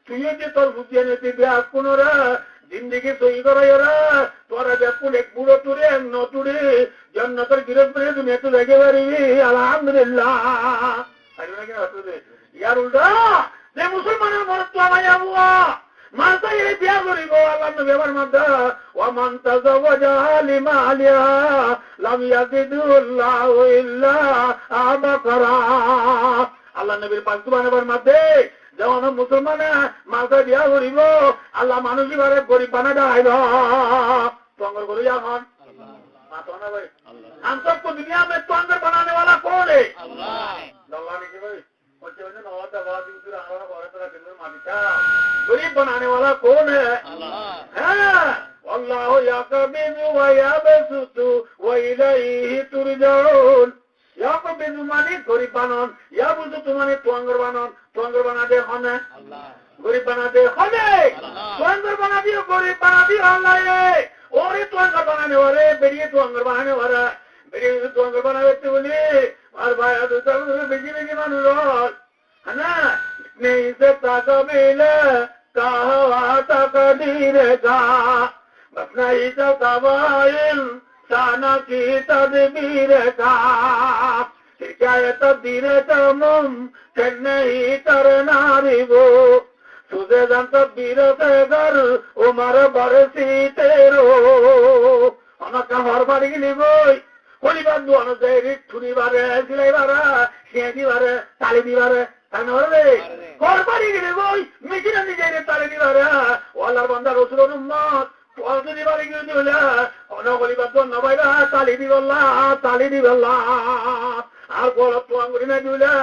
[SPEAKER 1] তুই যে তোর বুঝিয়ে নিতে বিয়া কোনরা জিন্দিগি সই করাই ওরা তোরা দেখুন এক বুড়ো তুরে এক নতুরে জন্নতের বিরোধ করে তুমি একটু দেখে পারিবি আলহামদুলিল্লাহ ইয়ার উল্টা যে মুসলমানের মরত্ব আমায় আবুয়া মালটা এর বিয়া করিব আল্লাহ নবী আমার মধ্যে ওয়া মান তাযাওয়াজা লিমালিয়া লাম ইয়াজিদুল্লাহু ইল্লা আবাকারা আল্লাহ নবীর পাক সুবহানাহুর মধ্যে যেমন মুসলমানে মালটা বিয়া করিব আল্লাহ মানুষই বারে গরিব বানা দেখাইব तंगर करो या कौन माताना भाई हम सबको दुनिया में तंगर बनाने वाला कौन है अल्लाह ने कि भाई बच्चे बच्चे नवाज दवाज दूसरे आना भारत का केंद्र मालिका गरीब बनाने वाला कौन है अल्लाह अल्लाह या कबीर व या बसुतु व इलैहि तुरजाउन या कबीर माने गरीब बानन या बसुतु माने तंगर बना दे हने अल्लाह गरीब बना दे हने तंगर बना दियो गरीब बना दियो अल्लाह और ये तंगर बनाने वाले बेरिए तंगर बनाने वाला बेरिए तंगर बनावे तो बोले और भाई तो सब बेजी मानो रोज है ना नहीं से ताकबील कहा तकदीर का अपना ही तो कवाइल साना की तदबीर का क्या ये तदबीर तमुम नहीं करना रिवो तुझे जनता बीर से घर उमर बरसी तेरो अनका हर बारी की लिबोई कोई बात दो अनुसार छुरी बारे सिलाई बारे शेंदी बारे ताली दी बारे ताने बारे हर बारी की लिबोई मिशन दी जाए ताली दी बारे वाला बंदा रसूल उम्मत वाल दी बारी की दिला अनो कोई बात दो नबाइला ताली दी वल्ला आर कोला तो अंगुरी में दिला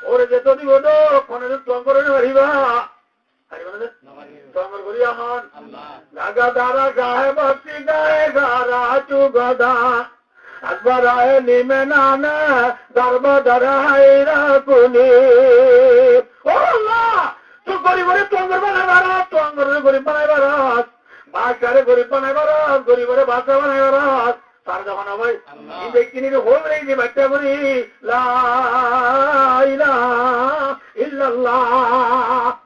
[SPEAKER 1] और जे तो दी बोलो कोने तो अंगुरी में भरीबा तंगर करिया मान लगातारा गाहे बक्सी गाएगा राचू गदा अकबर आए नीमे नाना दरब दराई राकुली ओ अल्लाह तू गरीबरे तंगर बनाए बारात तंगर गरीब बनाए बारात बादशाह गरीब बनाए बारात गरीबरे बादशाह बनाए बारात सार जमाना भाई इन देखिनी रे हो रही थी बच्चा बोली ला इलाहा इल्लल्लाह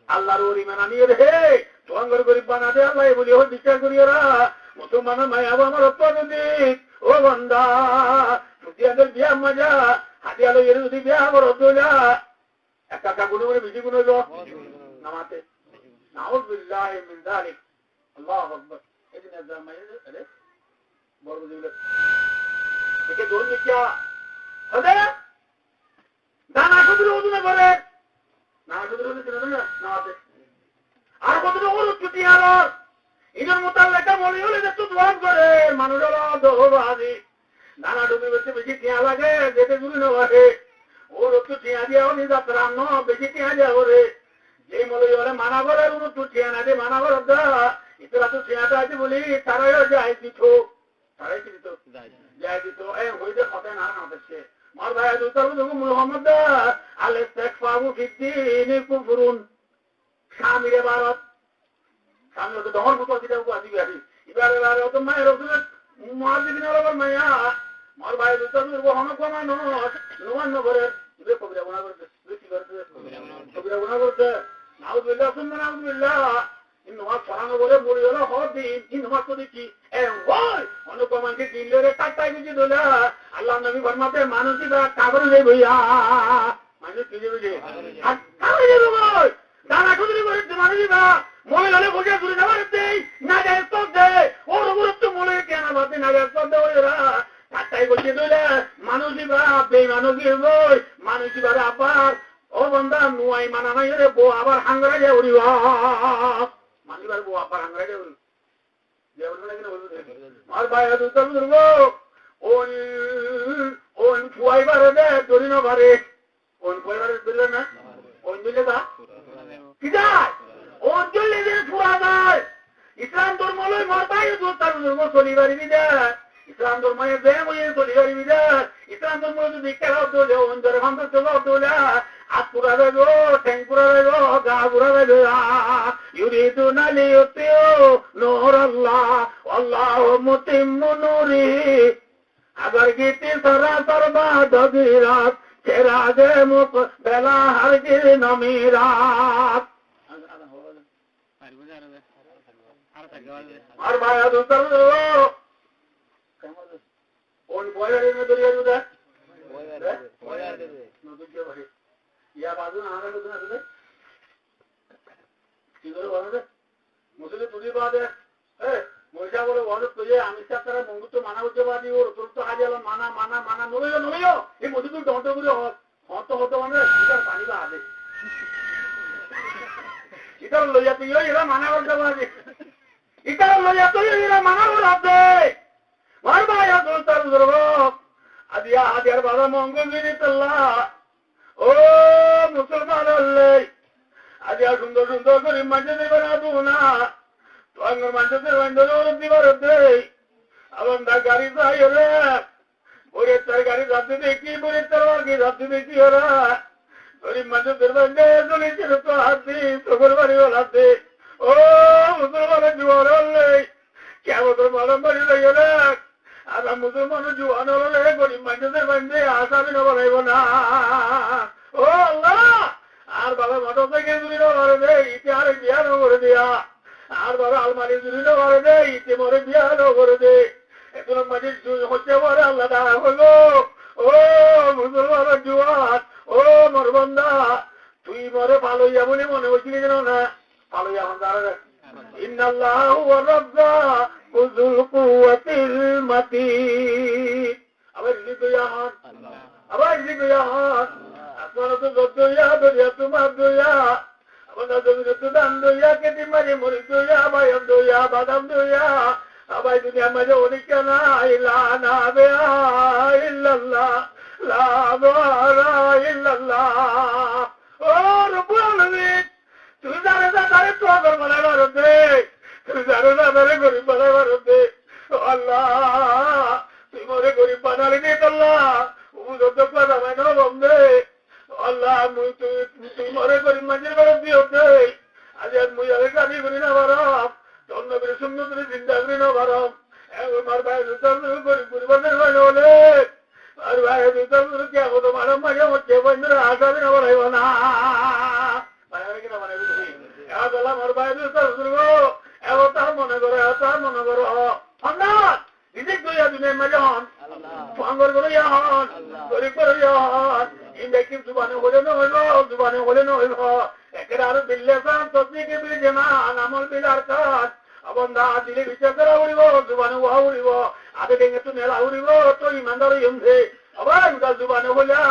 [SPEAKER 1] আল্লাহর ওলি মানা নিয়ে রে তোমার গরিব বানাতে আল্লাহ বলি ও বিশ্বাস করিওরা মুসলমানের মায়া আমার অত্যাধিক ও বন্দা সুতিয়াদের বিয়া মজা হাতিয়ালো এর যদি বিয়া আমার অদ্দা একটা একটা গুণে গুণে বেশি গুণে নামাতে নাউযুবিল্লাহি মিন যালিক আল্লাহু আকবার এদিন জামাই আরে বড় দিলে একে ধরুন কি হবে দানা শুধু ওজনে করে না শুধু ওজনে নামাতে আর কতটা ওর উচ্চতি আর ইদের মোতাবেক মনে হলে যে তুই দোয়া করে মানুষেরা দোবাজি দানা ডুবে বেশি বেশি টিয়া লাগে যেতে দূরে না লাগে ওর একটু টিয়া দিয়াও নি যাত্রা ন বেশি টিয়া দিয়া করে যে মনে হলে মানা করে ওর একটু টিয়া না দিয়ে মানা করে দা ইতরা তো টিয়াটা আছে বলি তারাও যায় দিত তারাই দিত যায় দিত এই হইতে কথা না না দেখছে মার ভাই দুতার মুহাম্মদ আল-ইস্তিগফারু ফিদ্দীনি কুফরুন স্বামীরে ভারত স্বামী হতো ডহর মতো দিতে আসিবি আসি এবারে এবারে অত মায়ের ওষুধ মার দিবি না আবার মাইয়া মার ভাই দুটো হন কমানো নোয়ান্ন করে কবিরা গুণা করতে কি করতে কবিরা গুণা করতে নাউযুবিল্লাহ সুন্নাহ নাউযুবিল্লাহ ইন্নামা পড়ানো বলে মরি হলো হদিন ইন্নামা তো দেখি ওই অনুকমানকে দিলে কাটাই বুঝি দোলা আল্লাহ নবী ফরমাতে মানুষই বা কাগর লই ভইয়া মানুষ কি যাবে আর কাগর যাবে ভাই দানা খুদরি করে মানুষই বা মনে হলে বসে দূরে যাবার দেই না যায় তো দে ওর গুরুত্ব মনে কেন ভাবতে না যায় তো দে ওরা কাটাই বুঝি দোলা মানুষই বা বেঈমানই বই মানুষই বা আবার ও বান্দা নুয়াই মানা নাই রে বো আবার হাঙ্গরা যায় উড়িবা মানিবার বো আবার হাঙ্গরা যায় উড়ি আর ভাই দুটো দুর্গো ওন ওন ফুয়াইবারে দে দড়ি না বারে ওন ফুয়াইবারে দড়ি না ওন দিলে বা কি যায় ওন দিলে যে ফুয়া যায় ইসলাম ধর্ম লই মারবাই দুটো দুর্গো চলিবারি বিদে ইসলাম ধর্মে যে ওই চলিবারি বিদে ইসলাম ধর্ম যদি কেলা দলে ওন ধরে ভান্দ চলো দলে আতুরা দেগো টেঙ্কুরা দেগো গাগুরা দেগো ইউরিদুনা লিয়ুতিউ নূরাল্লাহ আল্লাহু মুতিম্মু নূরি আবার গীতি সারা সরবা দবিরাত চেরাগে মুখ বেলা হারগির নমিরাত আর ভাই দুটো কোন বয়ারে নে দরিয়া দুদা বয়ারে নতুন কে ভাই ইয়া বাজু না আনা দুদা দুদা কি করে বলবে মুসলিম তুই বাদে মহিলা বলে বলো তুই আমি তারা মঙ্গুত মানা হতে পারি ওর তোর তো হাজার মানা মানা মানা নইও নইও এই মধুপুর ডন্ট করে হত হত মানে এটা পানি বা আদে এটা লইয়া তুই এরা মানা করতে পারি এটা লইয়া তুই এরা মানা করতে মার ভাই তোর ধরব আদিয়া আদিয়ার বাবা মঙ্গল দিনিতাল্লাহ ও মুসলমান হল্লাই আদিয়া সুন্দর সুন্দর করে মাঝে দেবে না তু না তোমার মাঝে দিবার দেই আবার না গাড়ি যাই রে ওরে তার গাড়ি যাতে দেখি বলে তার আগে যাতে দেখি ওরা গরিব মানুষদের বান্ধে চলেছিল তো হাতি তোর বাড়ি বলাতে ও মুসলমানের জোয়ার হলে কেমন তোর মালম বাড়ি লাগে না আর মুসলমানের জোয়ান হলে গরিব মানুষদের বান্ধে আসামি না বলাইব না ও আল্লাহ আর বাবা মোটর সাইকেল জুড়ি না মারে দে ইতে আর বিয়া না করে দেয়া আর বাবা আলমারি জুড়ি না মারে দে ইতে মরে বিয়া না করে দে এখন মাঝে হচ্ছে বলে আল্লাহ দাঁড়া হলো ও মুসলমানের জোয়ান ও মরবন্দা তুই মরে ভালো ইয়া বলে মনে হচ্ছিলি যেন না ভালো ইয়া আমার দাঁড়া ইন্নাল্লাহু ওয়া রাজ্জাকু যুল কুওয়াতিল মাতিন আবার জিজ্ঞাসা আবার জিজ্ঞাসা আপনারা তো যত ইয়া দরিয়া তোমার দইয়া আপনারা জমিনে তো দান দইয়া কেটে মারি মরি দইয়া বায়াম দইয়া বাদাম দইয়া আবাই দুনিয়া মাঝে অনেক না ইলানা বেআ ইল্লাল্লাহ লা ইলাহা ইল্লাল্লাহ ও রব্বুল আলামিন তুই জানে না তারে তো আগর বলে মারতে তুই জানে না তারে গরিব বলে মারতে আল্লাহ তুই মরে গরিব বানালি নি আল্লাহ ও যত কথা মানে বন্ধে আল্লাহ মুই তুই মরে গরিব মাঝে বলে দিও দে আজ মুই আরে গালি করি না বারম নবীর সুন্নতের চিন্তা করি না বারম আমার ভাই গরিব পরিবারের ভাই বলে আর ভাই কে হতো মারম মাঝে হচ্ছে বন্ধুরা আসামি না বলাইব না পাগলা আমার বাইরে এবার তার মনে করো তার মনে করো সন্ন্যাস নিজের দইয়া দিনের মাঝে হন ফাঙ্গর করে হন গরিব করে হন এই ব্যক্তির জুবানে হলে নইল জুবানে হলে নইল একের আরো বিল্লে খান তসদিকে বিল জেমান আমল বিলার কাজ বন্ধা দিলে বিচার করা উড়িব জুবানে উহা উড়িব আগে ডেঙ্গে তো নেলা উড়িব তো ইমানদার ইমছে আবার জুবানে হইলা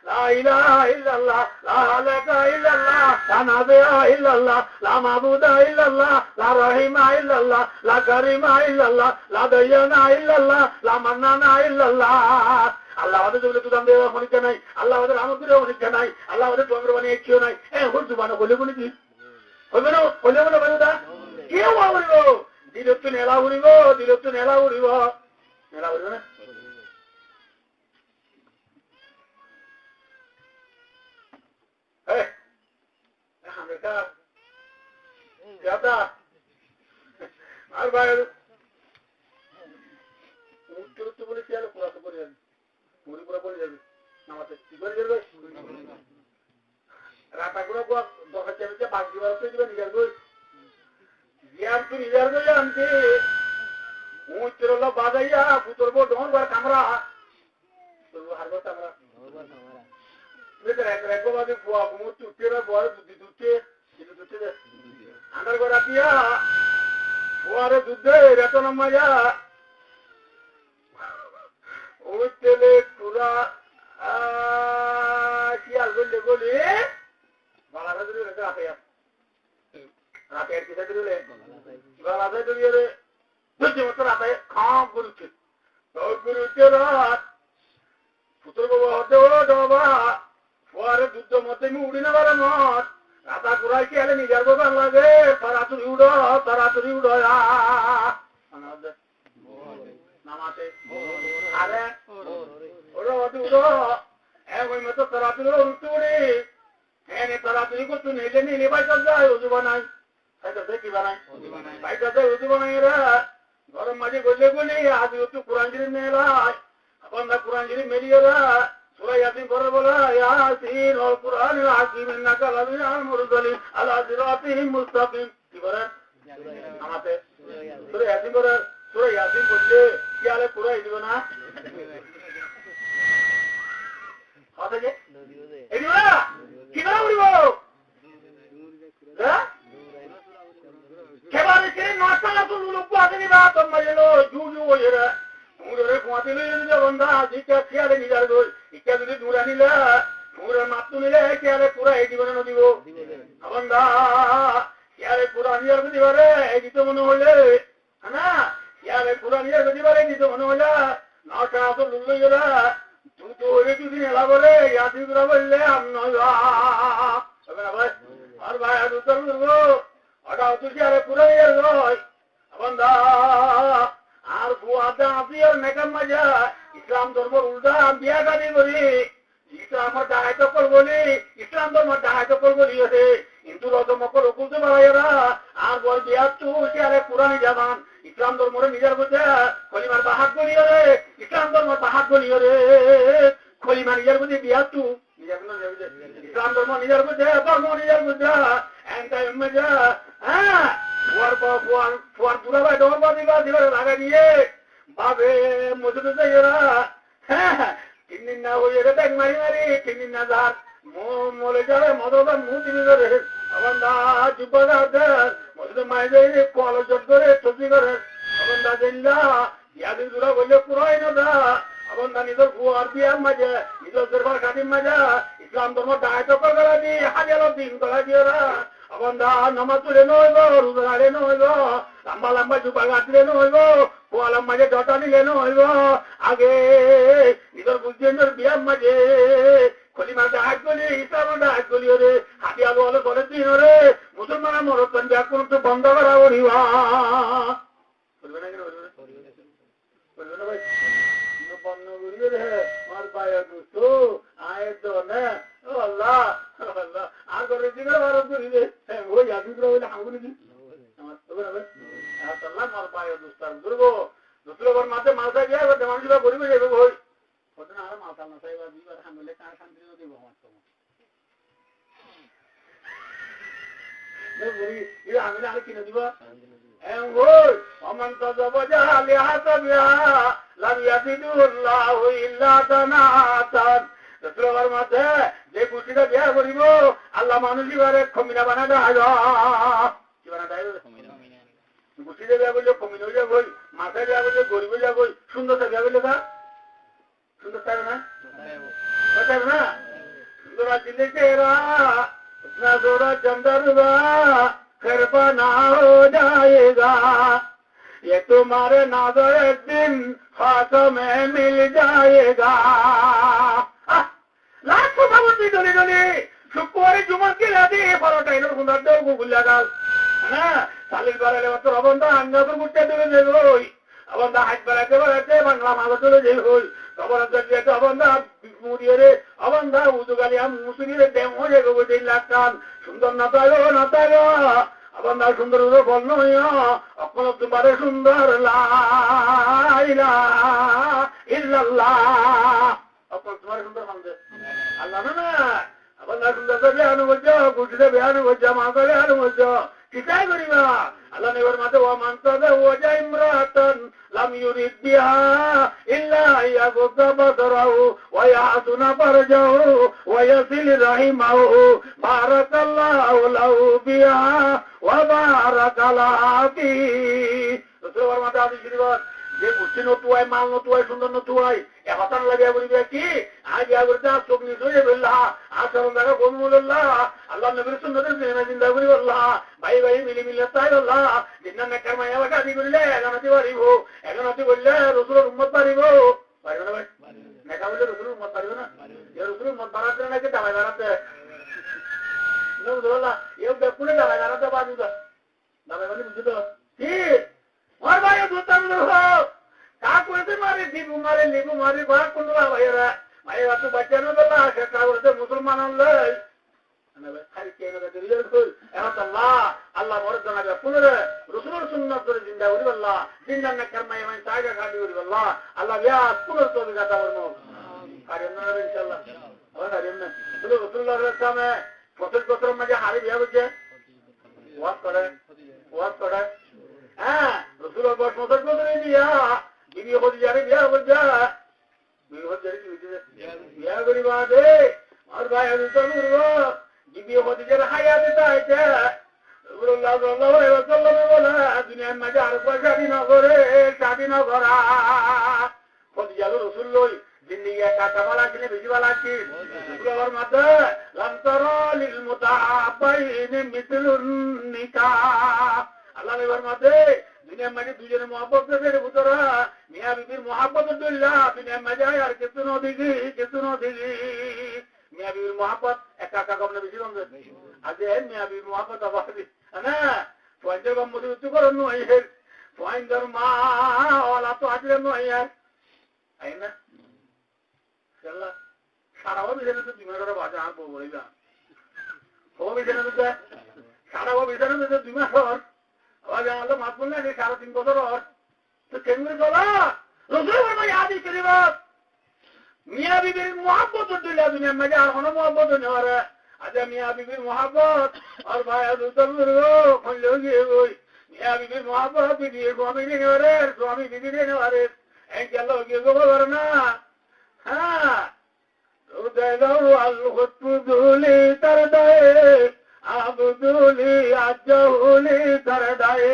[SPEAKER 1] লা ইলাহা ইল্লাল্লাহ লা ইলাহা ইল্লাল্লাহ লা নাবিয়া ইল্লাল্লাহ লা মাবুদা ইল্লাল্লাহ লা রহিমা ইল্লাল্লাহ লা কারিমা ইল্লাল্লাহ লা দাইয়ানা ইল্লাল্লাহ লা মান্নানা ইল্লাল্লাহ আল্লাহ আমাদের জন্য তুই দেওয়া পরীক্ষা নাই আল্লাহ আমাদের আমাদের পরীক্ষা নাই আল্লাহ আমাদের তোমার বানিয়ে ইচ্ছেও নাই এখন জুবানে বলে বলি কি হইবে না হইলে বলে বলুদা কেউ উড়িব দিল তো নেলা উড়িব দিল তো নেলা উড়িব নেলা উড়িব না আর বাইরে উত্তর বলে কি আলো পুরা তো পড়ে যাবে পুরি পুরা পড়ে যাবে নামাতে কি করে যাবে রাতা গুলো দরকার চাইছে বাকি বার করে দিবে নিজের বই জ্ঞান তুই নিজের বই আনতে উত্তর হলো বাজাইয়া পুতর বো ডোর বার কামরা তোর হারবার কামরা বেটা রেকো বাদে বুয়া মুত উঠে বড় দুধ দুধে এটা দুধে আন্দার গড়া দিয়া বুয়ারে দুধে রেতন মায়া ওই তেলে পুরা কি আর বললে বলি বাংলা ধরে রেখে রাখে রাতে আর কিসে দিলে গলাতে ধরিয়ে রে বুঝছি মতো রাতে খাম করছে গুরুতে রাত পুত্র বাবা হতে ও বাবা ফুয়ারে যুদ্ধ মধ্যে আমি উড়ি না পারে মত রাতা কুড়াই কি হলে নিজের বাবার লাগে তাড়াতাড়ি উড়ো নামাতে আরে ওরা অতি উড়ো ওই মতো তাড়াতাড়ি উঠতে উড়ি হ্যাঁ তাড়াতাড়ি করতো নিলে নিলে বাইকার যায় উজু বানাই কি বানাই বাইকার যায় উজু বানাই এরা গরম মাঝে গলে গলি আজ একটু কোরআনগিরি মেলায় বন্ধা কোরআনগিরি মেরিয়েরা সূরা ইয়াসিন পড়ে বলা ইয়াসিন ওয়াল কুরআনিল হাকিম ইন্নাকা লামিনাল মুরসালিন আলা সিরাতিম মুস্তাকিম কি বলেন আমাতে সূরা ইয়াসিন পড়ে সূরা ইয়াসিন পড়লে কি আলে পুরো এই দিব না কথা যে এই দিব না কি না উড়িব হ্যাঁ কেবারে কে নাটালা তো লোক আছে নি রাত মাইলো জুজু ওইরা মুরে কোয়াতে লইলে বন্ধা জিকা খেয়ালে নিজার গই ইকা যদি দূরা নিলা মুরে মাতু নিলে খেয়ালে পুরা এই জীবনে নদিব বন্ধা খেয়ালে পুরা নিয়ার দিবারে এই দিতে মনে হইলে না খেয়ালে পুরা নিয়ার দিবারে দিতে মনে হইলা নাটা তো লুইরা তুই তো ওই যদি নেলা বলে ইয়াদি গুরা বললে আম নইবা হবে না ভাই আর ভাই আর উত্তর দেবো ওটা তুই খেয়ালে পুরা নিয়ার গই বন্ধা আর বুয়াদা আপিয়ার মেকাম মাজা ইসলাম ধর্মের উল্টা বিয়া গাড়ি করি ইসলামের ডাহাইতে পর বলি ইসলাম ধর্মের ডাহাইতে পর বলি আছে হিন্দু রজমকর অকুলতে বাড়াইরা আর বল বিয়া তু আরে পুরানি জামান ইসলাম ধর্মের নিজের বুঝে খলিমার বাহাত বলি রে ইসলাম ধর্মের বাহাত বলি রে খলিমা নিজের বুঝে বিয়া তু ইসলাম ধর্ম নিজের বুঝে ধর্ম নিজের বুঝে এনটা মজা হ্যাঁ ফুয়ার পুরা ভাই ডর বাদিবা দিবার লাগা দিয়ে ভাবে মজুরি যাইরা হ্যাঁ 3 দিন না হয়ে রে ব্যাগ মারি মারি 3 দিন না যার মলে যাবে মদবা মুখ দিবি করে বন্ধা যুবরাদের মজুরি মাই যাই কল জট করে চুপি করে বন্ধা জিন্দা ইয়াদিন দুরা বলে পুরাই না বন্ধা নিজের ফুয়ার বিয়ার মাঝে নিজের দরবার কাটির মাঝে ইসলাম ধর্ম দায়িত্ব করে দি হাজার দিন করা দিয়ে বন্ধা নামাজ তুলে নইব রোজা নইব লম্বা লম্বা জুপা গাছলে নইব পোয়ালাম মাঝে জটা নিলে নইব আগে নিজের বুঝিয়ে বিয়ার মাঝে খলিমার ডাক গলি ইসলামের ডাক গলি রে হাতি আলু আলো করে দিন রে মুসলমানের মরতন ব্যাগ কোন তো বন্ধ করা বলিবা বলবে না কেন বলবে না ভাই বন্ধ করিয়ে রে আমার পায়ে দুটো আয়ের তো না ও আল্লাহ আল্লাহ আর করে দিলে বারো করিবে ওই আদু করে বলে হাঙ্গুলি দি আমার তো বলে আল্লাহ আমার পায়ে দুস্তার দুর্গো দুসরোবার মাঝে মালসা গিয়ে মানুষরা গরিবে যাবে ওই ওটা আর মালসা না চাইবা দুইবার হাঙ্গুলে কার শান্তি দিব আমার তো আমি না কিনে দিব ওই অমান তজবজা লিহাসাবিহা লাম ইয়াজিদুল্লাহু ইল্লা দানাতান রসুলের মাঝে যে কুটিটা বিয়া করিব আল্লাহ মানুষই বারে খমিনা বানা দেয় কি বানা দেয় কুটিতে বিয়া করলে খমিন হয়ে যাবই মাথায় বিয়া করলে গরিব হয়ে যাবই সুন্দরতা বিয়া করলে তা সুন্দর থাকবে না থাকবে না সুন্দর দিলে তেরা उतना जोरा चंदरवा घर बना हो जाएगा ये तुम्हारे नाजर एक दिन खासों में मिल जाएगा लाखों भगवती डोली डोली शुक्रवार जुम्मा की राती परोटा इधर गुंडा दो गुल लगा है ना सालिल बारे ले तो अब अंदा अंगा तो गुट्टे डोले दे होई अब अंदा हाथ बराते बंगला माला डोले दे होई खबर अंदर जे तो अब अंदा मुरिये अब अंदा उजुगाली हम मुसुरी देम हो जाएगा वो 3 लाख का सुंदर नातायो अब अंदा सुंदर उधर बोलनो या अपन तुम्हारे सुंदर ला इलाहा इल्लल्लाह अपन तुम्हारे सुंदर हमदे अल्लाह ना अब अंदा सुंदर से बयान हो जा कुछ से बयान हो जा मां का बयान हो जा किताय करीबा अल्लाह ने फरमाते वो मानता है वो जा इमरातन लम युरिद बिहा इल्ला यागुद्दा बसरहु व याहसुना फरजहु व यसिल रहिमहु बारकल्लाहु लहु बिहा व बारक लहा रसूल फरमाते हादीस शरीफ যে বুদ্ধি নতুয়ায় মাল নতুয়ায় সুন্দর নতুয়ায় এ হতান লাগিয়া বলিবে কি আজ বিয়া করতে চোখ নিজ হয়ে বললা আচরণ দেখা কমুল্লাহ আল্লাহ নবীর সুন্নতের জেনে চিন্তা করি বললা ভাই ভাই মিলি মিলে তাই বললা জিন্না নেকার মাইয়া বাটা আদি করিলে এগানতি পারিব এগানতি বললে রসুলের উম্মত পারিব পারিব না ভাই নেকা বললে রসুলের উম্মত পারিব না এ রসুলের উম্মত বাড়াতে নাকি দাবাই বাড়াতে বললা এ বেকুনে দাবাই বাড়াতে বাজু দাবাই মানে বুঝি তো কি और भाई दूतम हो का कोते मारे दीबू मारे लीबू मारे बा कुंडला भाईरा भाई वातो बच्चानो बल्ला का बोलते मुसलमानन ले अने भाई खाली केनो दे दिले को एहा अल्लाह अल्लाह मोर जना बे पुनरे रसूल सुन्नत करे जिंदा वरी अल्लाह जिंदा न कर्मय मन सागा गाडी वरी अल्लाह अल्लाह या पुनर तो गाता वरनो कार्य न इंशाल्लाह और कार्य न तो रसूलुल्लाह रस्ता में फसल कोतर मजे हारी बिया बजे वात करे हाँ रसूल बस मदद को दे दिया बीवी हो जाने बिया हो जा बीवी हो जाने की बिया करी बात है और भाई तो वो बीवी हो जाने हाया देता है क्या रसूलुल्लाह सल्लल्लाहु अलैहि वसल्लम बोला दुनिया में मजा और शादी ना करा खुद जालो रसूल लोग जिंदगी का तवाला के लिए भेजवाला की और मत लम तरा लिल मुताबैन मिथलुन निकाह अल्लाह ने फरमाते दुनिया में दूसरे मोहब्बत से भूतरा मियां बीबी मोहब्बत दुल्ला दुनिया में जाए यार कितनो दिगी मियां बीबी मोहब्बत एका का कम ने बिजी होंगे आज है मियां बीबी मोहब्बत आवाज़ है ना स्वाइंदर का मुझे उत्तर करो नो है स्वाइंदर माँ वाला तो आज नो है यार है ना चला सारा वो बिजनेस तो दिमाग का बाजा आप बोलेगा वो बिजनेस तो सारा वो बिजनेस तो दिमाग और আল্লাহ মাফ করলেন এই 3.5 বছর তো কেমন চলা রসুল ভাই আদি করিবা মিয়া বিবির মোহাব্বত দিলা দুনিয়া মে আর কোনো মোহাব্বত নেই আর আজ মিয়া বিবির মোহাব্বত আর ভাই দুতম রো খলে গিয়ে ওই মিয়া বিবির মোহাব্বত বিবি স্বামী নেওয়ারে স্বামী বিবি নেওয়ারে এই গেল গিয়ে গোবর না হ্যাঁ তো দেলো আল খুতুলি তার দায়ে আবদুলি আজহুলি করদায়ে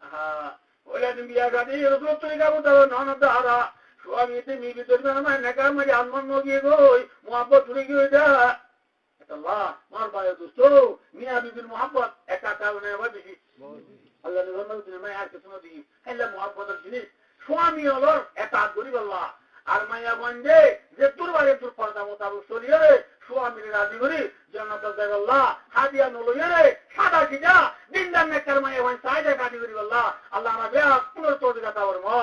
[SPEAKER 1] হ্যাঁ ওলা দুনিয়া গাদি রসুল তুই গাবো তো ননদারা স্বামী তুমি ভিতর মানে নেকা মানে আনমন গিয়ে গই মোহাব্বত হয়ে গিয়ে যা আল্লাহ মার ভাই দোস্ত মিয়া বিবির মোহাব্বত একা কারণে হয় বেশি আল্লাহ ने फरमाया তুমি আর কিছু না দি এলা মোহাব্বতের জিনিস স্বামী হলো একা গরিব আল্লাহ আর মায়া বন্ধে যে তোর বাড়ি তোর পর্দা মোতাবেক চলিয়ে স্বামীর রাজি করি জান্নাত দেব আল্লাহ হাদিয়া নলইয়ে রে সাদা কিজা দিনদার নেকার মায়া ওই সাইদে কাটি করি আল্লাহ আল্লাহ রাবিয়া পুরো তোর কথা বলবো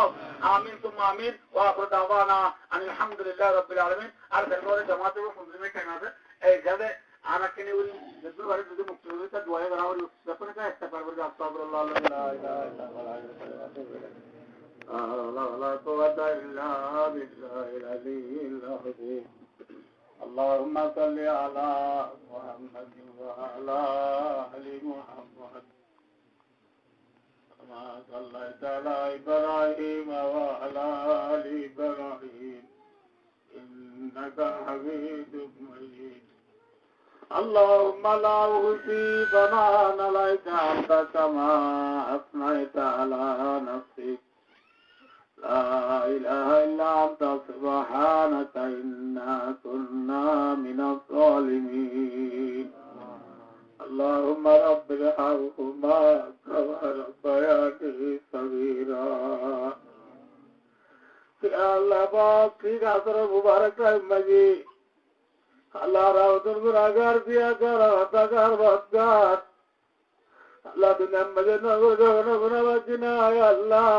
[SPEAKER 1] আমিন তুম আমিন ওয়া আখির দাওয়ানা আলহামদুলিল্লাহ রাব্বিল আলামিন আর দরবারে জামাতে ও মুসলিমে কেনাবে এই যাবে আরাকেনে ওই যদুর বাড়ি যদি মুক্তি হয়ে তা দোয়া করা আর যখন কা একটা পারবো যে আস্তাগফিরুল্লাহ লা ইলাহা ইল্লাল্লাহ লা কুওয়াতা ইল্লা বিল্লাহিল আলিয়্যিল আযীম
[SPEAKER 2] اللهم صل على محمد وعلى آل محمد كما صليت على إبراهيم وعلى آل إبراهيم إنك حميد مجيد اللهم لا أحصي ثناء عليك أنت كما أثنيت على نفسك لا إله إلا أنت سبحانك إنا كنا من الظالمين اللهم رب ارحمهما كما ربياني صغيرا يا الله باق في عصر مبارك المجيد আল্লাহ রাউতুল গুনাহগার জিয়াকার হতাকার বদকার আল্লাহ দুনিয়ার মাঝে নগর জগন গুনাহবাজিনা আল্লাহ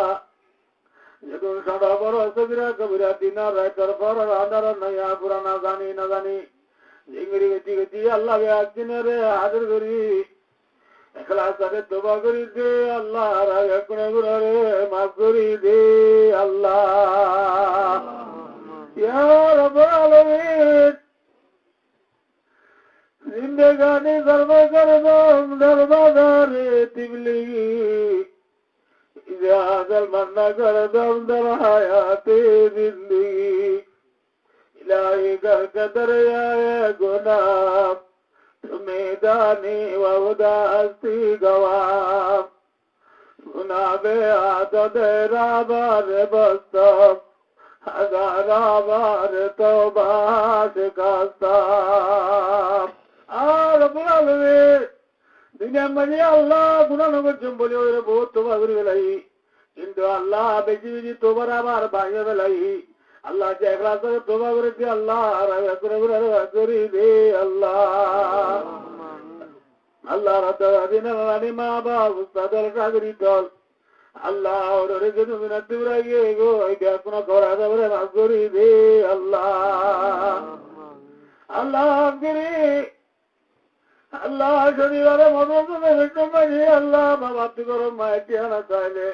[SPEAKER 2] যখন সারা বড় সবিরা কবিরা দিনা রায়তর পর আদার নয়া পুরানা জানি না জানি ইংরি গতি গতি আল্লাহ একদিনে রে হাজির করি ইখলাসে তওবা করি দে আল্লাহ রায় কোন গুনাহে মাফ করি দে আল্লাহ ইয়া রাব্বুল আলামিন जिंदगानी सर्व करदम दरबारे तिबली इजाजल मन्ना करदम दर हयाते जिंदगी इलाही कर कदर आए गुनाह तुम्हें दानी वहुदास्ती गवाम गुनाह बे आदत राबार बस्तम हजाराबार तौबा शिकास्ताम রব্বুল আলামিন দুনিয়ার মাঝে আল্লাহ গুনাহ নগর বলে ওরে বহুত তওবা করে ফেলাই কিন্তু আল্লাহ বেশি বেশি তওবার আবার ভাঙে ফেলাই আল্লাহ যে ইখলাসে তওবা করে দিয়ে আল্লাহ রায় করে করি দে আল্লাহ আল্লাহ রাতা দিনা রানি মা বা উস্তাদের কাগরি দল আল্লাহ ওরে যদি মিনাত দিরাগে গো এটা কোন করা যাবে না করি দে আল্লাহ আল্লাহ গরি আল্লাহ শরীরে মদরসে রেখে আল্লাহ বাবা তুই করো মাইটি আনা চাইলে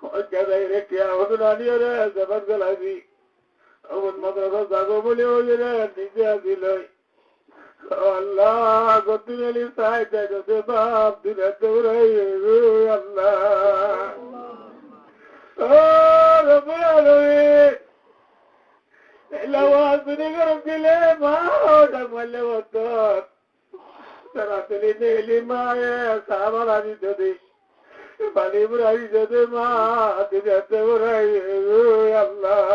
[SPEAKER 2] ওই জায়গায় রেখে ওদুলানিও রে জবাব গলাবি ওই মদরসা জাগো বলে ওই রে নিজে দিল আল্লাহ গতি মেলি সাইতে যদি বাপ দিলে তোরাই আল্লাহ ও রব্বুল আলামিন এলাওয়া তুমি করে দিলে মা ওটা বললে হতো সরাসরি নেলি মায়ে সাবার আনি যদি বালি বুড়াই যদি মা দিতে বুড়াই আল্লাহ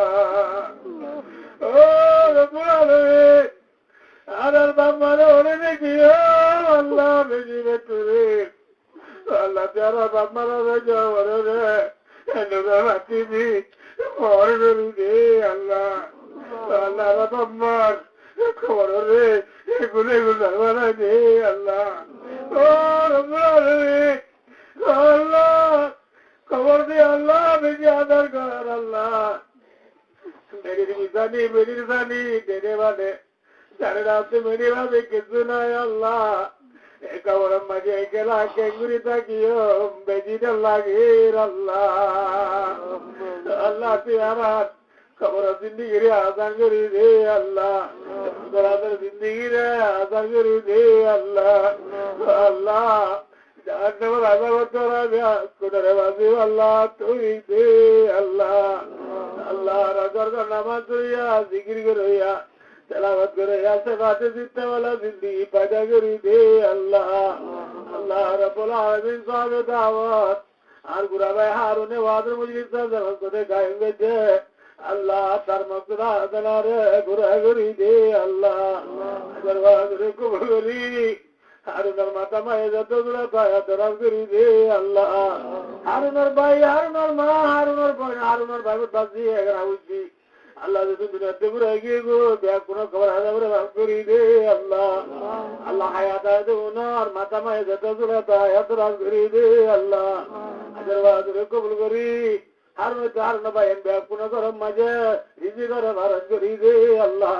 [SPEAKER 2] ও রব্বুল আলামিন আর বাবার ওরে দেখি আল্লাহ বেশি বেটুরে আল্লাহ যারা বাবার ওরে যাও ওরে রে এনে রাতিবি ওরে দে আল্লাহ আল্লাহ বাবার খবর রে গুনে গুজারবানা দে আল্লাহ ও রব্বুল আলামিন আল্লাহ খবর দে আল্লাহ বেশি আদর কর আল্লাহ মেরি জানি দেনে বাদে সারে রাতে মেরি ভাবে কিছু নাই আল্লাহ খবর মাঝে গেলা কেঙ্গুরি থাকিও বেজিটা লাগে আল্লাহ আল্লাহ তুই আমার খবর জিন্দগি রে আজান করি দে আল্লাহ জিন্দগি রে আজান করি দে আল্লাহ আল্লাহ জাহান্নামের আযাব তোরা কোনরে বাজি আল্লাহ তুই দে আল্লাহ আল্লাহ রাজার নামাজ করিয়া জিকির করিয়া তেলাওয়াত করিয়া সেবাতে জিততে वाला জিন্দগি পয়দা করি দে আল্লাহ আল্লাহ রাব্বুল আলামিন সাহেব দাওয়াত আর গুরাবাই হারুনে ওয়াদের মজলিস জামান করে গায়েব গেছে আল্লাহ তার মকসদা দলারে ঘুরা ঘুরি দে আল্লাহ দরবারে কবুল করি হারুনের মাথা মায়ে যতগুলো পায়া দরাজ করি দে আল্লাহ হারুনের ভাই হারুনের মা হারুনের বোন হারুনের ভাই বাজি এগরা উঠি আল্লাহ যদি দুনিয়াতে ঘুরে গিয়ে গো দেখ কোনো খবর হাজারে ভাগ করি দে আল্লাহ আল্লাহ হায়াত দে ওনার মাথা মায়ে যতগুলো পায়া দরাজ করি দে আল্লাহ দরবারে কবুল করি হারুন হারুন ভাই ব্যাগ কোনো গরম মাঝে রিজি করে ভারত করি দে আল্লাহ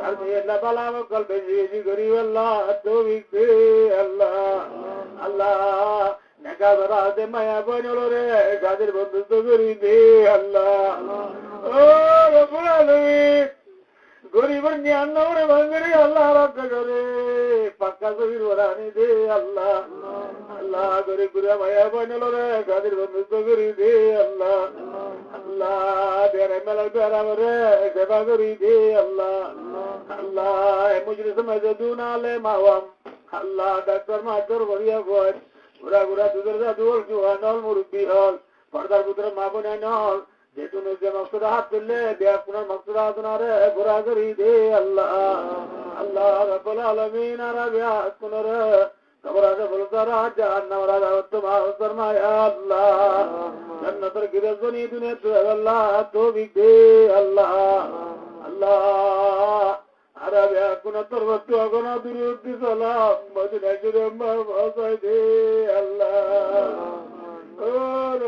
[SPEAKER 2] আর মেয়ে না বালা কল বেজি করি আল্লাহ তৌফিক দে আল্লাহ আল্লাহ নেকা বরা দে মায়া বনলো রে গাদের বন্ধুত্ব করি দে আল্লাহ ও রব্বুল আলামিন গরিব করে নিয়ে আন্না ভাঙরে আল্লাহ রক্ষা করে পাক্কা জমির ওরানি দে আল্লাহ আল্লাহ করে ঘুরে মায়া বানাল রে গাদির বন্ধুত্ব করি দে আল্লাহ আল্লাহ বেড়ে মেলার বেড়া করে সেবা করি দে আল্লাহ আল্লাহ মুজরিস মজদুন আলে মাওয়াম আল্লাহ ডাক্তার মাস্টার বড়িয়া বয় ঘুরা ঘুরা দুধের জাদুল জুয়ানল মুরব্বী হল পর্দার পুত্র মা বোনে নল যেহেতু যে মকসুদা হাত তুললে দেখ পুনর মকসুদা হাতনারে ঘোরা করি দে আল্লাহ আল্লাহ রাব্বুল আলামিন আরাবিয়া পুনর কবরাজে বলতারা জাহান্নাম রাজা উত্তমা ফরমায়া আল্লাহ জান্নাতের গিরজনি দুনিয়াতে আল্লাহ তৌফিক দে আল্লাহ আল্লাহ আরাবিয়া পুনর তরবত অগনা দুরুদ সালাম মদিনা জুরে মা দে আল্লাহ